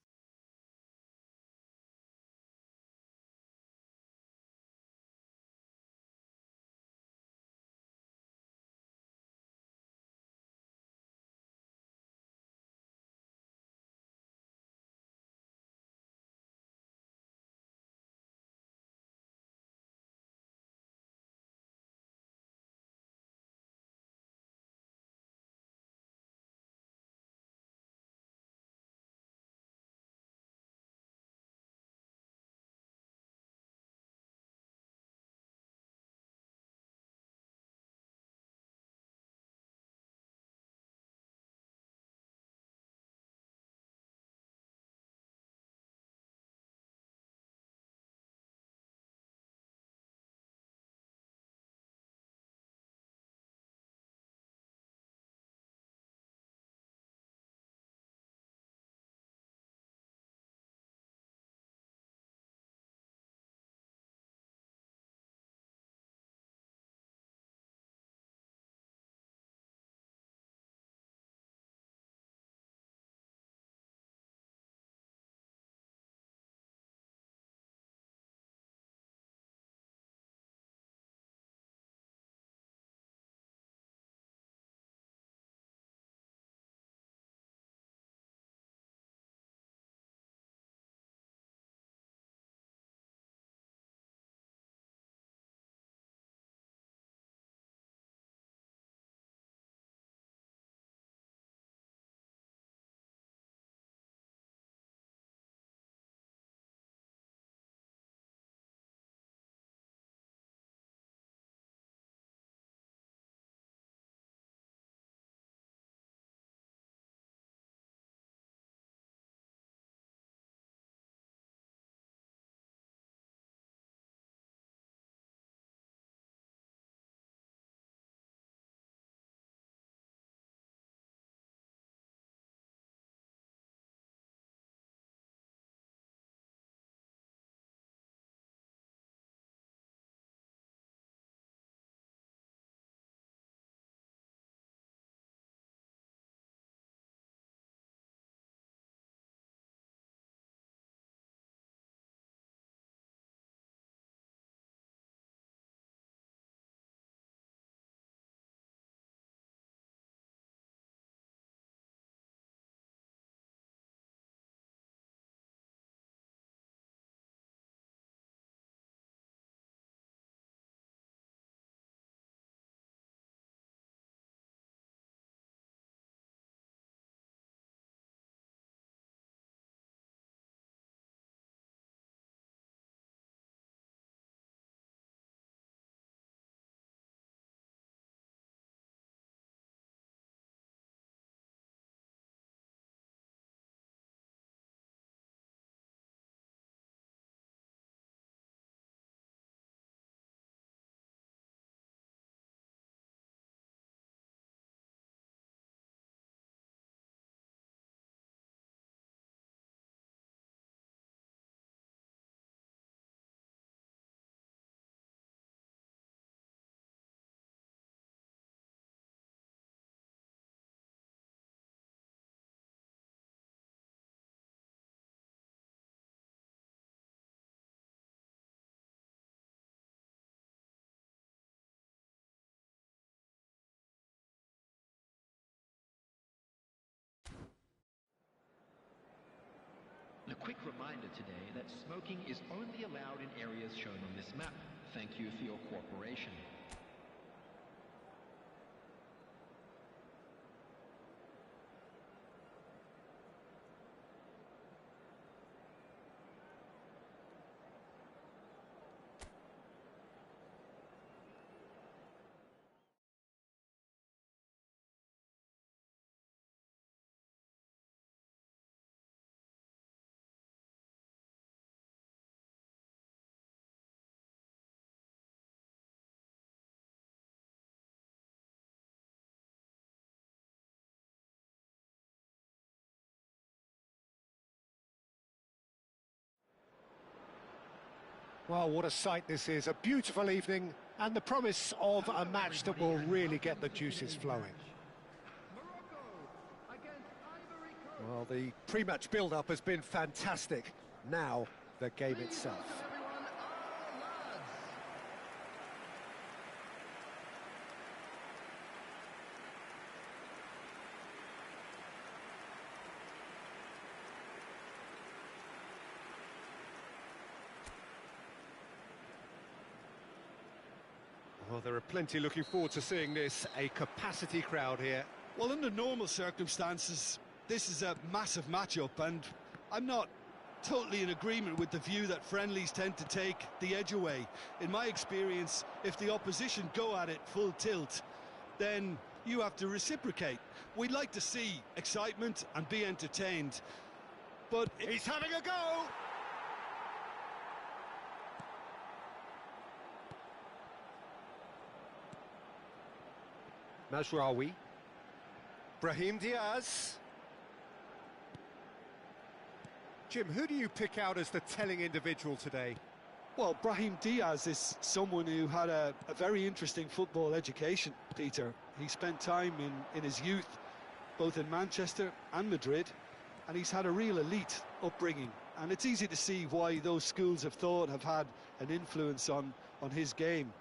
quick reminder today that smoking is only allowed in areas shown on this map. Thank you for your cooperation. Well, what a sight this is. A beautiful evening and the promise of a match that will really get the juices flowing. Morocco against Ivory Coast. Well, the pre-match build-up has been fantastic. Now, the game itself. Everyone, our lads. Well, there are plenty looking forward to seeing this. A capacity crowd here. Well, under normal circumstances, this is a massive matchup, and I'm not totally in agreement with the view that friendlies tend to take the edge away. In my experience, if the opposition go at it full tilt, then you have to reciprocate. We'd like to see excitement and be entertained, but He's having a go! Mazraoui. Brahim Diaz. Jim, who do you pick out as the telling individual today? Well, Brahim Diaz is someone who had a very interesting football education, Peter. He spent time in his youth, both in Manchester and Madrid, and he's had a real elite upbringing. And it's easy to see why those schools of thought have had an influence on his game.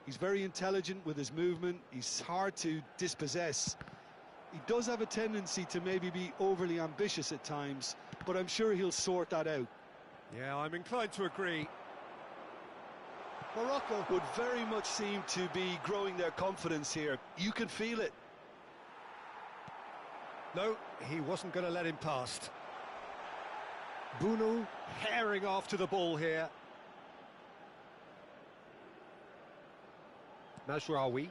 He's very intelligent with his movement, he's hard to dispossess. He does have a tendency to maybe be overly ambitious at times, but I'm sure he'll sort that out. Yeah, I'm inclined to agree. Morocco would very much seem to be growing their confidence here. You can feel it. No, he wasn't going to let him past. Bunu herring after the ball here. Mazraoui.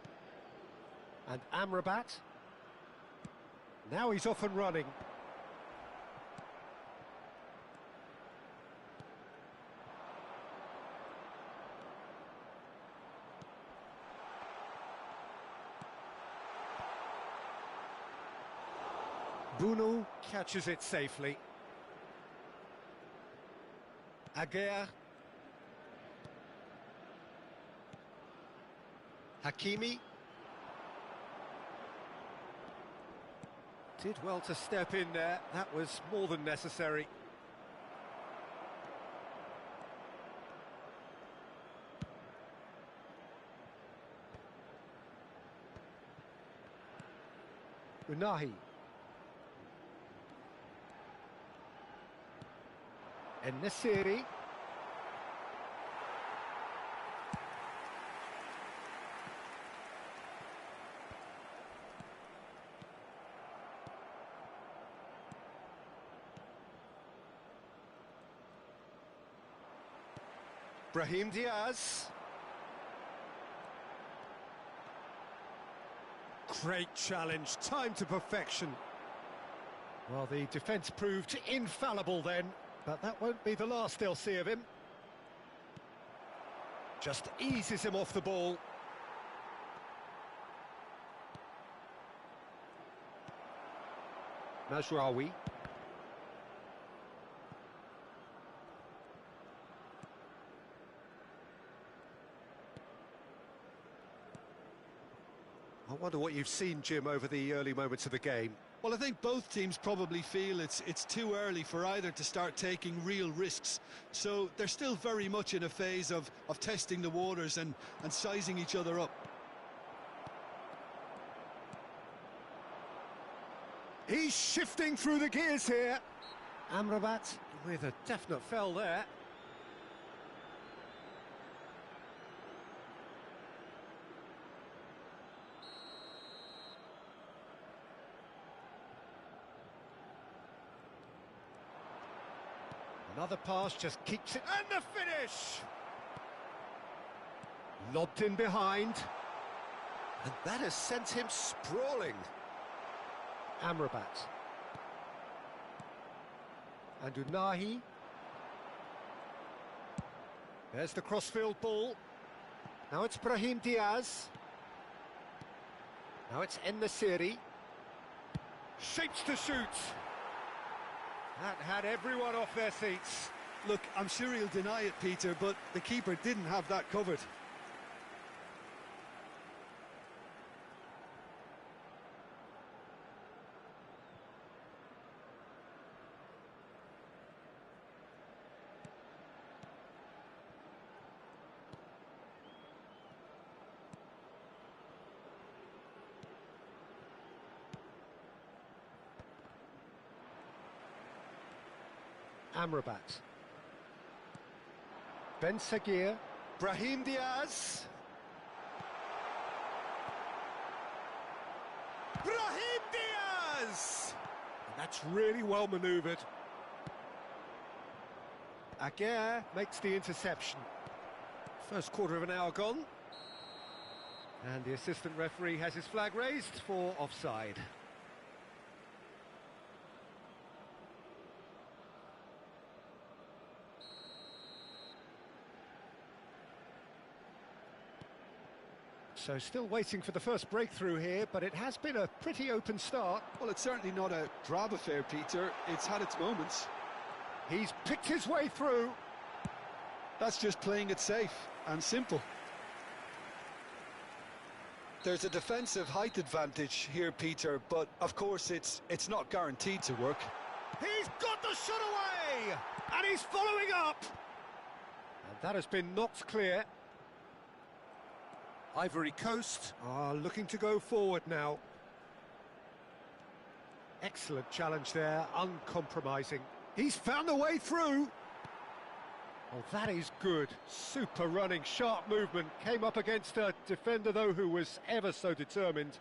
And Amrabat. Now he's off and running. Bunu catches it safely. Aguirre. Hakimi. Did well to step in there. That was more than necessary. Unahi. En-Nesyri. Brahim Diaz. Great challenge, time to perfection. Well, the defence proved infallible then, but that won't be the last they'll see of him. Just eases him off the ball. Mazraoui. I wonder what you've seen, Jim, over the early moments of the game. well, I think both teams probably feel it's too early for either to start taking real risks. So they're still very much in a phase of testing the waters and sizing each other up. He's shifting through the gears here. Amrabat With a definite fell there. Another pass just keeps it, and the finish! Lobbed in behind. And that has sent him sprawling. Amrabat. And Unahi. There's the crossfield ball. Now it's Brahim Diaz. Now it's En-Nesyri. Shapes to shoot. That had everyone off their seats. Look, I'm sure he'll deny it, Peter, but the keeper didn't have that covered. Amrabat. Ben Seguir. Brahim Diaz. Brahim Diaz! And that's really well manoeuvred. Aguirre makes the interception. First quarter of an hour gone. And the assistant referee has his flag raised for offside. So still waiting for the first breakthrough here, but it has been a pretty open start. Well, it's certainly not a drab affair, Peter. It's had its moments. He's picked his way through. That's just playing it safe and simple. There's a defensive height advantage here, Peter, but of course it's not guaranteed to work. He's got the shot away! And he's following up! And that has been knocked clear. Ivory Coast are looking to go forward now. Excellent challenge there, uncompromising. He's found a way through. Oh, that is good. Super running, sharp movement. Came up against a defender, though, who was ever so determined.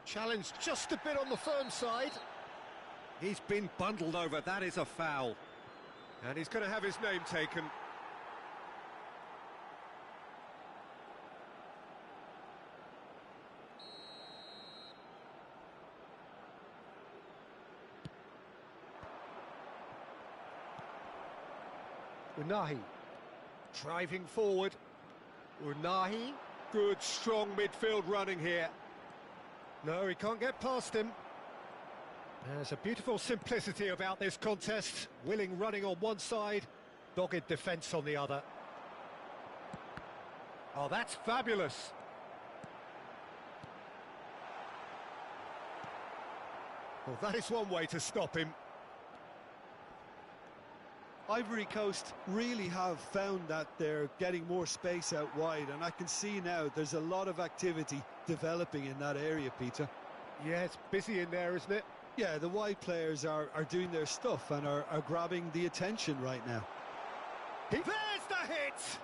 Challenge just a bit on the firm side. He's been bundled over, that is a foul. And he's going to have his name taken. Unahi, driving forward. Unahi, good strong midfield running here. No, he can't get past him. There's a beautiful simplicity about this contest. Willing running on one side, dogged defence on the other. Oh, that's fabulous. Well, that is one way to stop him. Ivory Coast really have found that they're getting more space out wide, and I can see now there's a lot of activity developing in that area, Peter. Yeah, it's busy in there, isn't it? Yeah, the wide players are doing their stuff and are grabbing the attention right now. There's the hit!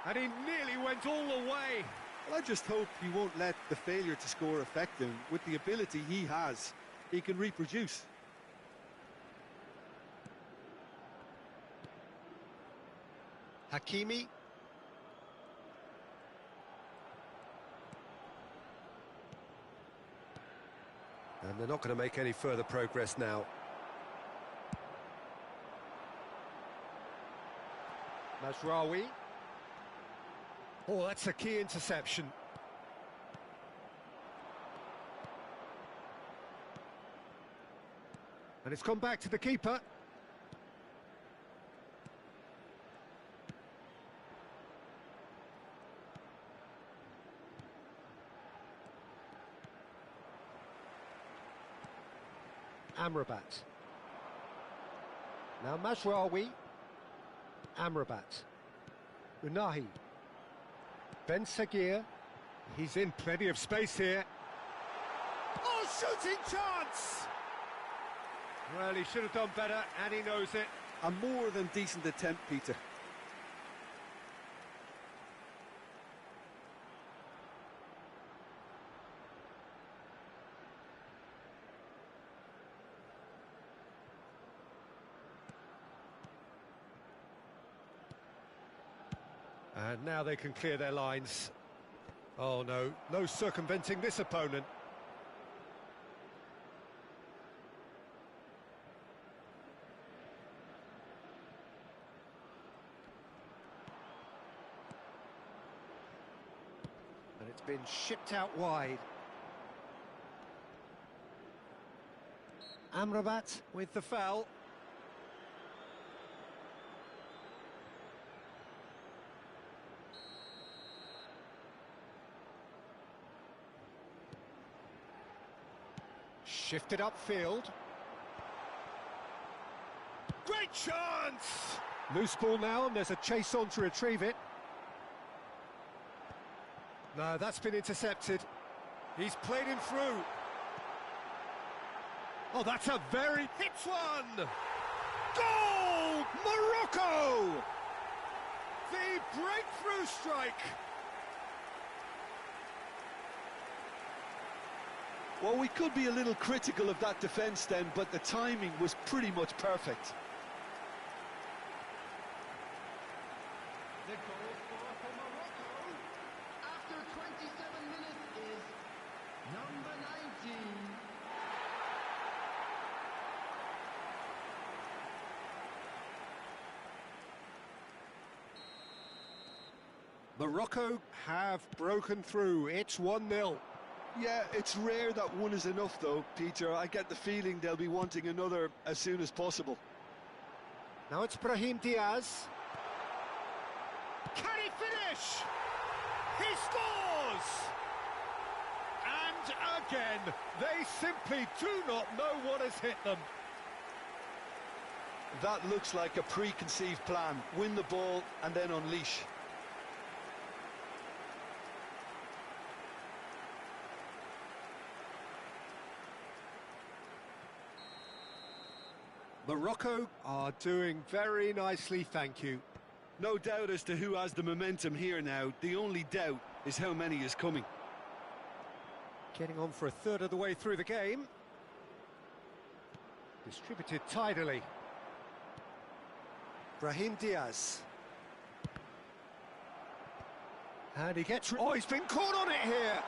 And he nearly went all the way. Well, I just hope he won't let the failure to score affect him. With the ability he has, he can reproduce. Hakimi. And they're not going to make any further progress now. Mazraoui. Oh, that's a key interception. And it's gone back to the keeper. Amrabat. Now Mazraoui. Amrabat. Unahi. Ben Sagir. He's in plenty of space here. Oh, shooting chance! Well, he should have done better, and he knows it. A more than decent attempt, Peter. And now they can clear their lines. Oh no, no circumventing this opponent. And it's been shipped out wide. Amrabat with the foul. Shifted upfield. Great chance! Loose ball now, and there's a chase on to retrieve it. No, that's been intercepted. He's played him through. Oh, that's a very... hits one! Goal! Morocco! The breakthrough strike! Well, we could be a little critical of that defence then, but the timing was pretty much perfect. The goal scorer for Morocco after 27 minutes is number 19. Morocco have broken through. It's 1-0. Yeah, it's rare that one is enough though, Peter. I get the feeling they'll be wanting another as soon as possible. Now it's Brahim Diaz. Can he finish? He scores! And again, they simply do not know what has hit them. That looks like a preconceived plan. Win the ball and then unleash. Morocco are doing very nicely, thank you. No doubt as to who has the momentum here now. The only doubt is how many is coming. Getting on for a third of the way through the game. Distributed tidily. Brahim Diaz. And he gets... oh, he's been caught on it here!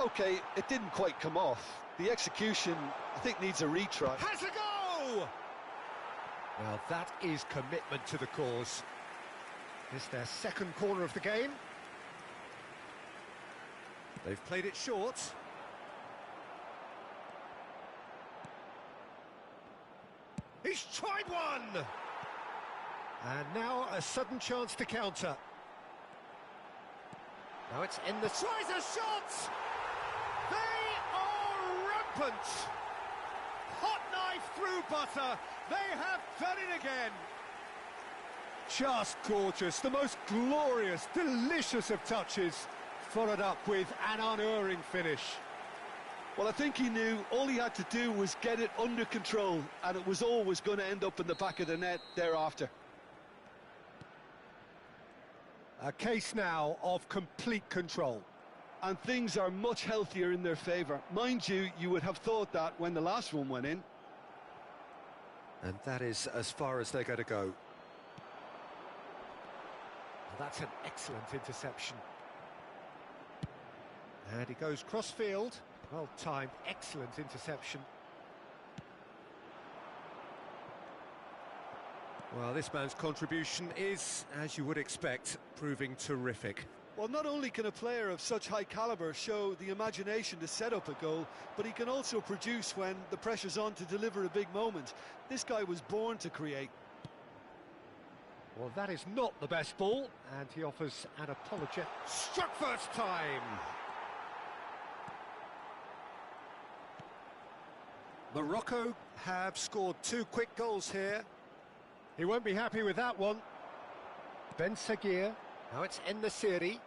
Okay, it didn't quite come off. The execution, I think, needs a retry. Has a go! Well, that is commitment to the cause. It's their second corner of the game. They've played it short. He's tried one! And now a sudden chance to counter. Now it's in the... tries a shot! They are rampant! Hot knife through butter. They have done it again. Just gorgeous. The most glorious, delicious of touches. Followed up with an unerring finish. Well, I think he knew all he had to do was get it under control, and it was always going to end up in the back of the net thereafter. A case now of complete control. And things are much healthier in their favour. Mind you, you would have thought that when the last one went in. And that is as far as they're going to go. Well, that's an excellent interception. And he goes cross-field. Well timed, excellent interception. Well, this man's contribution is, as you would expect, proving terrific. Well, not only can a player of such high calibre show the imagination to set up a goal, but he can also produce when the pressure's on to deliver a big moment. This guy was born to create. Well, that is not the best ball, and he offers an apology. Struck first time! Morocco have scored 2 quick goals here. He won't be happy with that one. Ben Seguir. Now it's En-Nesyri.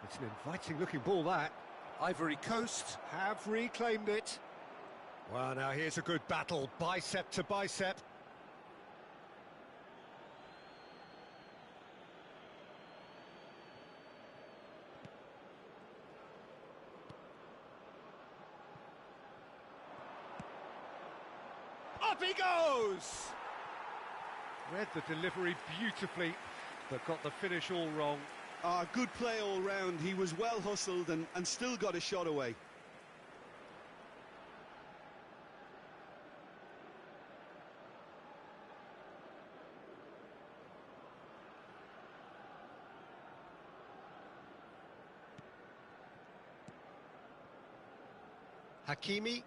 It's an inviting-looking ball, that. Ivory Coast have reclaimed it. Well, now here's a good battle, bicep to bicep. Up he goes! Read the delivery beautifully, but got the finish all wrong. Good play all round. He was well hustled and still got a shot away. Hakimi.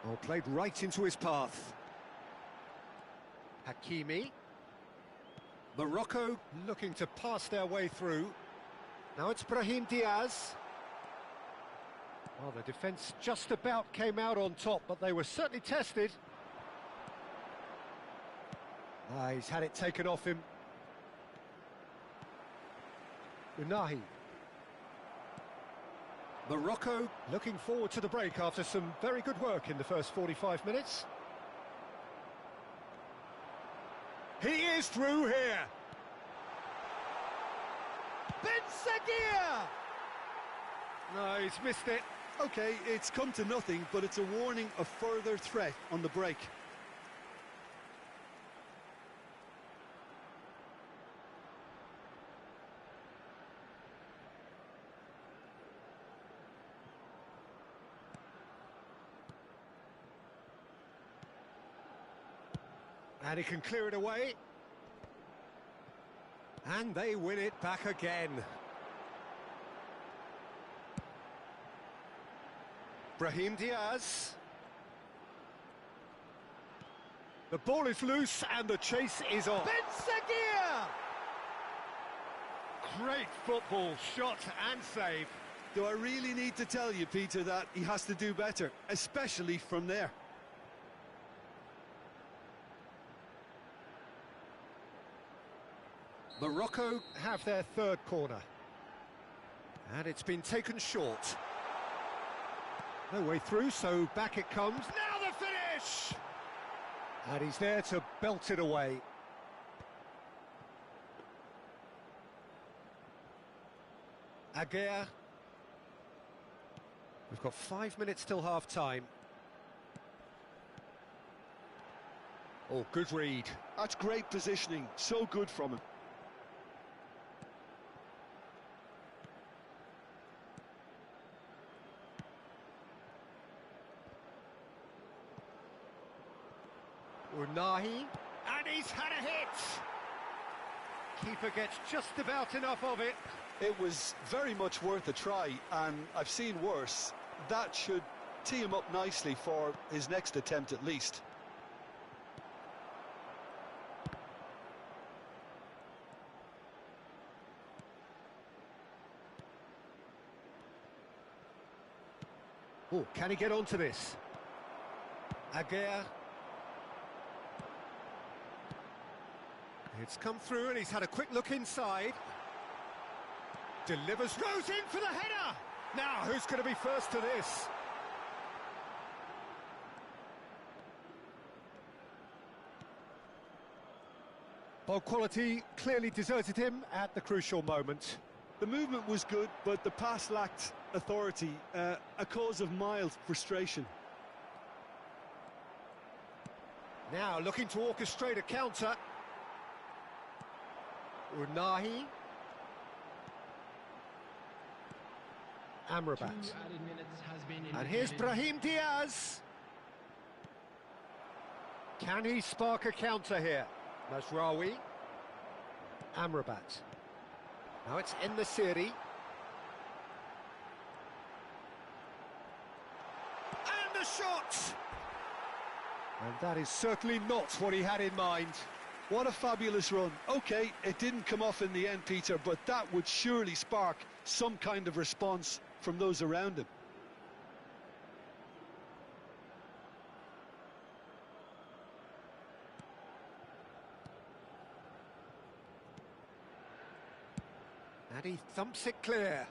Oh, played right into his path. Hakimi. Morocco looking to pass their way through. Now it's Brahim Diaz. Well, the defence just about came out on top, but they were certainly tested. He's had it taken off him. Unahi. Morocco looking forward to the break after some very good work in the first 45 minutes. He is through here. Ben Seguir! No, he's missed it. OK, it's come to nothing, but it's a warning of further threat on the break. And he can clear it away. And they win it back again. Brahim Diaz. The ball is loose and the chase is on. Ben Seguir! Great football, shot and save. Do I really need to tell you, Peter, that he has to do better, especially from there? Morocco have their third corner. And it's been taken short. No way through, so back it comes. Now the finish! And he's there to belt it away. Aguirre. We've got 5 minutes till half-time. Oh, good read. That's great positioning, so good from him. Unahi, and he's had a hit! Keeper gets just about enough of it. It was very much worth a try, and I've seen worse. That should tee him up nicely for his next attempt at least. Oh, can he get onto this? Aguirre. It's come through and he's had a quick look inside. Delivers, goes in for the header! Now, who's going to be first to this? Ball quality clearly deserted him at the crucial moment. The movement was good, but the pass lacked authority, a cause of mild frustration. Now, looking to orchestrate a counter. Unahi. Amrabat. And here's Brahim Diaz. Can he spark a counter here? Mazraoui. Amrabat. Now it's En-Nesyri. And the shot! And that is certainly not what he had in mind. What a fabulous run. OK, it didn't come off in the end, Peter, but that would surely spark some kind of response from those around him. And he thumps it clear.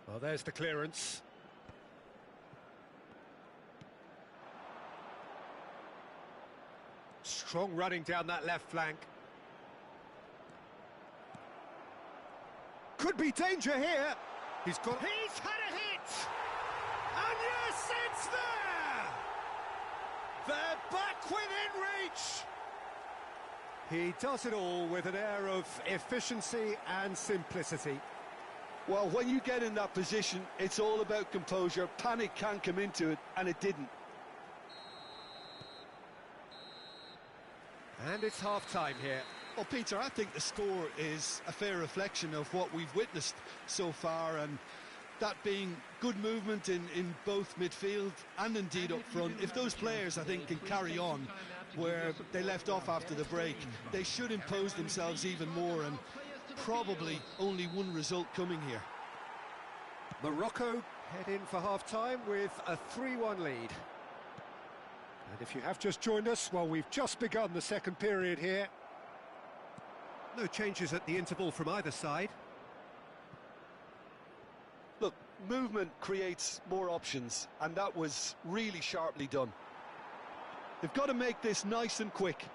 Well, there's the clearance. Strong running down that left flank. Could be danger here. He's had a hit! And yes, it's there! They're back within reach! He does it all with an air of efficiency and simplicity. Well, when you get in that position, it's all about composure. Panic can't come into it, and it didn't. And it's half-time here. Well, Peter, I think the score is a fair reflection of what we've witnessed so far, and that being good movement in both midfield and indeed up front. If those players, I think, can carry on where they left off after the break, they should impose themselves even more, and probably only one result coming here. Morocco head in for half-time with a 3-1 lead. And if you have just joined us, well, we've just begun the second period here. No changes at the interval from either side. Look, movement creates more options, and that was really sharply done. They've got to make this nice and quick.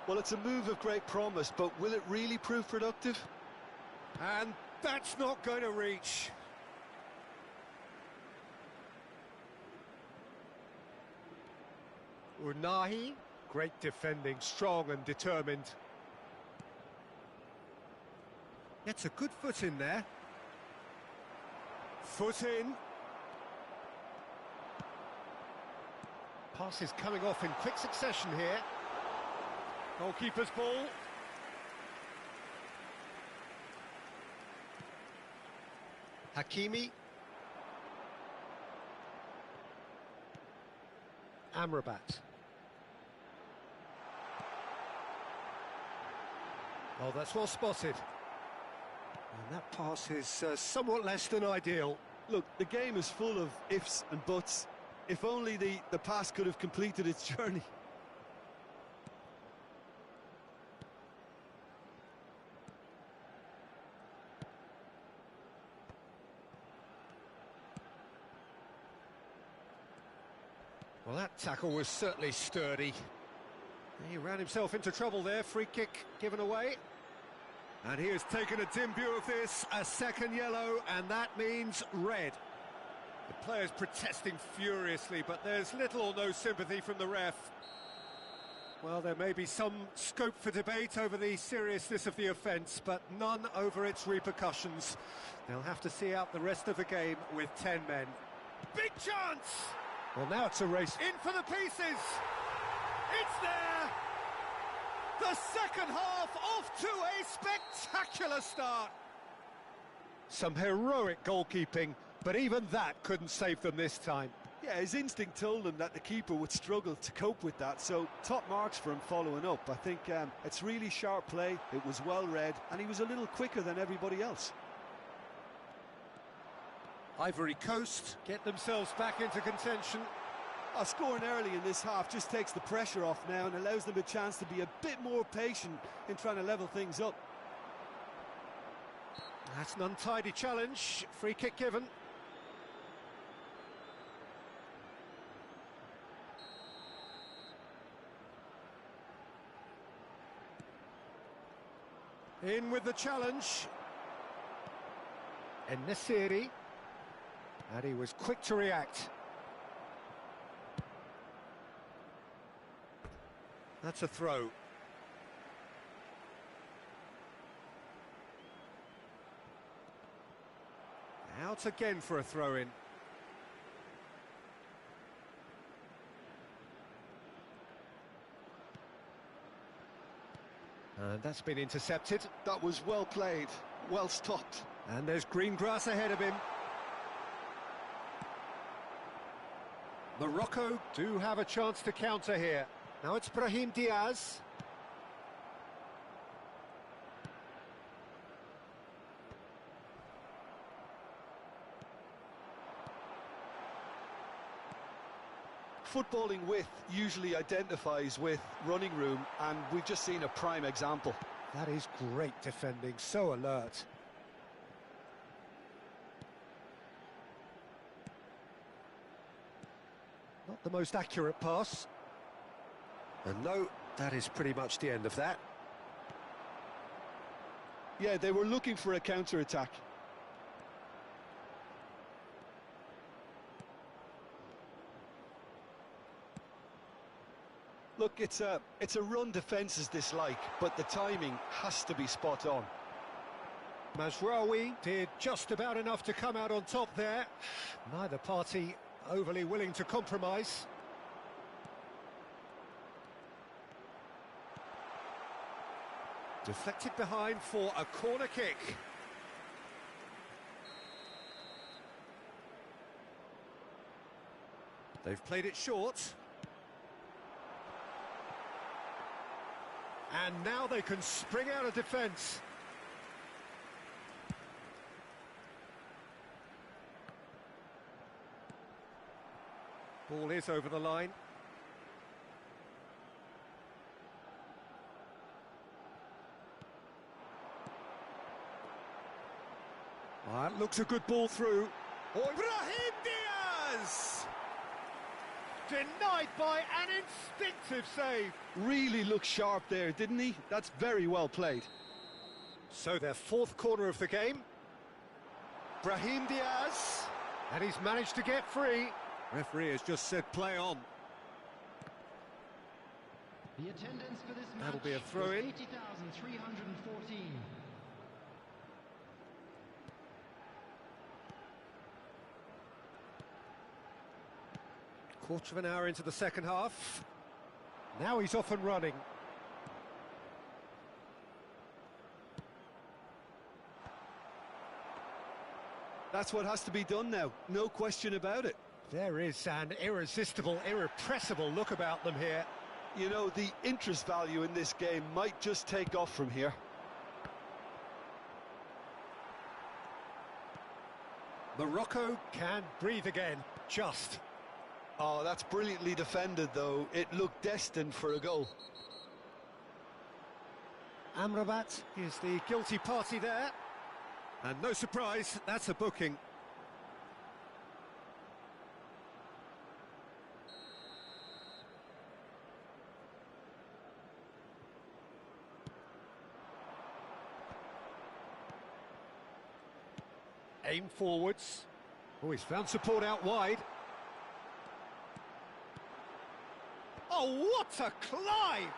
Well, it's a move of great promise, but will it really prove productive? And that's not going to reach. Unahi, great defending, strong and determined. Gets a good foot in there. Foot in. Pass is coming off in quick succession here. Goalkeeper's ball. Hakimi. Amrabat. Oh, that's well spotted. And that pass is somewhat less than ideal. Look, the game is full of ifs and buts. If only the pass could have completed its journey. Well, that tackle was certainly sturdy. He ran himself into trouble there, free kick given away. And he has taken a dim view of this, a second yellow, and that means red. The players protesting furiously, but there's little or no sympathy from the ref. Well, there may be some scope for debate over the seriousness of the offence, but none over its repercussions. They'll have to see out the rest of the game with 10 men. Big chance! Well, now it's a race. In for the pieces! It's there! The second half off to a spectacular start! Some heroic goalkeeping, but even that couldn't save them this time. Yeah, his instinct told him that the keeper would struggle to cope with that, so top marks for him following up. I think it's really sharp play, it was well read, and he was a little quicker than everybody else. Ivory Coast get themselves back into contention. Scoring early in this half just takes the pressure off now and allows them a chance to be a bit more patient in trying to level things up. That's an untidy challenge, free kick given. In with the challenge. En-Nesyri. And he was quick to react. That's a throw. Out again for a throw-in. And that's been intercepted. That was well played, well stopped. And there's green grass ahead of him. Morocco do have a chance to counter here. Now it's Brahim Diaz. footballing width usually identifies with running room, and we've just seen a prime example. That is great defending, so alert. Not the most accurate pass. And no, that is pretty much the end of that. Yeah, they were looking for a counter-attack. Look, it's a run defence's dislike, but the timing has to be spot on. Mazraoui did just about enough to come out on top there. Neither party overly willing to compromise. Deflected behind for a corner kick. They've played it short. And now they can spring out of defence. Ball is over the line. That looks a good ball through. Oh, Brahim Diaz! Denied by an instinctive save. Really looked sharp there, didn't he? That's very well played. So their fourth corner of the game. Brahim Diaz. And he's managed to get free. Referee has just said play on. The attendance for this match That'll be a throw-in. 80,314. Quarter of an hour into the second half. Now he's off and running. That's what has to be done now, no question about it. There is an irresistible, irrepressible look about them here. You know, the interest value in this game might just take off from here. Morocco can breathe again, just. Oh, that's brilliantly defended, though. It looked destined for a goal. Amrabat is the guilty party there. And no surprise, that's a booking. Aim forwards. Oh, he's found support out wide. Oh, what a climb!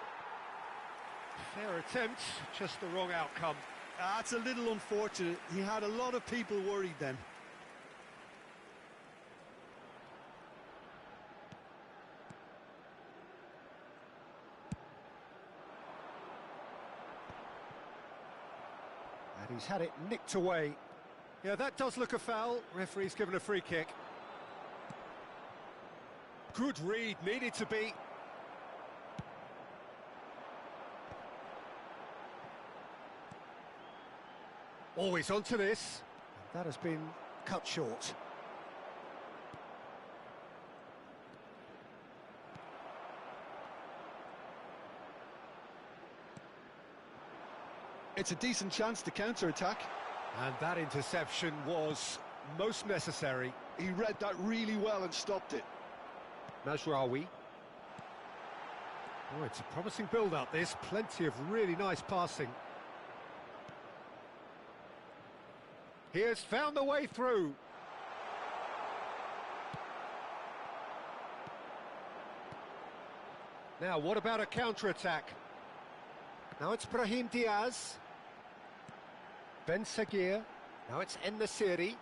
Fair attempt, just the wrong outcome. That's a little unfortunate. He had a lot of people worried then. And he's had it nicked away. Yeah, that does look a foul. Referee's given a free kick. Good read, needed to be. Always onto this. That has been cut short. It's a decent chance to counter-attack. And that interception was most necessary. He read that really well and stopped it. Mazraoui. Oh, it's a promising build-up, this. Plenty of really nice passing. He has found the way through. Now, what about a counter-attack? Now it's Brahim Diaz. Ben Sagir. Now it's En-Nesyri.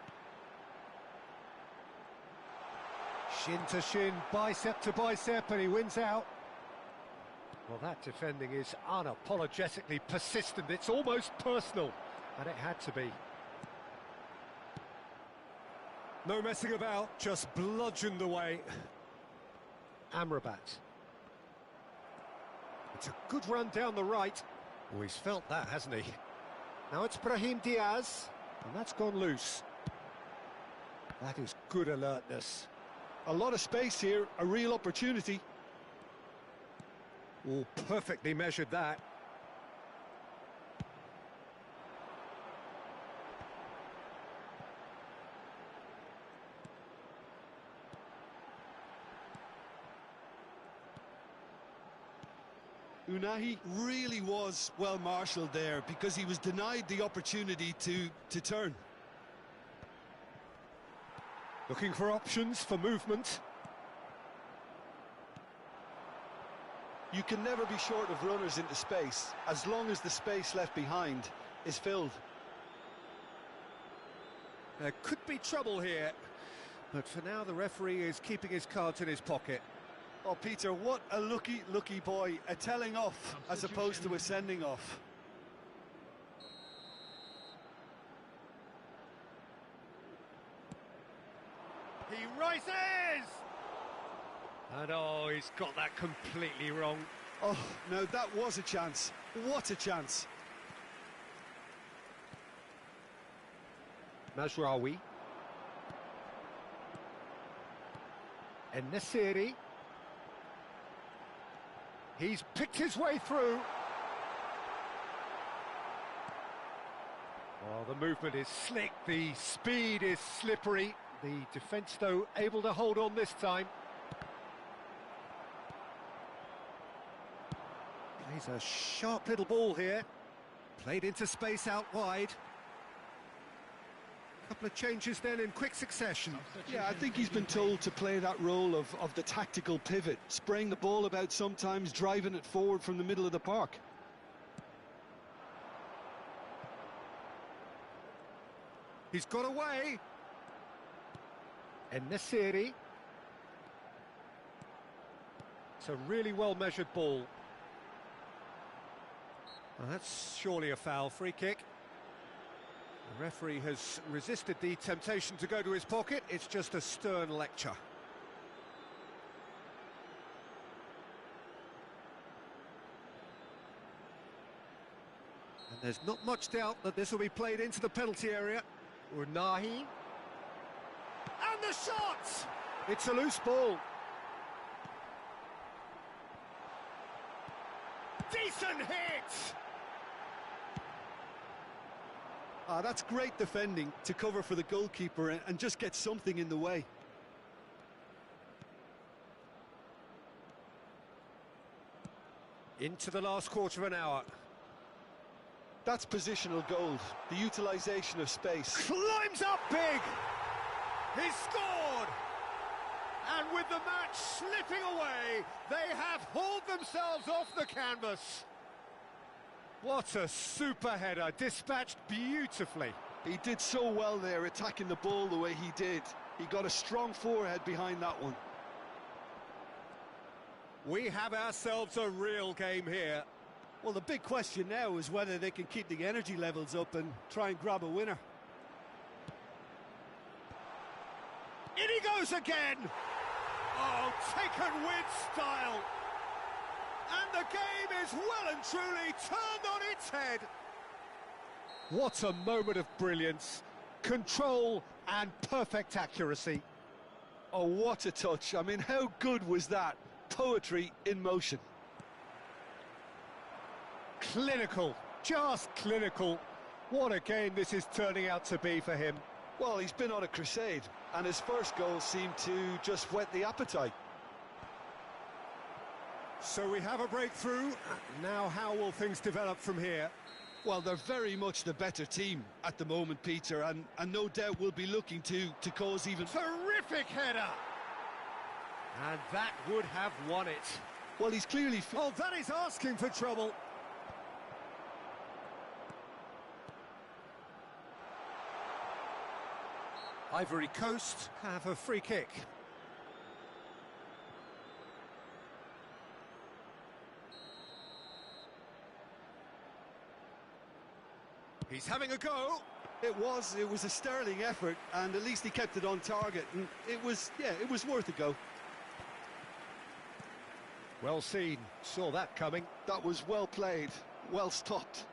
Shin to shin, bicep to bicep, and he wins out. Well, that defending is unapologetically persistent. It's almost personal, and it had to be. No messing about, just bludgeoned away. Amrabat. It's a good run down the right. Oh, he's felt that, hasn't he? Now it's Brahim Diaz, and that's gone loose. That is good alertness. A lot of space here, a real opportunity. Oh, perfectly measured that. Unahi really was well marshalled there because he was denied the opportunity to turn. Looking for options for movement. You can never be short of runners into space, as long as the space left behind is filled. There could be trouble here, but for now the referee is keeping his cards in his pocket. Oh, Peter, what a lucky boy. A telling off as opposed to a sending off. He rises! And oh, he's got that completely wrong. Oh, no, that was a chance. What a chance. Mazraoui. En-Nesyri. He's picked his way through. Well, the movement is slick, the speed is slippery. The defence, though, able to hold on this time. Plays a sharp little ball here. Played into space out wide. Couple of changes then in quick succession. Yeah, I think he's been told to play that role of the tactical pivot, spraying the ball about sometimes, driving it forward from the middle of the park. He's got away. En-Nesyri. It's a really well-measured ball. Well, that's surely a foul. Free kick. The referee has resisted the temptation to go to his pocket. It's just a stern lecture. And there's not much doubt that this will be played into the penalty area. Unahi. And the shot! It's a loose ball. Decent hit! That's great defending to cover for the goalkeeper and just get something in the way. Into the last quarter of an hour. That's positional gold, the utilisation of space. Climbs up big! He's scored! And with the match slipping away, they have hauled themselves off the canvas. What a super header, dispatched beautifully. He did so well there, attacking the ball the way he did. He got a strong forehead behind that one. We have ourselves a real game here. Well, the big question now is whether they can keep the energy levels up and try and grab a winner. In he goes again! Oh, taken with style! And the game is well and truly turned on its head. What a moment of brilliance, control and perfect accuracy. Oh, what a touch. I mean, how good was that? Poetry in motion. Clinical, just clinical. What a game this is turning out to be for him. Well, he's been on a crusade, and his first goal seemed to just whet the appetite. So we have a breakthrough. Now how will things develop from here? Well, they're very much the better team at the moment, Peter, and no doubt will be looking to cause even... Terrific header! And that would have won it. Well, he's clearly... Oh, that is asking for trouble. Ivory Coast have a free kick. He's having a go. It was a sterling effort, and at least he kept it on target, and it was worth a go. Well seen, saw that coming. That was well played, well stopped.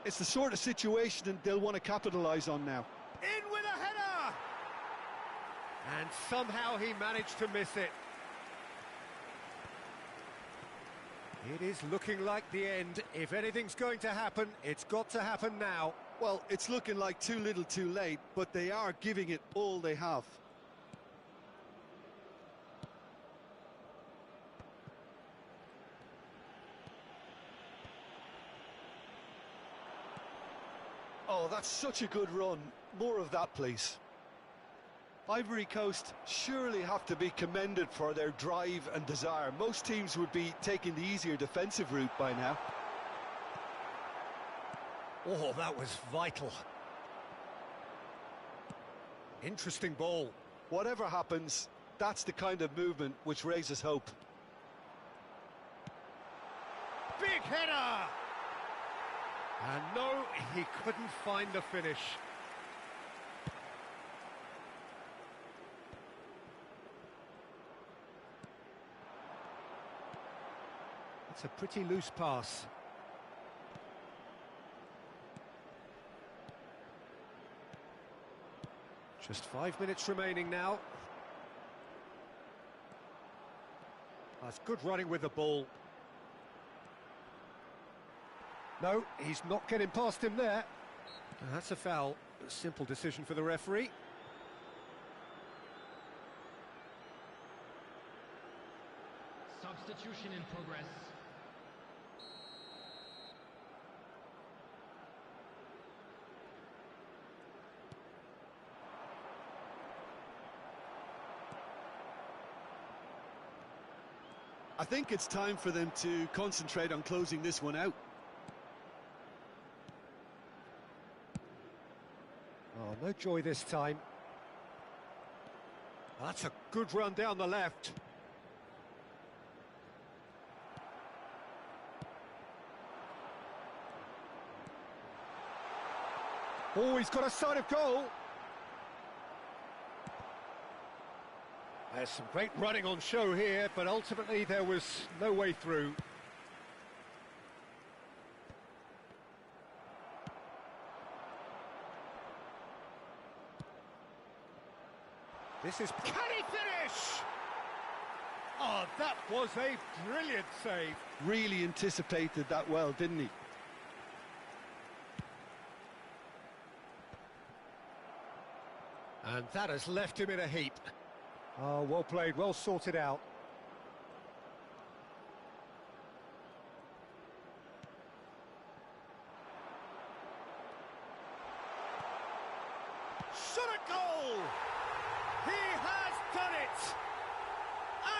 It's the sort of situation that they'll want to capitalise on now. In with a And somehow he managed to miss it. It is looking like the end. If anything's going to happen, it's got to happen now. Well, it's looking like too little too late, but they are giving it all they have. Oh, that's such a good run. More of that, please. Ivory Coast surely have to be commended for their drive and desire. Most teams would be taking the easier defensive route by now. Oh, that was vital. Interesting ball. Whatever happens, that's the kind of movement which raises hope. Big header! And no, he couldn't find the finish. It's a pretty loose pass. Just 5 minutes remaining now. That's good running with the ball. No, he's not getting past him there. That's a foul. A simple decision for the referee. Substitution in progress. I think it's time for them to concentrate on closing this one out. Oh, no joy this time. That's a good run down the left. Oh, he's got a sight of goal. There's some great running on show here, but ultimately there was no way through. This is... Can he finish? Oh, that was a brilliant save. Really anticipated that well, didn't he? And that has left him in a heap. Oh, well played, well sorted out. Shot a goal! He has done it! And